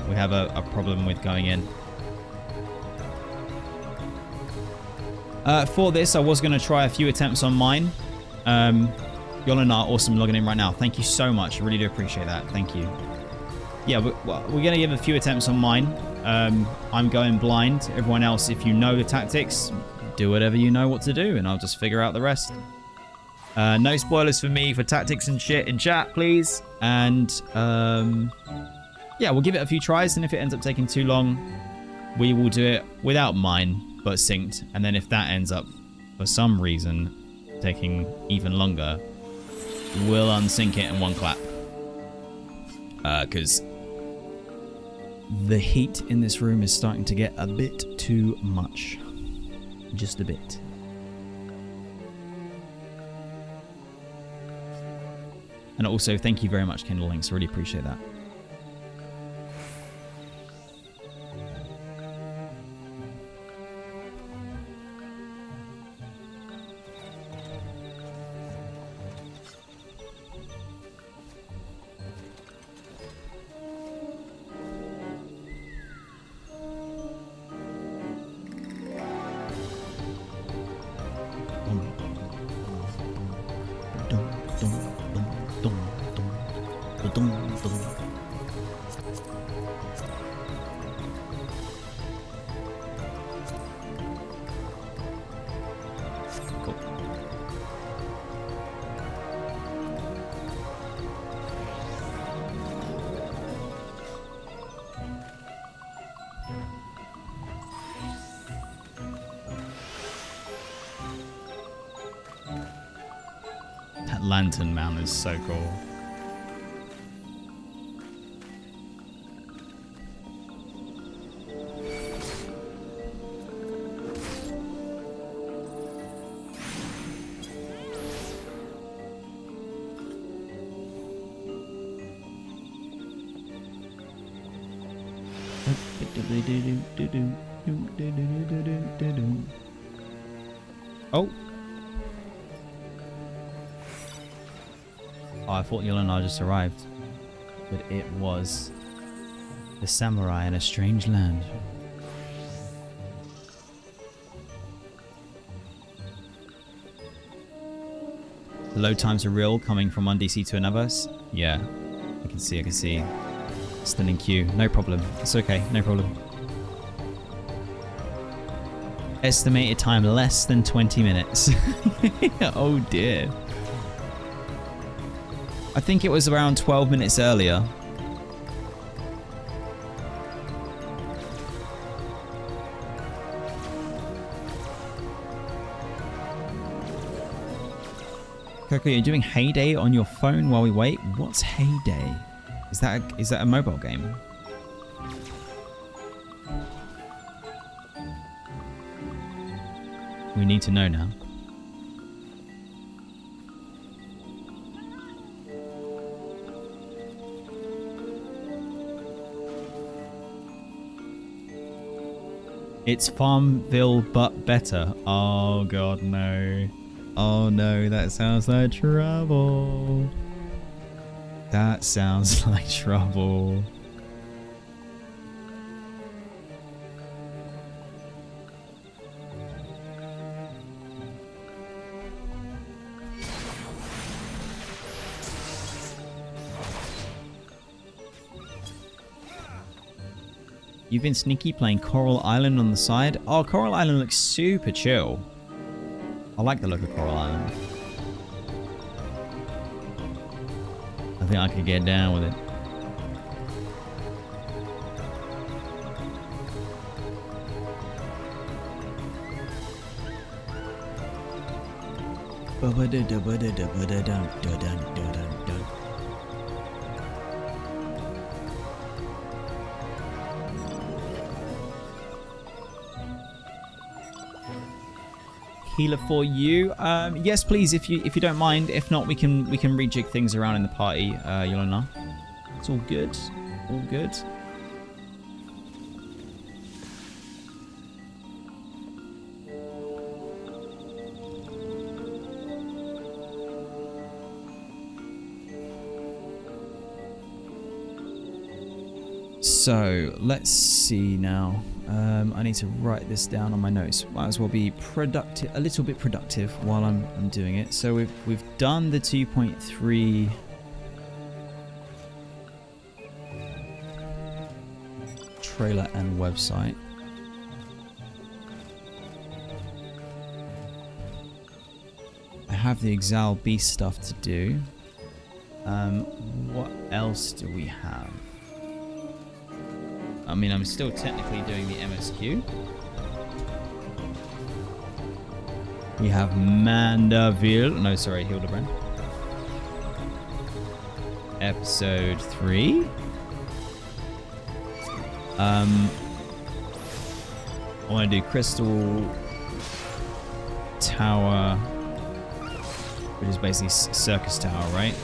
we have a problem with going in. For this, I was going to try a few attempts on mine. Yolanda, awesome logging in right now. Thank you so much. I really do appreciate that. Thank you. Yeah, we're going to give a few attempts on mine. I'm going blind. Everyone else, if you know the tactics, do whatever you know what to do, and I'll just figure out the rest. No spoilers for me for tactics and shit in chat, please. And yeah, we'll give it a few tries, and if it ends up taking too long, we will do it without mine, but synced. And then if that ends up, for some reason, taking even longer, we'll unsync it in one clap. Because the heat in this room is starting to get a bit too much. Just a bit. And also, thank you very much, Kindle Links. I really appreciate that. Lantern man is so cool. Oh. Oh, I thought Yelena just arrived, but it was the samurai in a strange land. The load times are real, coming from one DC to another. Yeah, I can see. Still in queue, no problem. It's okay, no problem. Estimated time less than 20 minutes. Oh dear. I think it was around 12 minutes earlier. Coco, you're doing Heyday on your phone while we wait? What's Heyday? Is that a mobile game? We need to know now. It's Farmville but better. Oh god, no. Oh no, that sounds like trouble. That sounds like trouble. You've been sneaky playing Coral Island on the side? Oh, Coral Island looks super chill. I like the look of Coral Island. I think I could get down with it. healer for you. Yes, please, if you don't mind. If not, we can rejig things around in the party, Yolanda. It's all good. All good. So let's see now. I need to write this down on my notes. Might as well be productive, a little bit productive while I'm doing it. So we've done the 2.3 trailer and website. I have the Exile Beast stuff to do. What else do we have? I mean, I'm still technically doing the MSQ. We have Mandeville. No, sorry, Hildebrand. Episode 3. I want to do Crystal Tower, which is basically Circus Tower, right?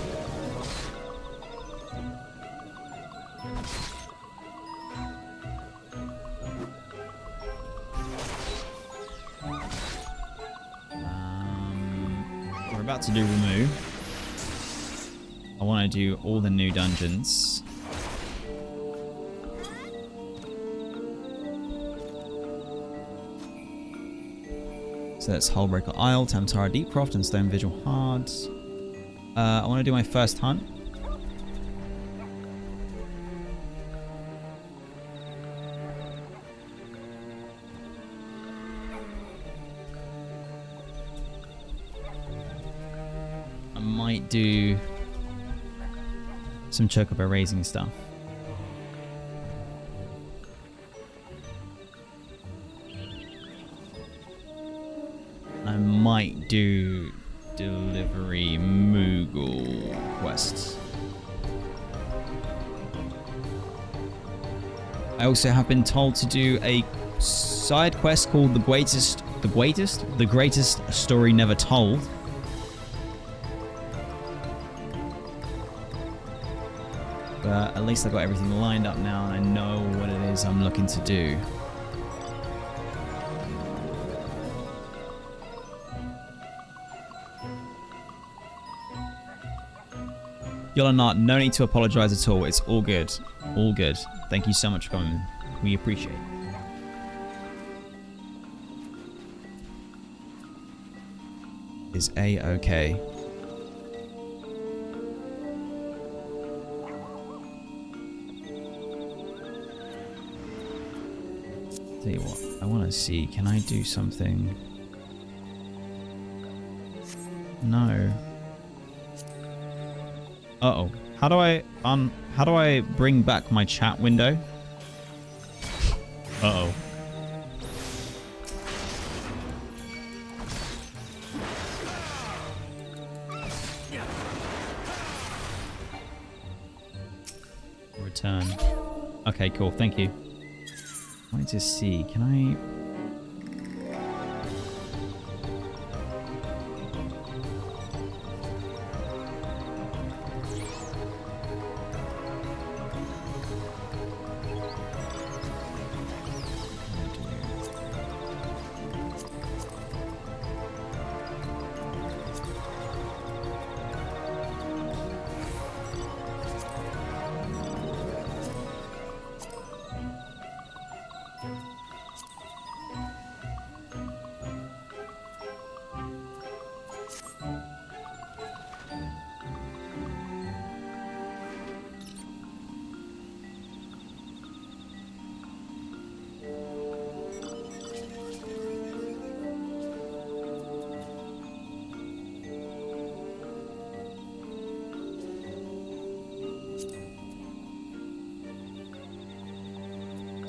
We're about to do remove. I want to do all the new dungeons. So that's Hullbreaker Isle, Tamtara Deepcroft, and Stone Vigil Hard. I want to do my first hunt. I might do some chocobo raising stuff. I might do delivery Moggle quests. I also have been told to do a side quest called the greatest story never told. But at least I got everything lined up now and I know what it is I'm looking to do. Yolanda, no need to apologize at all. It's all good. All good. Thank you so much for coming. We appreciate it. Is A-okay. Tell you what, I want to see, can I do something? No. Uh-oh. How do I bring back my chat window? Uh-oh. Return. Okay, cool. Thank you. I wanted to see, can I...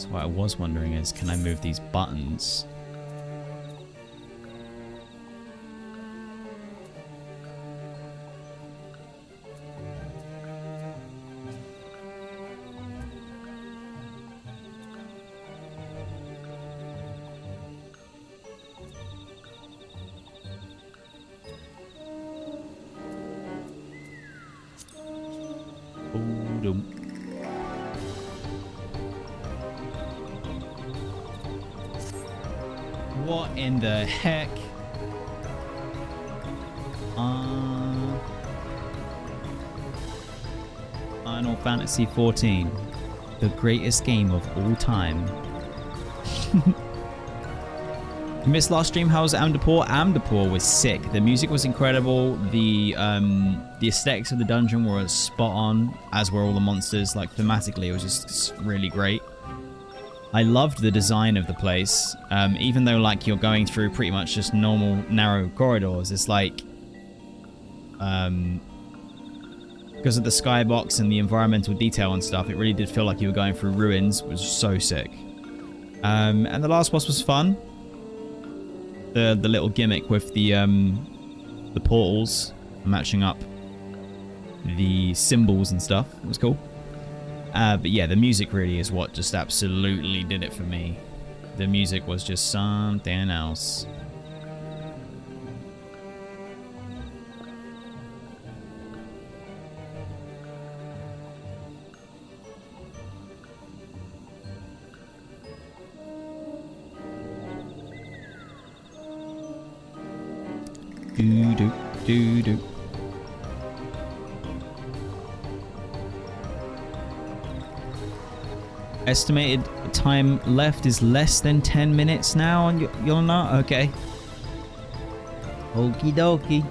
What I was wondering is, can I move these buttons? Boom. What in the heck? Final Fantasy XIV, the greatest game of all time. You missed last stream. How was Amdapur? Amdapur was sick. The music was incredible. The aesthetics of the dungeon were spot on, as were all the monsters. Like thematically, it was just really great. I loved the design of the place. Even though like you're going through pretty much just normal narrow corridors, it's like because of the skybox and the environmental detail and stuff, it really did feel like you were going through ruins. It was so sick. And the last boss was fun. The little gimmick with the portals matching up the symbols and stuff. It was cool. But yeah, the music really is what just absolutely did it for me. The music was just something else. Do. Estimated time left is less than 10 minutes now, and you're not? Okay. Okie dokie.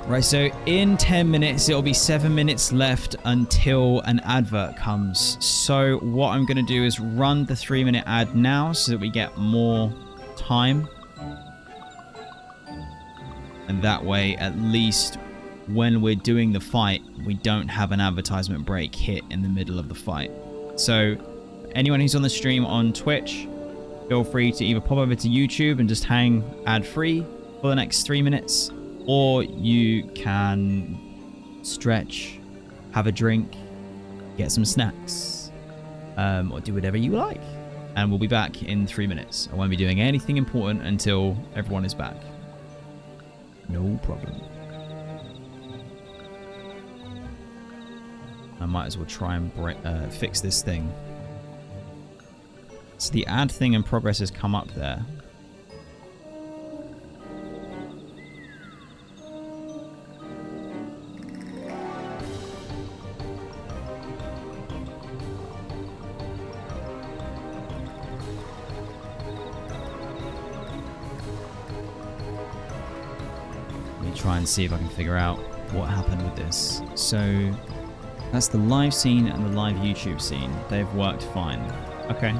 Right, so in 10 minutes, it'll be 7 minutes left until an advert comes. So what I'm going to do is run the 3-minute ad now so that we get more time. And that way, at least when we're doing the fight, we don't have an advertisement break hit in the middle of the fight. So anyone who's on the stream on Twitch, feel free to either pop over to YouTube and just hang ad-free for the next 3 minutes. Or you can stretch, have a drink, get some snacks, or do whatever you like. And we'll be back in 3 minutes. I won't be doing anything important until everyone is back. No problem. I might as well try and fix this thing. So the ad thing in progress has come up there. Try and see if I can figure out what happened with this. So that's the live scene and the live YouTube scene. They've worked fine. Okay.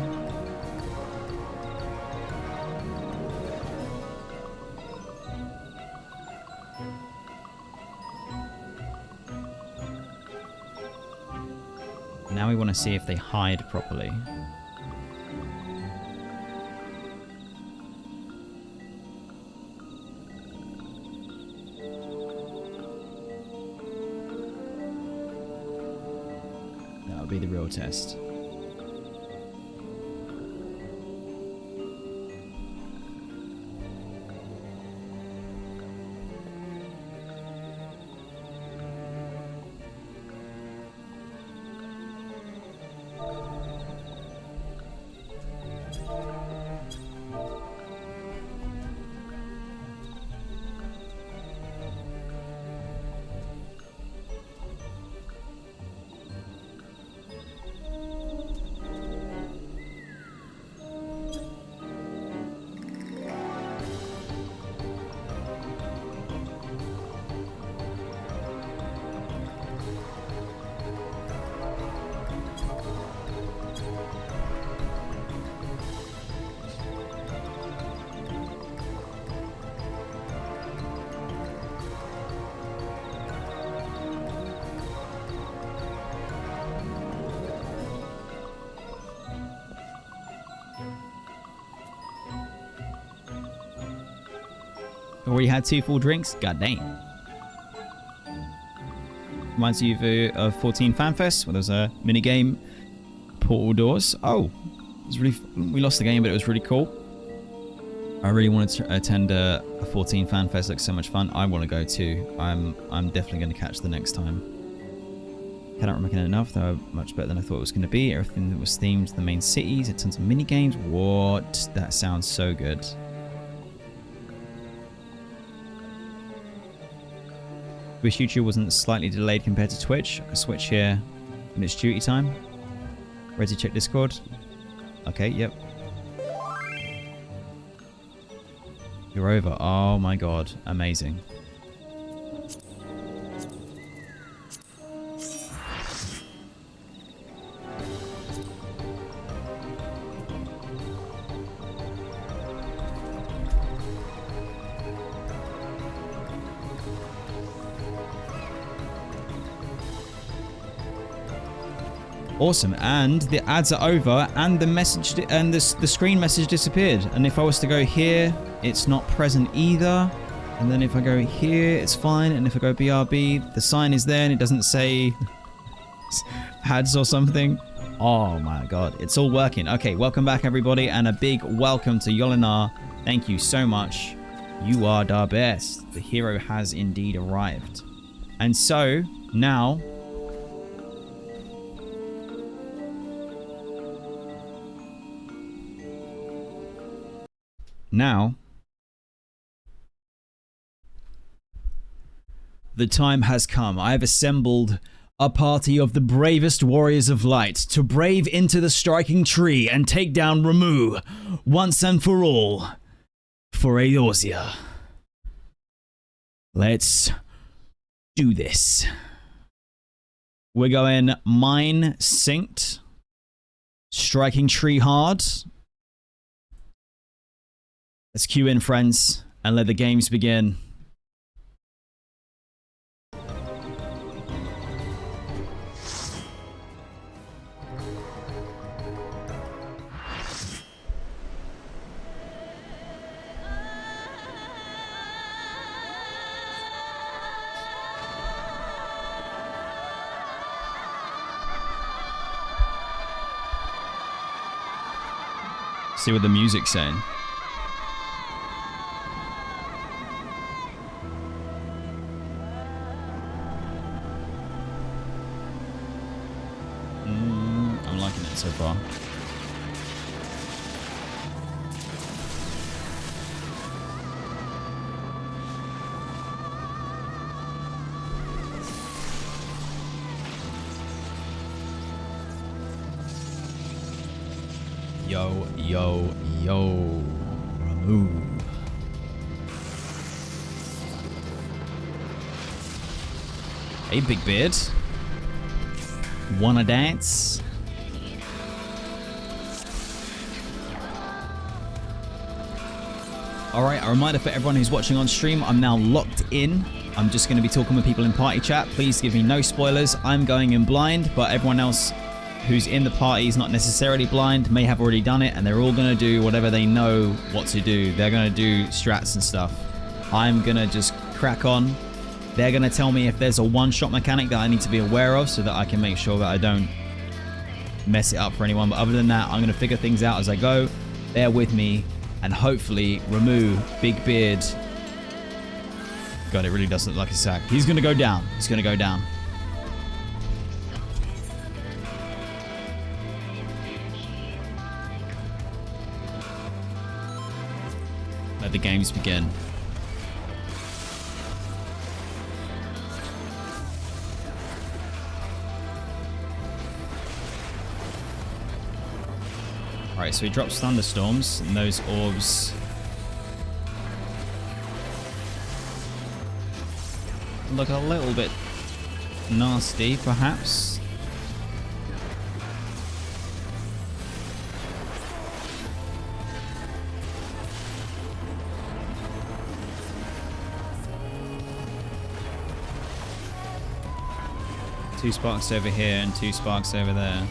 Now we want to see if they hide properly. Be the real test. Already had 2 full drinks? God dang. Reminds you of 14 FanFest, where there was a minigame, Portal Doors. Oh, it was really. We lost the game, but it was really cool. I really wanted to attend a 14 fan fest. Looks so much fun. I want to go too. I'm definitely going to catch the next time. Cannot recommend it enough, though. Much better than I thought it was going to be. Everything that was themed to the main cities. A tons of mini games. What? That sounds so good. Wish YouTube wasn't slightly delayed compared to Twitch. I can switch here when it's duty time. Redzy, check Discord. Okay, yep. You're over. Oh my god. Amazing. Awesome, and the ads are over, and the message and the screen message disappeared. And if I was to go here, it's not present either. And then if I go here, it's fine. And if I go BRB, the sign is there, and it doesn't say ads or something. Oh my god, it's all working. Okay, welcome back everybody, and a big welcome to Yolinar. Thank you so much. You are the best. The hero has indeed arrived. And so now. Now, the time has come. I have assembled a party of the bravest warriors of light to brave into the striking tree and take down Ramuh once and for all for Eorzea. Let's do this. We're going mine synced, striking tree hard. Let's queue in, friends, and let the games begin. See what the music's saying. I'm liking it so far. Yo, yo, yo, Ramuh. Hey, Big Beard. Wanna dance? Alright, a reminder for everyone who's watching on stream, I'm now locked in. I'm just going to be talking with people in party chat. Please give me no spoilers. I'm going in blind, but everyone else who's in the party is not necessarily blind, may have already done it, and they're all going to do whatever they know what to do. They're going to do strats and stuff. I'm going to just crack on. They're going to tell me if there's a one-shot mechanic that I need to be aware of so that I can make sure that I don't mess it up for anyone. But other than that, I'm going to figure things out as I go. Bear with me, and hopefully Ramuh, Big Beard. God, it really does look like a sack. He's going to go down. He's going to go down. Let the games begin. Alright, so he drops thunderstorms, and those orbs look a little bit nasty, perhaps. Two sparks over here and two sparks over there.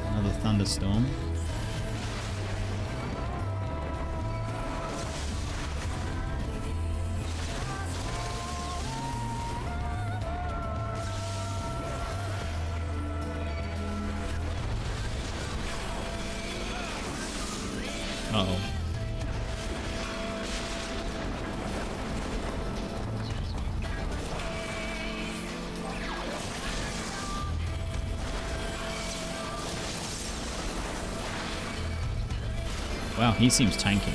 Another thunderstorm. Uh-oh. Wow, he seems tanky.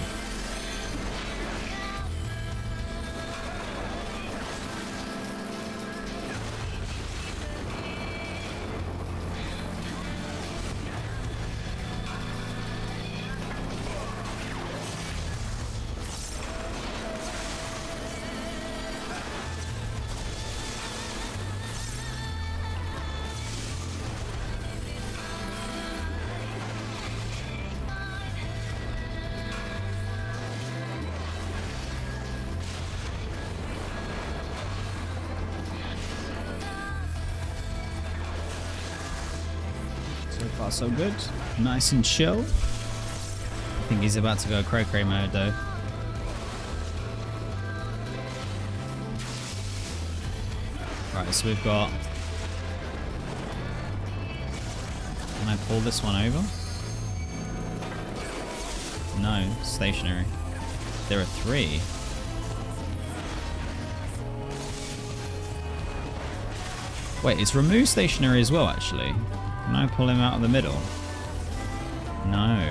So far, so good. Nice and chill. I think he's about to go cray-cray mode, though. Right, so we've got... Can I pull this one over? No, stationary. There are 3. Wait, it's remove stationary as well, actually. Can I pull him out of the middle? No.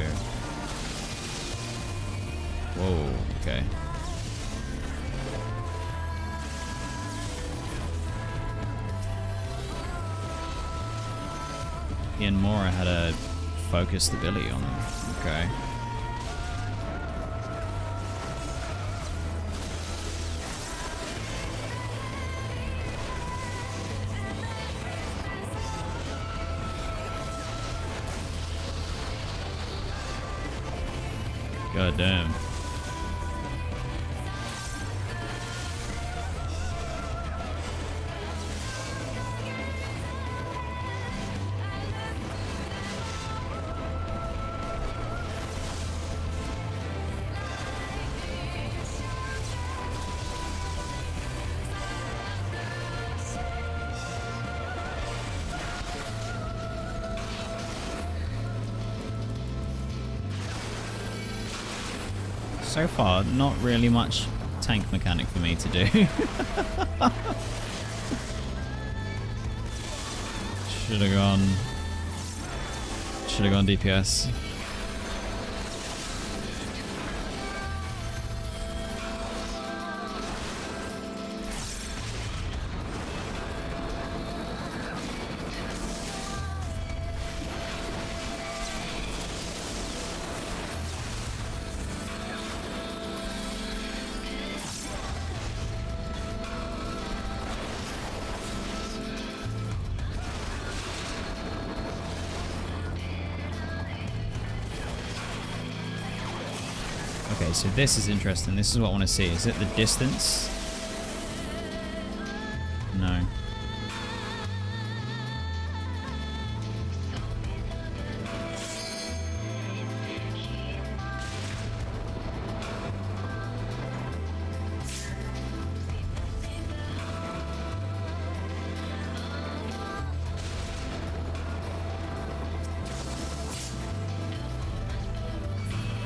Whoa, okay. Ian Mora had a focused ability on them. Okay. God damn. So far, not really much tank mechanic for me to do. Should have gone DPS. Okay, so this is interesting. This is what I want to see. Is it the distance? No.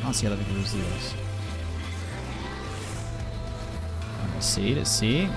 Can't see how the rules do this. Let's see, let's see.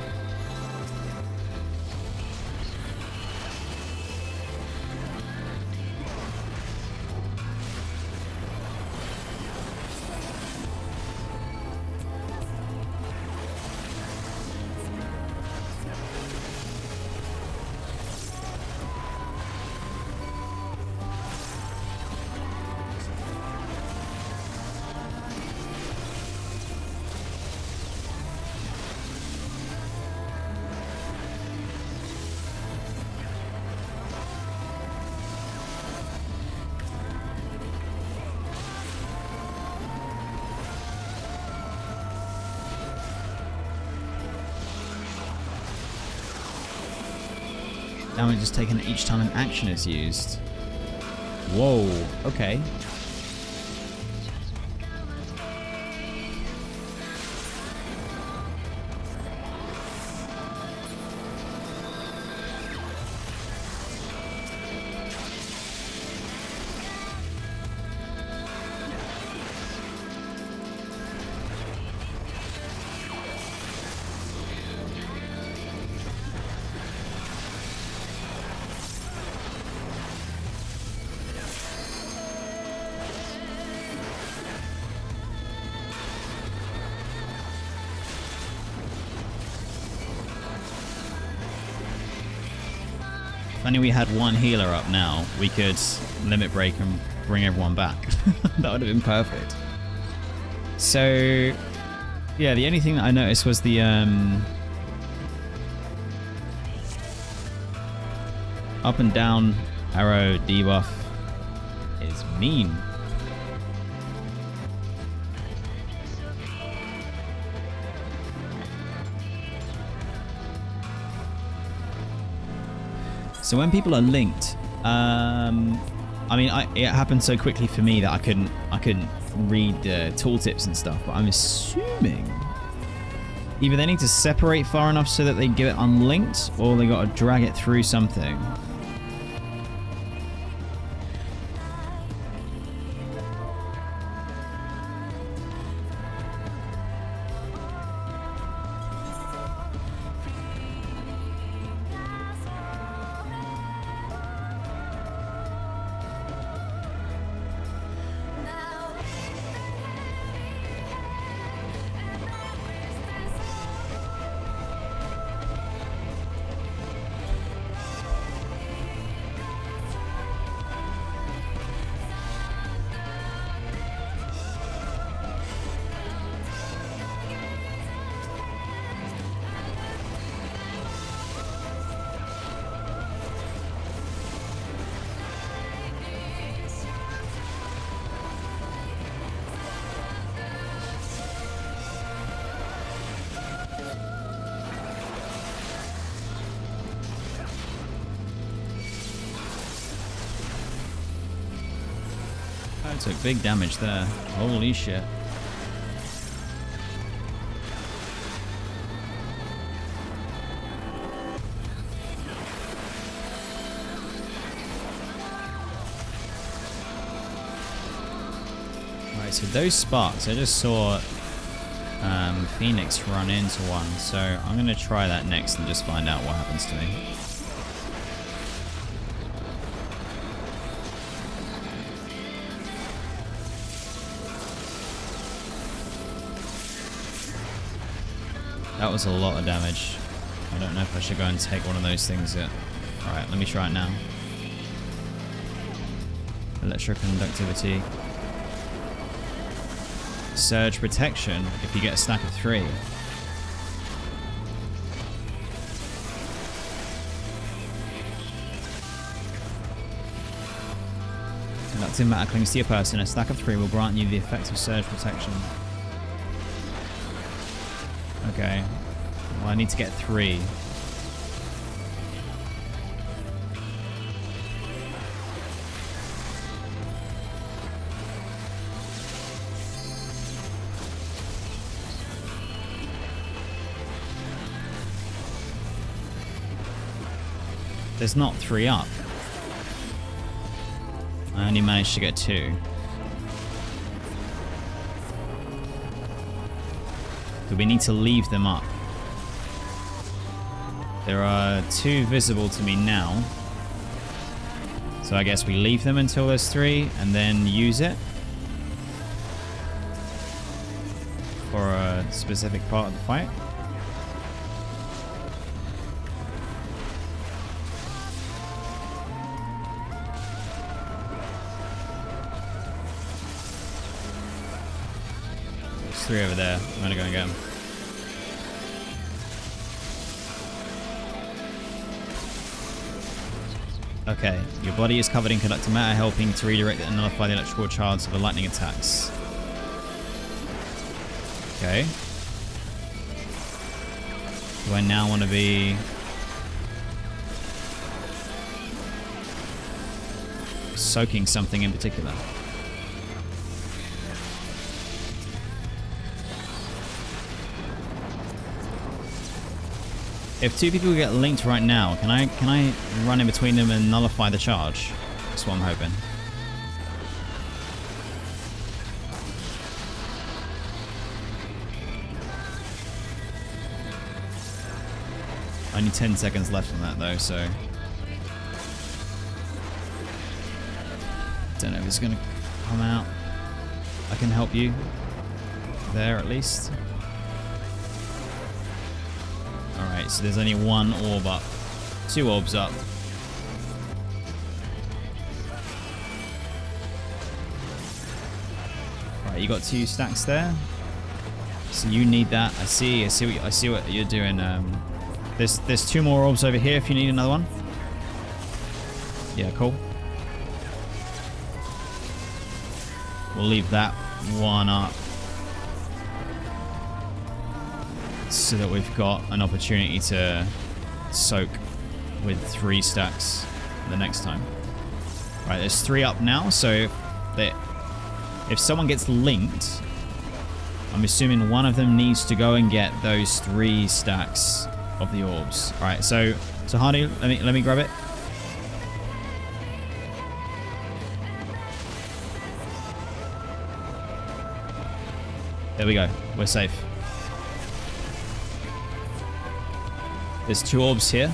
Damage is taken each time an action is used. Whoa, okay. only we had one healer up now, we could limit break and bring everyone back. That would have been perfect. So, yeah, the only thing that I noticed was the up and down arrow debuff is mean. So when people are linked, I mean, it happened so quickly for me that I couldn't read the tooltips and stuff. But I'm assuming either they need to separate far enough so that they get it unlinked, or they got to drag it through something. I took big damage there. Holy shit. Alright, so those sparks, I just saw Phoenix run into one, so I'm going to try that next and just find out what happens to me. That was a lot of damage. I don't know if I should go and take one of those things yet. Alright, let me try it now. Electroconductivity. Surge protection if you get a stack of 3. Conductive matter clings to your person. A stack of 3 will grant you the effect of surge protection. Okay. Well, I need to get 3. There's not 3 up. I only managed to get 2. Do we need to leave them up? There are 2 visible to me now. So I guess we leave them until there's 3 and then use it for a specific part of the fight. There's 3 over there. I'm gonna go and get them. Okay, your body is covered in conductive matter, helping to redirect and nullify the electrical charge of the lightning attacks. Okay. Do I now want to be soaking something in particular? If 2 people get linked right now, can I run in between them and nullify the charge? That's what I'm hoping. Only 10 seconds left on that though, so don't know if it's gonna come out. I can help you there at least. Alright, so there's only 1 orb up. 2 orbs up. Right, you got 2 stacks there. So you need that. I see what you're doing. There's 2 more orbs over here if you need another one. Yeah, cool. We'll leave that one up so that we've got an opportunity to soak with 3 stacks the next time. Right, there's 3 up now, so if someone gets linked, I'm assuming one of them needs to go and get those 3 stacks of the orbs. All right, so Hardy, let me grab it. There we go. We're safe. There's 2 orbs here.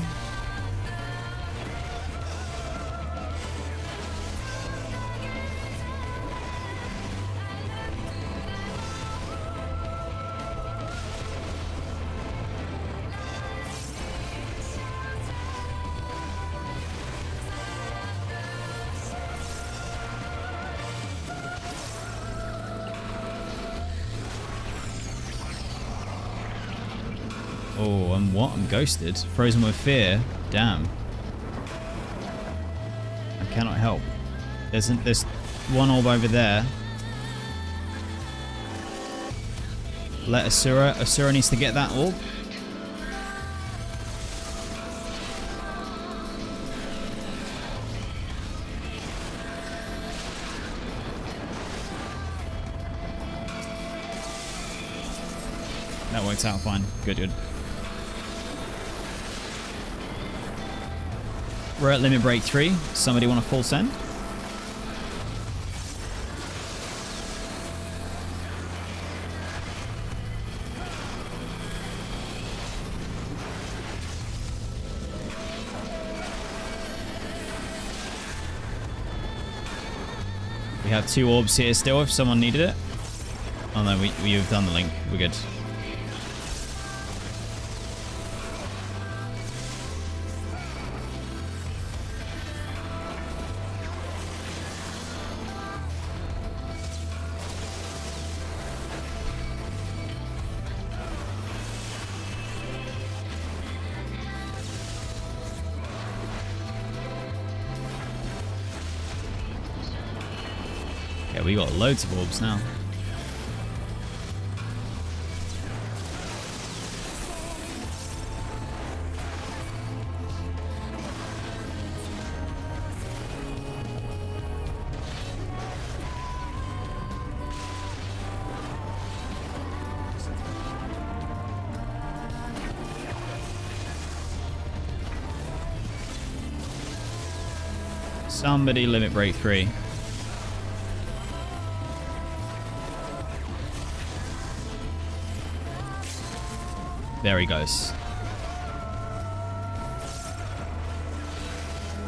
Oh, and what? I'm ghosted. Frozen with fear. Damn. I cannot help. There's 1 orb over there. Let Asura. Asura needs to get that orb. That worked out fine. Good. We're at limit break 3. Somebody want a full send? We have 2 orbs here still if someone needed it. Oh no, we've done the link. We're good. Yeah, we got loads of orbs now. Somebody limit break 3. There he goes.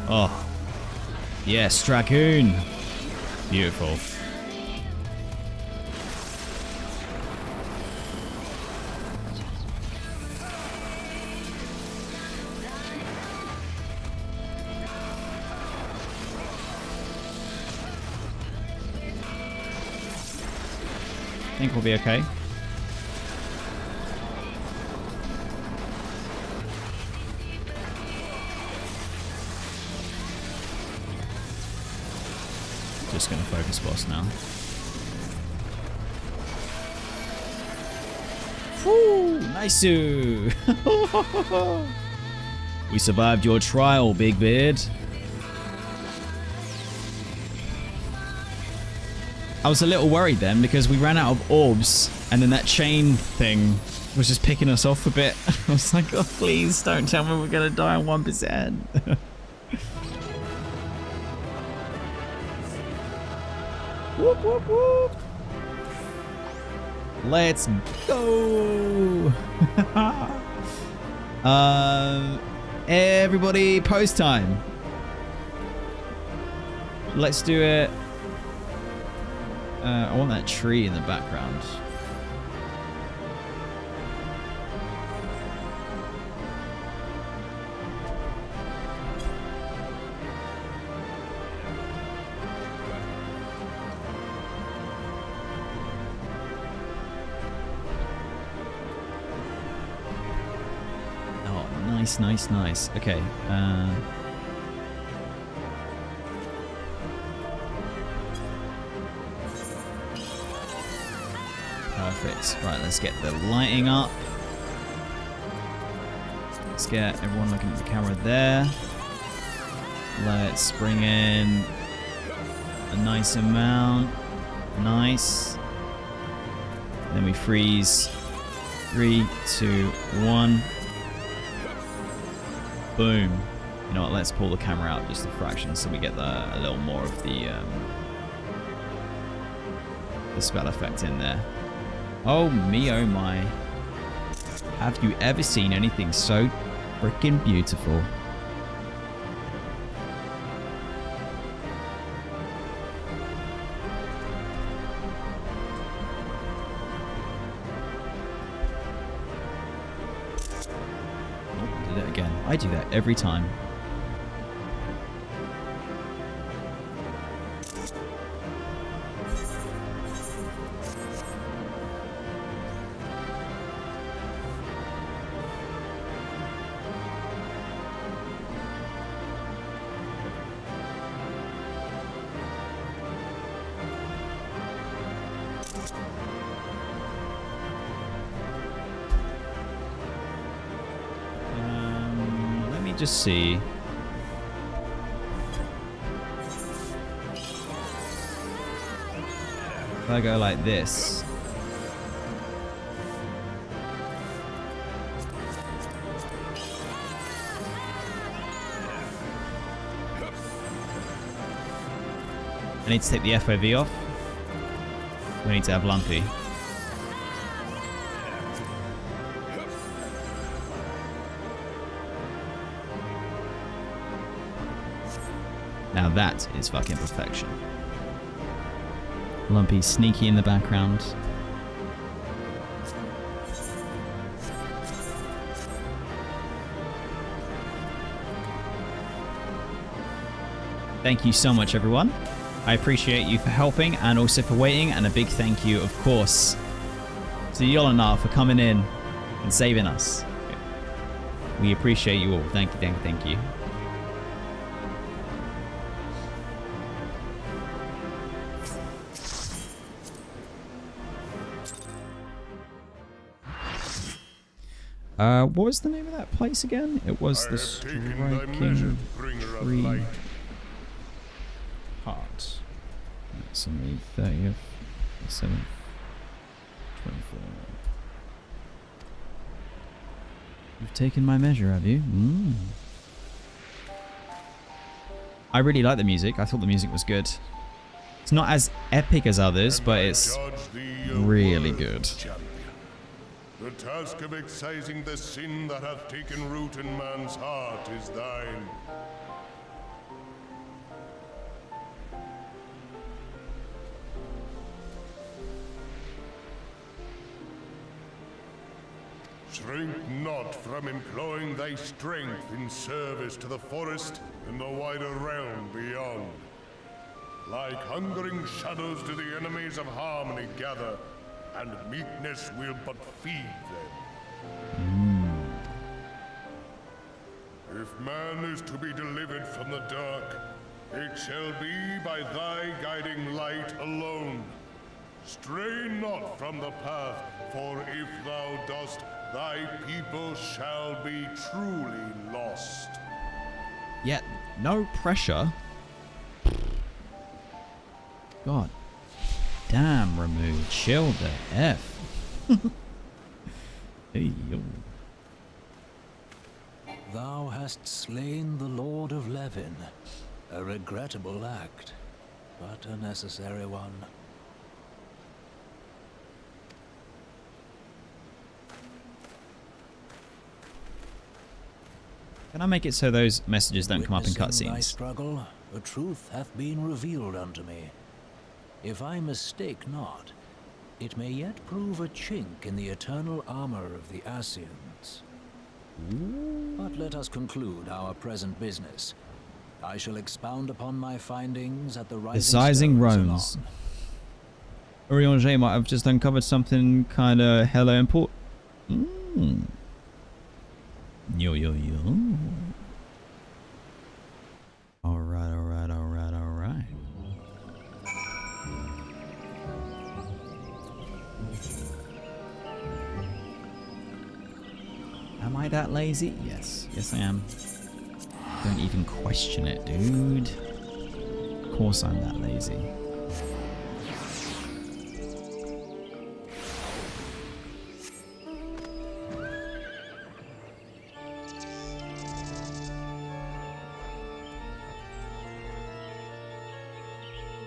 Oh. Yes, Dragoon. Beautiful. I think we'll be okay. Just gonna focus boss now. Woo! Nice. We survived your trial, Big Beard. I was a little worried then because we ran out of orbs and then that chain thing was just picking us off a bit. I was like, oh, please don't tell me we're gonna die on 1%. Whoop, whoop, whoop. Let's go. Everybody, post time. Let's do it. I want that tree in the background. Nice, nice, nice. Okay. Perfect. Right, let's get the lighting up. Let's get everyone looking at the camera there. Let's bring in a nice amount. Nice. Then we freeze. 3, 2, 1. Boom. You know what? Let's pull the camera out just a fraction so we get a little more of the spell effect in there. Oh me, oh my. Have you ever seen anything so freaking beautiful? Oh, did it again. I do that every time. Just see. If I go like this. I need to take the FOV off. We need to have Lumpy. Now that is fucking perfection. Lumpy sneaky in the background. Thank you so much, everyone. I appreciate you for helping and also for waiting, and a big thank you, of course, to Yolana for coming in and saving us. We appreciate you all. Thank you, thank you, thank you. What was the name of that place again? It was the Striking Tree Heart. That's on the 30th, the 7th, 24. You've taken my measure, have you? I really like the music. I thought the music was good. It's not as epic as others, but it's really good. The task of excising the sin that hath taken root in man's heart is thine. Shrink not from employing thy strength in service to the forest and the wider realm beyond. Like hungering shadows do the enemies of harmony gather, and meekness will but feed them. If man is to be delivered from the dark, it shall be by thy guiding light alone. Stray not from the path, for if thou dost, thy people shall be truly lost. Yet, no pressure. God. Damn, Ramu, chill the F. Hey, yo. Thou hast slain the Lord of Levin. A regrettable act, but a necessary one. Can I make it so those messages don't come up in Witnessing thy cutscenes? struggle, a truth hath been revealed unto me. If I mistake not, it may yet prove a chink in the eternal armor of the Ascians. But let us conclude our present business. I shall expound upon my findings at the Rising Sizing Roans. Salon. Orion might have just uncovered something kind of hella important. Yo, yo, yo. Alright, alright, alright, alright. Am I that lazy? Yes. Yes, I am. Don't even question it, dude. Of course I'm that lazy.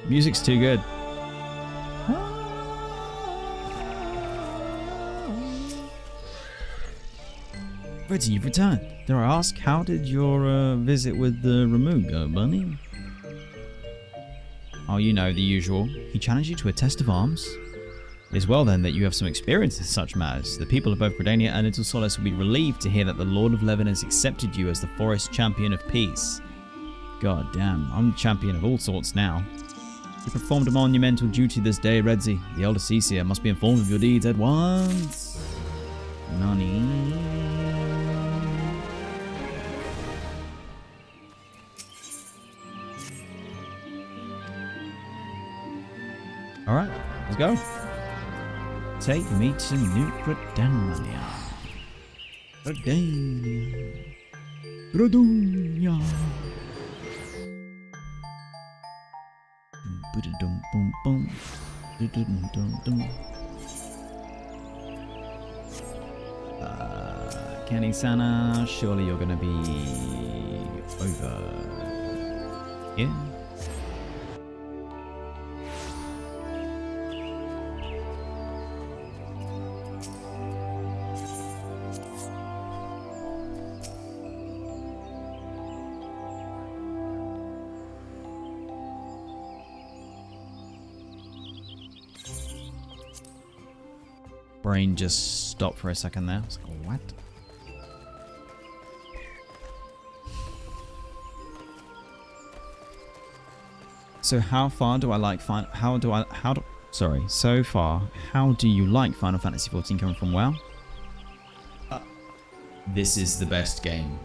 Music's too good. Redzy, you've returned. Dare I ask, how did your visit with Ramu go, bunny? Oh, you know, the usual. He challenged you to a test of arms. It is well then that you have some experience in such matters. The people of both Gridania and Little Solace will be relieved to hear that the Lord of Leven has accepted you as the Forest Champion of Peace. God damn, I'm the champion of all sorts now. You performed a monumental duty this day, Redzy. The elder Cecia must be informed of your deeds at once. Nani? Alright, let's go. Take me to New Gridania. Gridania. Gridania. Kenny Sana, surely you're gonna be over here. Brain just stopped for a second there. I was like, what? So how far do I like so far, how do you like Final Fantasy XIV coming from WoW? This is the best game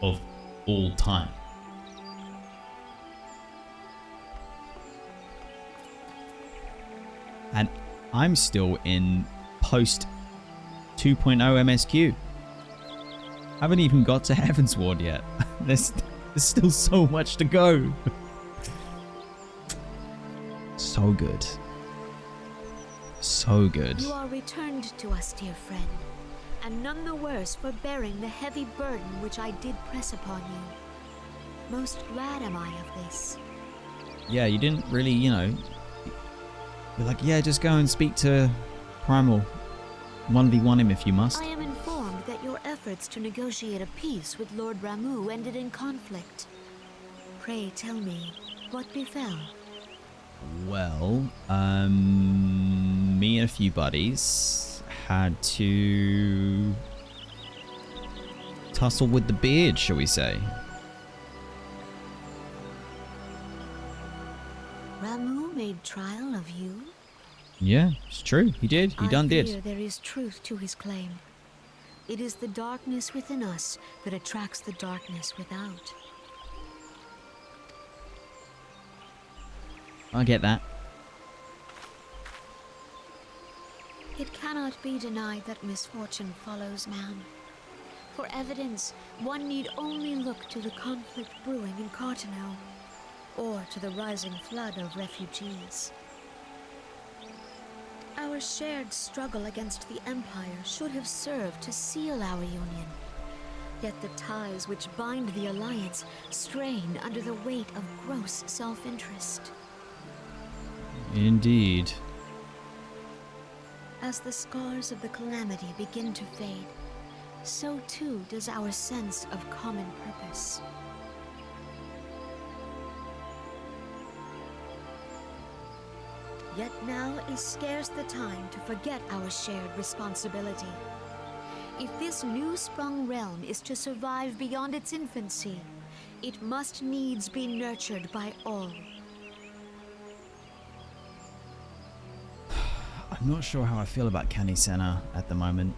of all time. And I'm still in post 2.0 MSQ. I haven't even got to Heavensward yet. There's still so much to go. So good. So good. You are returned to us, dear friend, and none the worse for bearing the heavy burden which I did press upon you. Most glad am I of this. Yeah, you didn't really, you know, be like, yeah, just go and speak to Primal. 1v1 him if you must. I am informed that your efforts to negotiate a peace with Lord Ramu ended in conflict. Pray tell me, what befell? Well, me and a few buddies had to tussle with the beard, shall we say. Ramu made trial of you? Yeah, it's true. He did. He done did. I fear there is truth to his claim. It is the darkness within us that attracts the darkness without. I get that. It cannot be denied that misfortune follows man. For evidence, one need only look to the conflict brewing in Cartano, or to the rising flood of refugees. Our shared struggle against the Empire should have served to seal our union. Yet the ties which bind the Alliance strain under the weight of gross self-interest. Indeed. As the scars of the calamity begin to fade, so too does our sense of common purpose. Yet now is scarce the time to forget our shared responsibility. If this new-sprung realm is to survive beyond its infancy, it must needs be nurtured by all. I'm not sure how I feel about Canny Senna at the moment.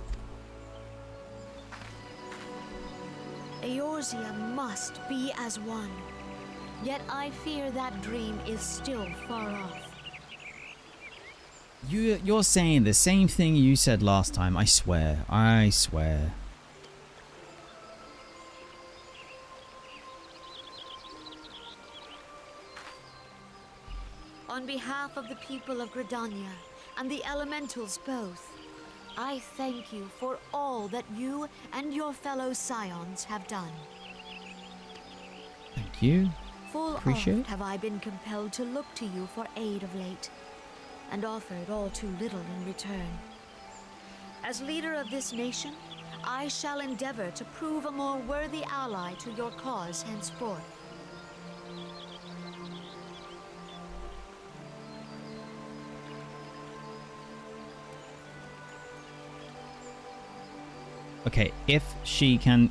Eorzea must be as one. Yet I fear that dream is still far off. You're saying the same thing you said last time, I swear. I swear. On behalf of the people of Gridania and the elementals both, I thank you for all that you and your fellow scions have done. Thank you. Full Appreciate oft have I been compelled to look to you for aid of late, and offered all too little in return. As leader of this nation, I shall endeavor to prove a more worthy ally to your cause henceforth. Okay, if she can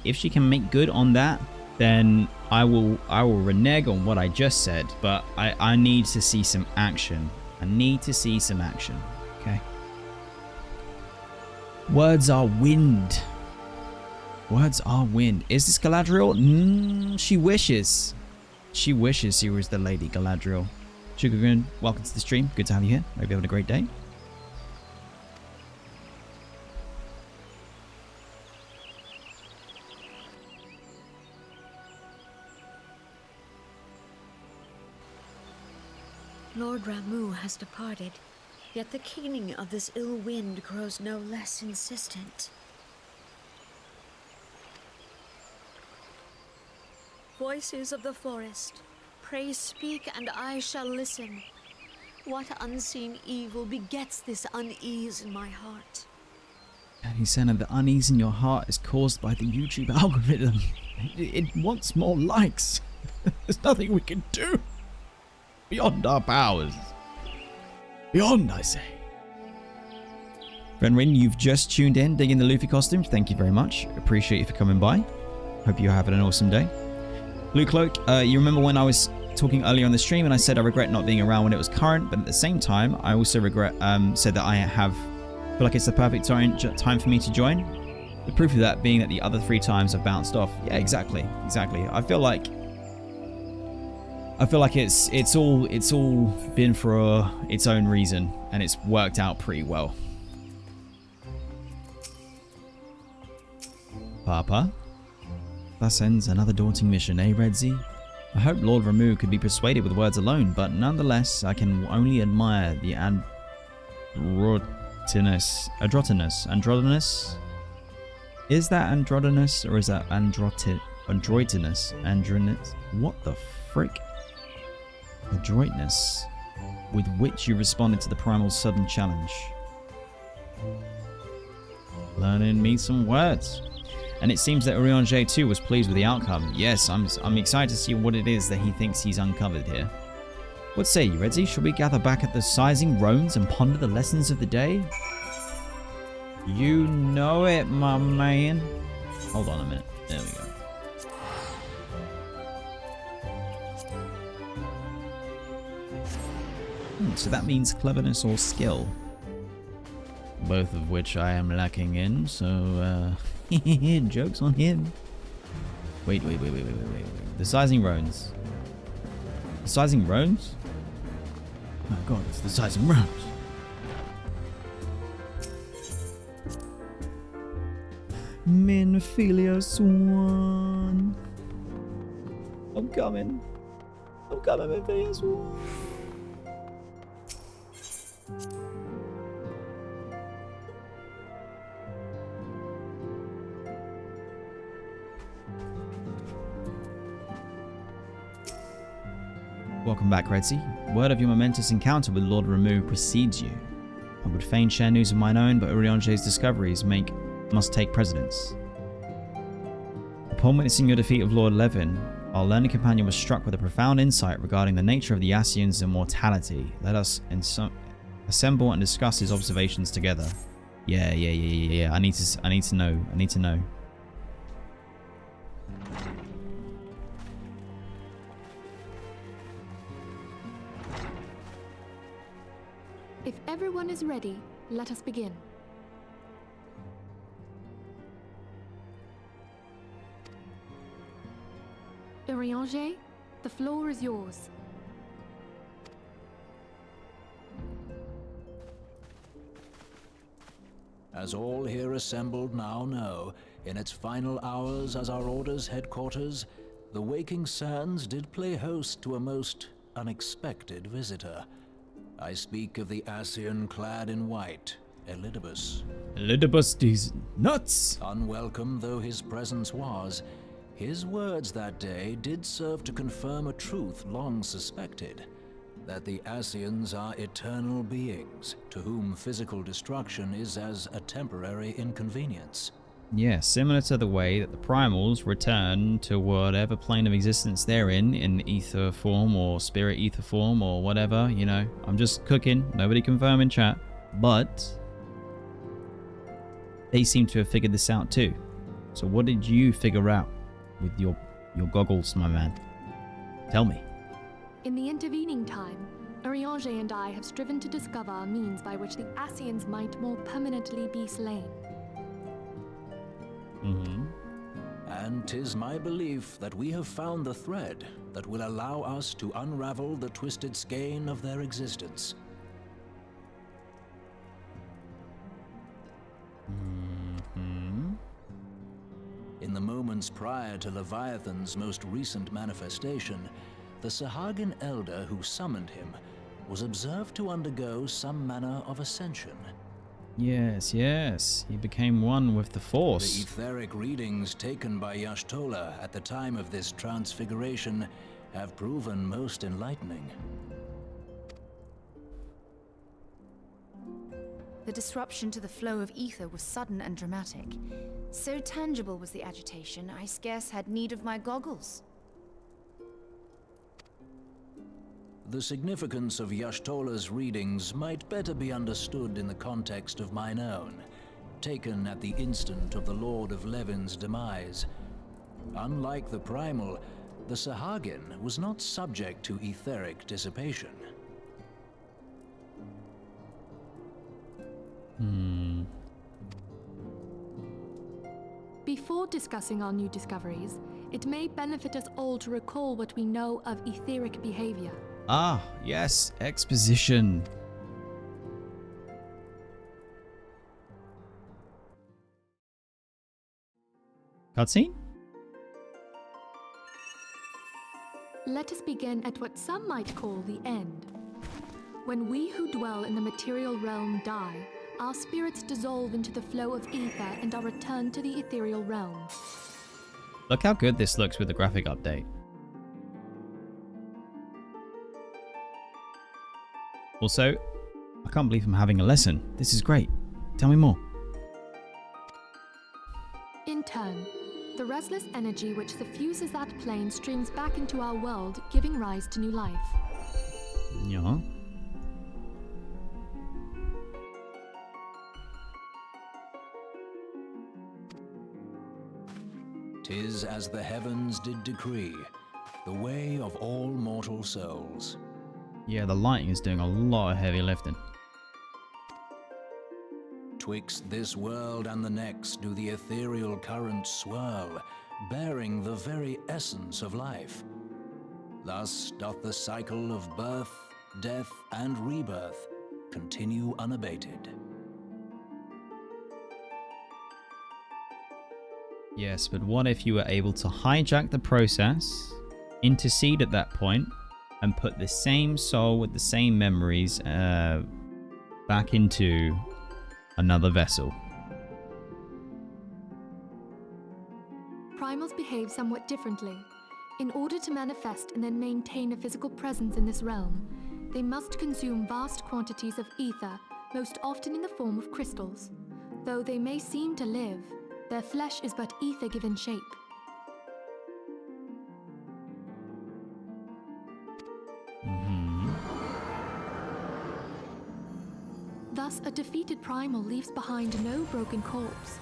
make good on that, then I will renege on what I just said, but I need to see some action. I need to see some action. Okay. Words are wind. Words are wind. Is this Galadriel? She wishes. She wishes she was the Lady Galadriel. Sugargreen, welcome to the stream. Good to have you here. Hope you're having a great day. Lord Ramu has departed, yet the keening of this ill wind grows no less insistent. Voices of the forest, pray speak and I shall listen. What unseen evil begets this unease in my heart? And he said that the unease in your heart is caused by the YouTube algorithm. It wants more likes. There's nothing we can do. Beyond our powers. Beyond, I say. Fenrin, you've just tuned in, digging the Luffy costumes. Thank you very much. Appreciate you for coming by. Hope you're having an awesome day. Blue Cloak, you remember when I was talking earlier on the stream and I said I regret not being around when it was current, but at the same time, I also regret, said that I feel like it's the perfect time for me to join. The proof of that being that the other 3 times I've bounced off. Yeah, exactly. I feel like it's all been for its own reason, and it's worked out pretty well. Papa, thus ends another daunting mission, eh, Redzy? I hope Lord Ramu could be persuaded with words alone, but nonetheless, I can only admire the androgynous. Is that androgynous or is that androgynous? What the frick? Adroitness with which you responded to the primal sudden challenge. Learning me some words. And it seems that Urianger too was pleased with the outcome. Yes, I'm excited to see what it is that he thinks he's uncovered here. What say you, Redzy? Shall we gather back at the sizing roans and ponder the lessons of the day? You know it, my man. Hold on a minute. There we go. So that means cleverness or skill. Both of which I am lacking in, so joke's on him. Wait. The sizing roans. The sizing roans? Oh god, it's the sizing roans. Minfilia Swan. I'm coming, Minfilia Swan. Welcome back, Redzy. Word of your momentous encounter with Lord Ramu precedes you. I would fain share news of mine own, but Urianger's discoveries must take precedence. Upon witnessing your defeat of Lord Levin, our learning companion was struck with a profound insight regarding the nature of the Ascian's immortality. Let us assemble and discuss his observations together. Yeah. I need to know. If everyone is ready, let us begin. Urianger, the floor is yours. As all here assembled now know, in its final hours as our Order's headquarters, the Waking Sands did play host to a most unexpected visitor. I speak of the Ascian clad in white, Elidibus. Elidibus, these nuts! Unwelcome though his presence was, his words that day did serve to confirm a truth long suspected, that the Ascians are eternal beings, to whom physical destruction is as a temporary inconvenience. Yeah, similar to the way that the primals return to whatever plane of existence they're in ether form or spirit ether form or whatever, you know. I'm just cooking, nobody confirm in chat. But they seem to have figured this out too. So what did you figure out with your goggles, my man? Tell me. In the intervening time, Urianger and I have striven to discover a means by which the Ascians might more permanently be slain. And 'tis my belief that we have found the thread that will allow us to unravel the twisted skein of their existence. In the moments prior to Leviathan's most recent manifestation, the Sahagin elder who summoned him was observed to undergo some manner of ascension. Yes, yes. He became one with the Force. The etheric readings taken by Y'shtola at the time of this transfiguration have proven most enlightening. The disruption to the flow of ether was sudden and dramatic. So tangible was the agitation, I scarce had need of my goggles. The significance of Y'shtola's readings might better be understood in the context of mine own, taken at the instant of the Lord of Levin's demise. Unlike the Primal, the Sahagin was not subject to etheric dissipation. Before discussing our new discoveries, it may benefit us all to recall what we know of etheric behavior. Ah, yes, exposition. Cutscene? Let us begin at what some might call the end. When we who dwell in the material realm die, our spirits dissolve into the flow of ether and are returned to the ethereal realm. Look how good this looks with the graphic update. Also, I can't believe I'm having a lesson. This is great. Tell me more. In turn, the restless energy which suffuses that plane streams back into our world, giving rise to new life. Yeah. 'Tis as the heavens did decree, the way of all mortal souls. Yeah, the lighting is doing a lot of heavy lifting. Twixt this world and the next do the ethereal currents swirl, bearing the very essence of life. Thus doth the cycle of birth, death, and rebirth continue unabated. Yes, but what if you were able to hijack the process, intercede at that point, and put the same soul with the same memories back into another vessel? Primals behave somewhat differently. In order to manifest and then maintain a physical presence in this realm, they must consume vast quantities of ether, most often in the form of crystals. Though they may seem to live, their flesh is but ether given shape. Thus, a defeated primal leaves behind no broken corpse.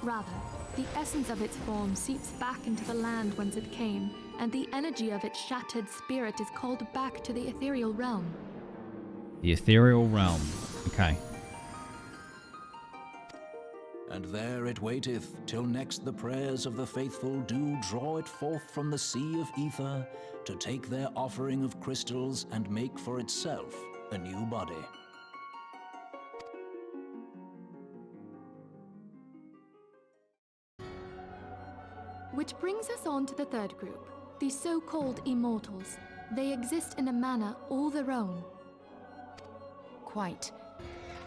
Rather, the essence of its form seeps back into the land whence it came, and the energy of its shattered spirit is called back to the ethereal realm. The ethereal realm. Okay. and there it waiteth, till next the prayers of the faithful do draw it forth from the sea of ether, to take their offering of crystals and make for itself a new body. Which brings us on to the third group, the so-called immortals. They exist in a manner all their own. Quite.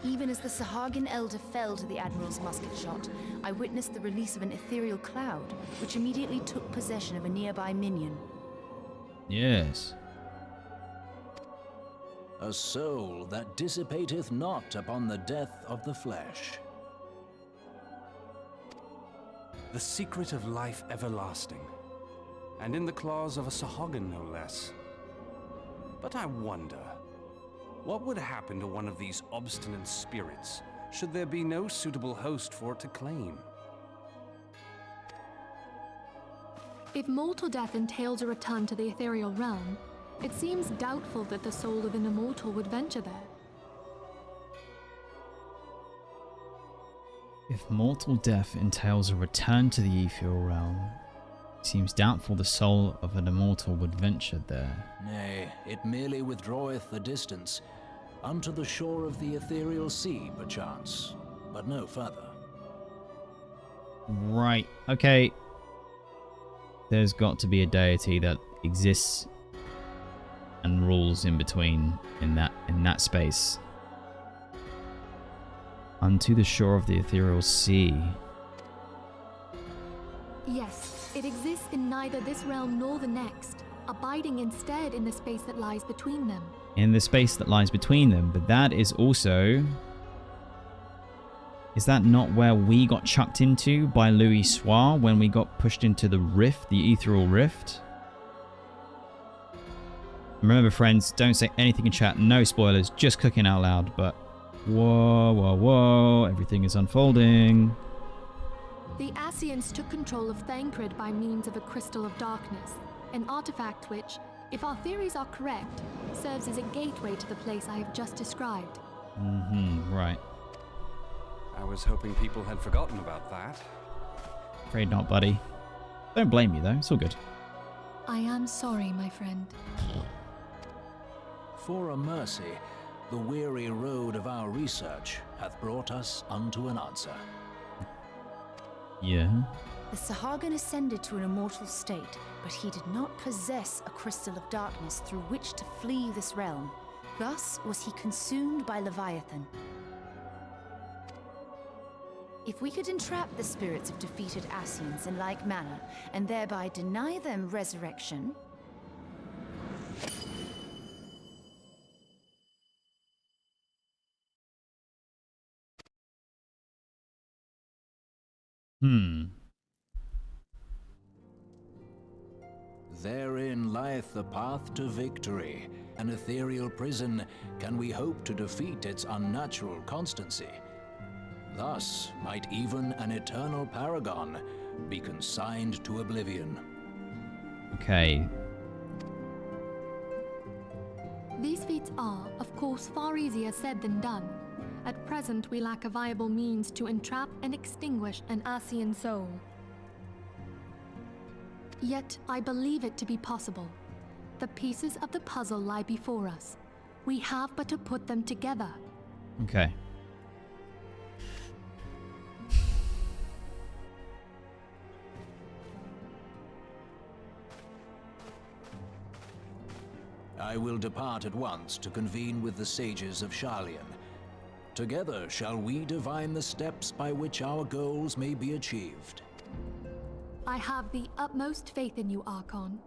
Even as the Sahagin Elder fell to the Admiral's musket shot, I witnessed the release of an ethereal cloud, which immediately took possession of a nearby minion. Yes. A soul that dissipateth not upon the death of the flesh. The secret of life everlasting, and in the claws of a Sahagin no less. But I wonder, what would happen to one of these obstinate spirits, should there be no suitable host for it to claim? If mortal death entails a return to the ethereal realm, it seems doubtful that the soul of an immortal would venture there. If mortal death entails a return to the ethereal realm, it seems doubtful the soul of an immortal would venture there. Nay, it merely withdraweth the distance, unto the shore of the ethereal sea, perchance, but no further. Right, okay. There's got to be a deity that exists and rules in between, in that space. Unto the shore of the ethereal sea. Yes, it exists in neither this realm nor the next, abiding instead in the space that lies between them. In the space that lies between them, but that is also... Is that not where we got chucked into by Louis Soir when we got pushed into the rift, the ethereal rift? Remember, friends, don't say anything in chat, no spoilers, just cooking out loud, but... Whoa, whoa, whoa, everything is unfolding. The Ascians took control of Thancred by means of a Crystal of Darkness, an artifact which, if our theories are correct, serves as a gateway to the place I have just described. Right. I was hoping people had forgotten about that. Afraid not, buddy. Don't blame you, though, it's all good. I am sorry, my friend. For a mercy, the weary road of our research hath brought us unto an answer. Yeah. The Sahagin ascended to an immortal state, but he did not possess a crystal of darkness through which to flee this realm. Thus was he consumed by Leviathan. If we could entrap the spirits of defeated Ascians in like manner, and thereby deny them resurrection... Therein lieth the path to victory. An ethereal prison, can we hope to defeat its unnatural constancy? Thus might even an eternal paragon be consigned to oblivion. Okay. These feats are, of course, far easier said than done. At present, we lack a viable means to entrap and extinguish an Ascian soul. Yet, I believe it to be possible. The pieces of the puzzle lie before us. We have but to put them together. Okay. I will depart at once to convene with the sages of Sharlayan. Together shall we divine the steps by which our goals may be achieved. I have the utmost faith in you, Archon.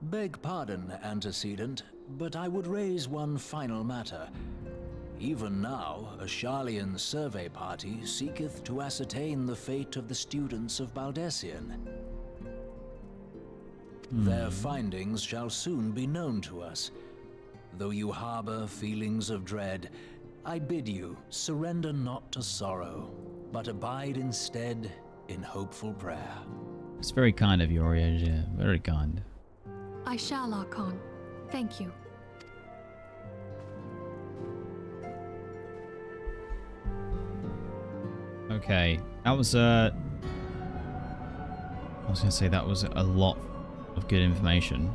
Beg pardon, antecedent, but I would raise one final matter. Even now, a Sharlayan survey party seeketh to ascertain the fate of the students of Baldessian. Their findings shall soon be known to us. Though you harbor feelings of dread, I bid you surrender not to sorrow, but abide instead in hopeful prayer. It's very kind of you, Oriasia. Very kind. I shall, Archon. Thank you. Okay, that was I was gonna say that was a lot of good information,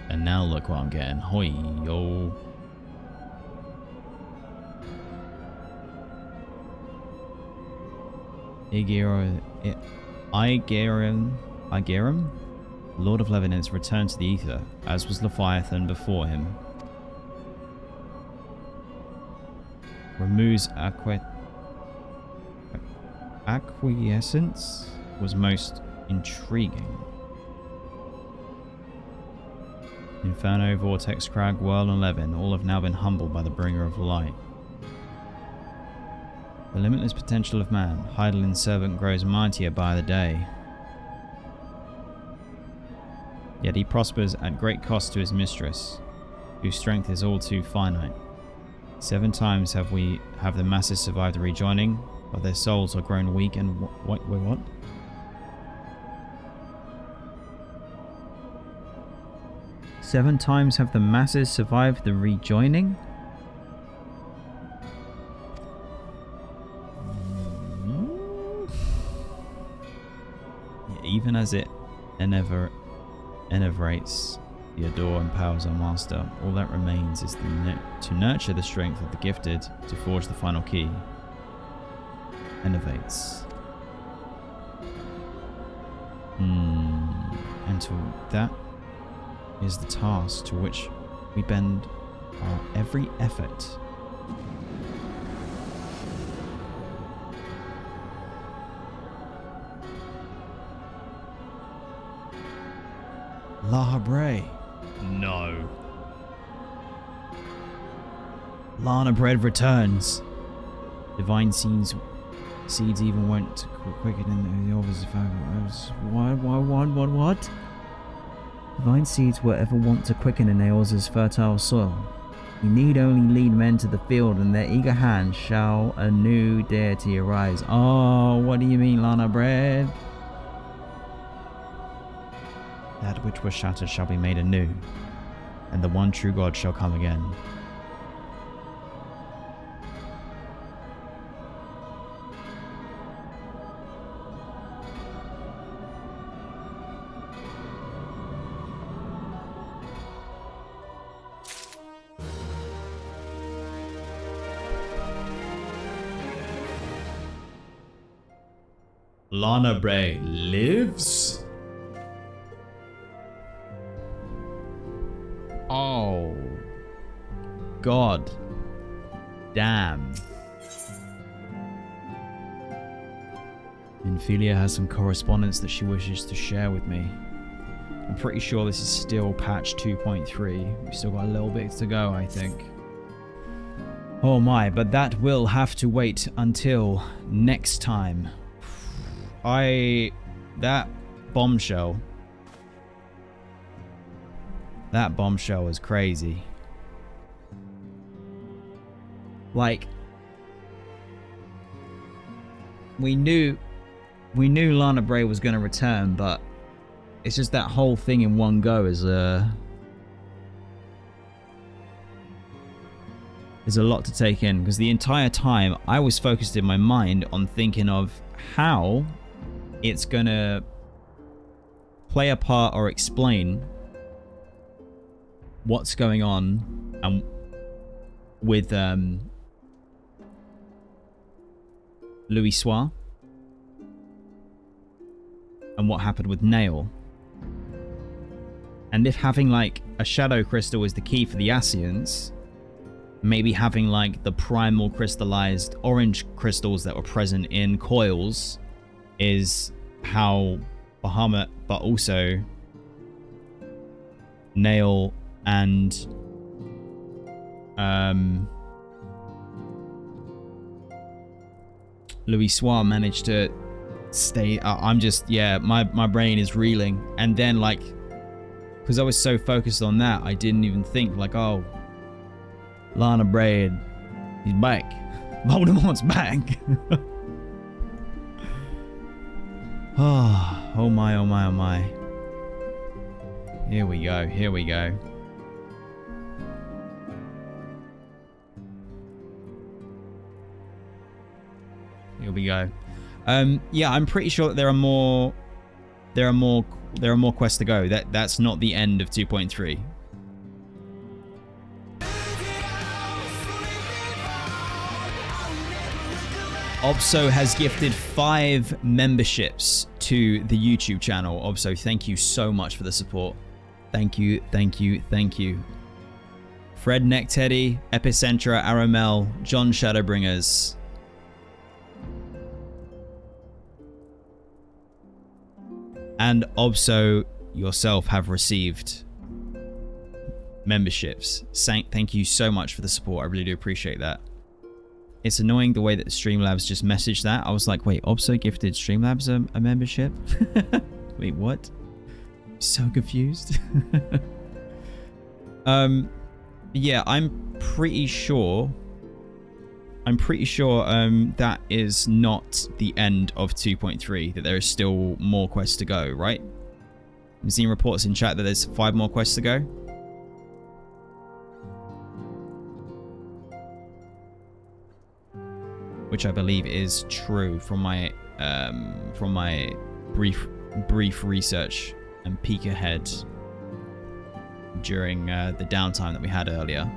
and now look what I'm getting. Hoi yo. Igarum, Lord of Levin has returned to the Ether, as was Leviathan before him. Ramu's acquiescence was most intriguing. Inferno, Vortex, Crag, Whirl, and Levin all have now been humbled by the Bringer of Light. The limitless potential of man, Heidelin servant grows mightier by the day. Yet he prospers at great cost to his mistress, whose strength is all too finite. 7 times have the masses survived the rejoining, but their souls are grown weak and wait, what? Seven times have the masses survived the rejoining? Even as it enervates the adore and powers our master, all that remains is to nurture the strength of the gifted to forge the final key. Innovates. And to that is the task to which we bend our every effort. La Habre. No. Lana Bread returns. Divine seeds even went quicker than the others. What? Divine seeds were ever want to quicken in Eorza's fertile soil. You need only lead men to the field, and their eager hands shall a new deity arise. Oh, what do you mean, Lana Bread? That which was shattered shall be made anew, and the one true God shall come again. Lana Bray lives? Oh. God. Damn. Ophelia has some correspondence that she wishes to share with me. I'm pretty sure this is still patch 2.3. We've still got a little bit to go, I think. Oh my, but that will have to wait until next time. That bombshell is crazy. Like, we knew Lana Bray was going to return, but it's just that whole thing in one go is a lot to take in, because the entire time I was focused in my mind on thinking of how it's gonna play a part or explain what's going on with Louisoix and what happened with Nail, and if having like a shadow crystal is the key for the Ascians, maybe having like the primal crystallized orange crystals that were present in coils is how Bahamut, but also Nail and Louisoix managed to stay. I'm just, yeah, my brain is reeling. And then, like, because I was so focused on that, I didn't even think like, oh, Lana Braid, he's back. Voldemort's back. Oh my, oh my, oh my. Here we go. Here we go. Here we go. Yeah, I'm pretty sure that there are more quests to go. That's not the end of 2.3. Obso has gifted 5 memberships to the YouTube channel. Obso, thank you so much for the support. Thank you, thank you, thank you. Fred Neckteddy, Epicentra, Aramel, John Shadowbringers. And Obso yourself have received memberships. Thank you so much for the support. I really do appreciate that. It's annoying the way that Streamlabs just messaged that. I was like, wait, Obso gifted Streamlabs a membership? Wait, what? So confused. Yeah, I'm pretty sure that is not the end of 2.3, that there is still more quests to go, right? I'm seeing reports in chat that there's 5 more quests to go. Which I believe is true from my brief research and peek ahead during the downtime that we had earlier.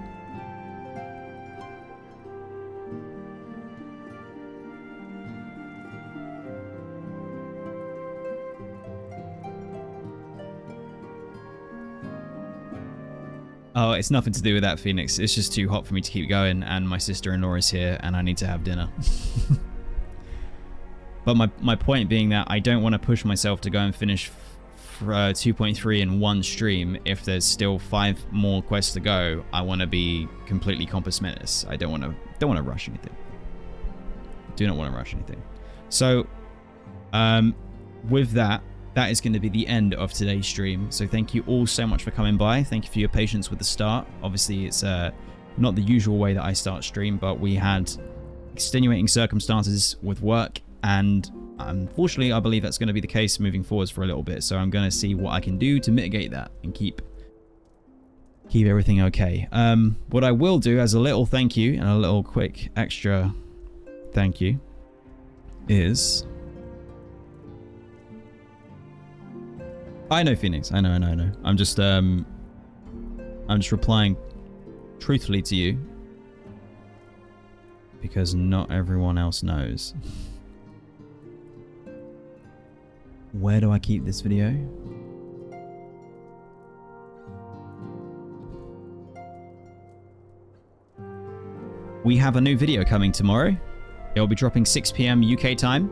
Oh, it's nothing to do with that, Phoenix. It's just too hot for me to keep going, and my sister-in-law is here, and I need to have dinner. But my point being that I don't want to push myself to go and finish 2.3 in one stream. If there's still 5 more quests to go, I want to be completely compass mentis. I don't want to rush anything. Do not want to rush anything. So, with that. That is going to be the end of today's stream. So thank you all so much for coming by. Thank you for your patience with the start. Obviously, it's not the usual way that I start stream, but we had extenuating circumstances with work, and unfortunately, I believe that's going to be the case moving forwards for a little bit. So I'm going to see what I can do to mitigate that and keep everything okay. What I will do as a little thank you and a little quick extra thank you is... I know, Phoenix. I know. I'm just replying truthfully to you because not everyone else knows. Where do I keep this video? We have a new video coming tomorrow. It will be dropping 6 PM UK time.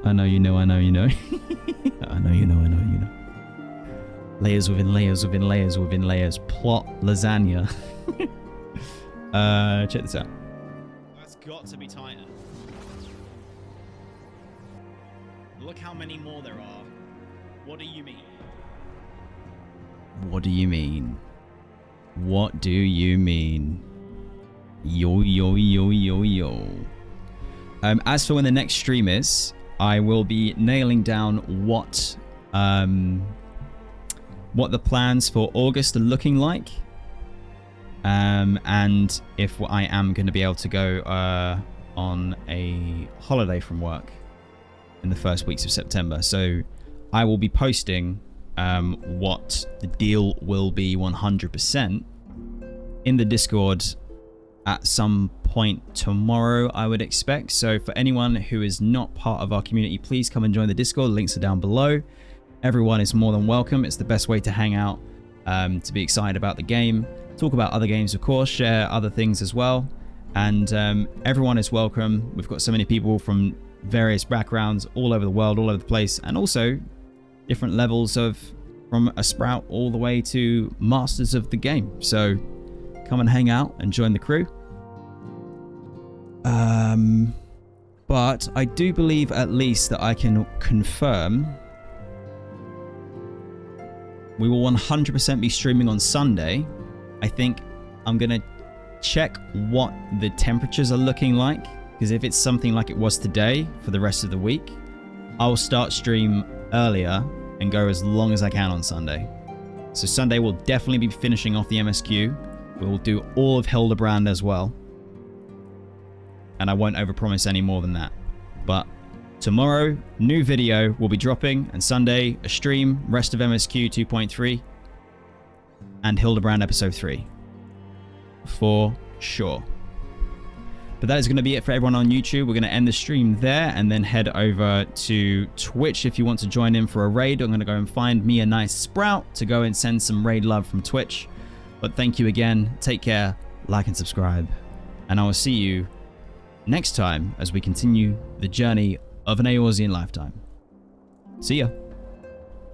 I know you know. I know you know. Layers within layers within layers within layers. Plot lasagna. Check this out. That's got to be tighter. Look how many more there are. What do you mean? What do you mean? What do you mean? Yo. As for when the next stream is, I will be nailing down what the plans for August are looking like, and if I am going to be able to go on a holiday from work in the first weeks of September. So I will be posting what the deal will be 100% in the Discord at some point tomorrow, I would expect. So for anyone who is not part of our community, please come and join the Discord. Links are down below. Everyone is more than welcome. It's the best way to hang out, to be excited about the game, talk about other games, of course, share other things as well. And everyone is welcome. We've got so many people from various backgrounds all over the world, all over the place, and also different levels of, from a sprout all the way to masters of the game. So come and hang out and join the crew. But I do believe at least that I can confirm we will 100% be streaming on Sunday. I think I'm gonna check what the temperatures are looking like, because if it's something like it was today for the rest of the week, I'll start stream earlier and go as long as I can on Sunday. So Sunday we'll definitely be finishing off the MSQ. We'll do all of Hildebrand as well. And I won't overpromise any more than that. But tomorrow, new video will be dropping, and Sunday, a stream, rest of MSQ 2.3, and Hildebrand episode 3. For sure. But that is going to be it for everyone on YouTube. We're going to end the stream there and then head over to Twitch if you want to join in for a raid. I'm going to go and find me a nice sprout to go and send some raid love from Twitch. But thank you again. Take care, like and subscribe. And I will see you next time as we continue the journey of an Eorzean lifetime. See ya.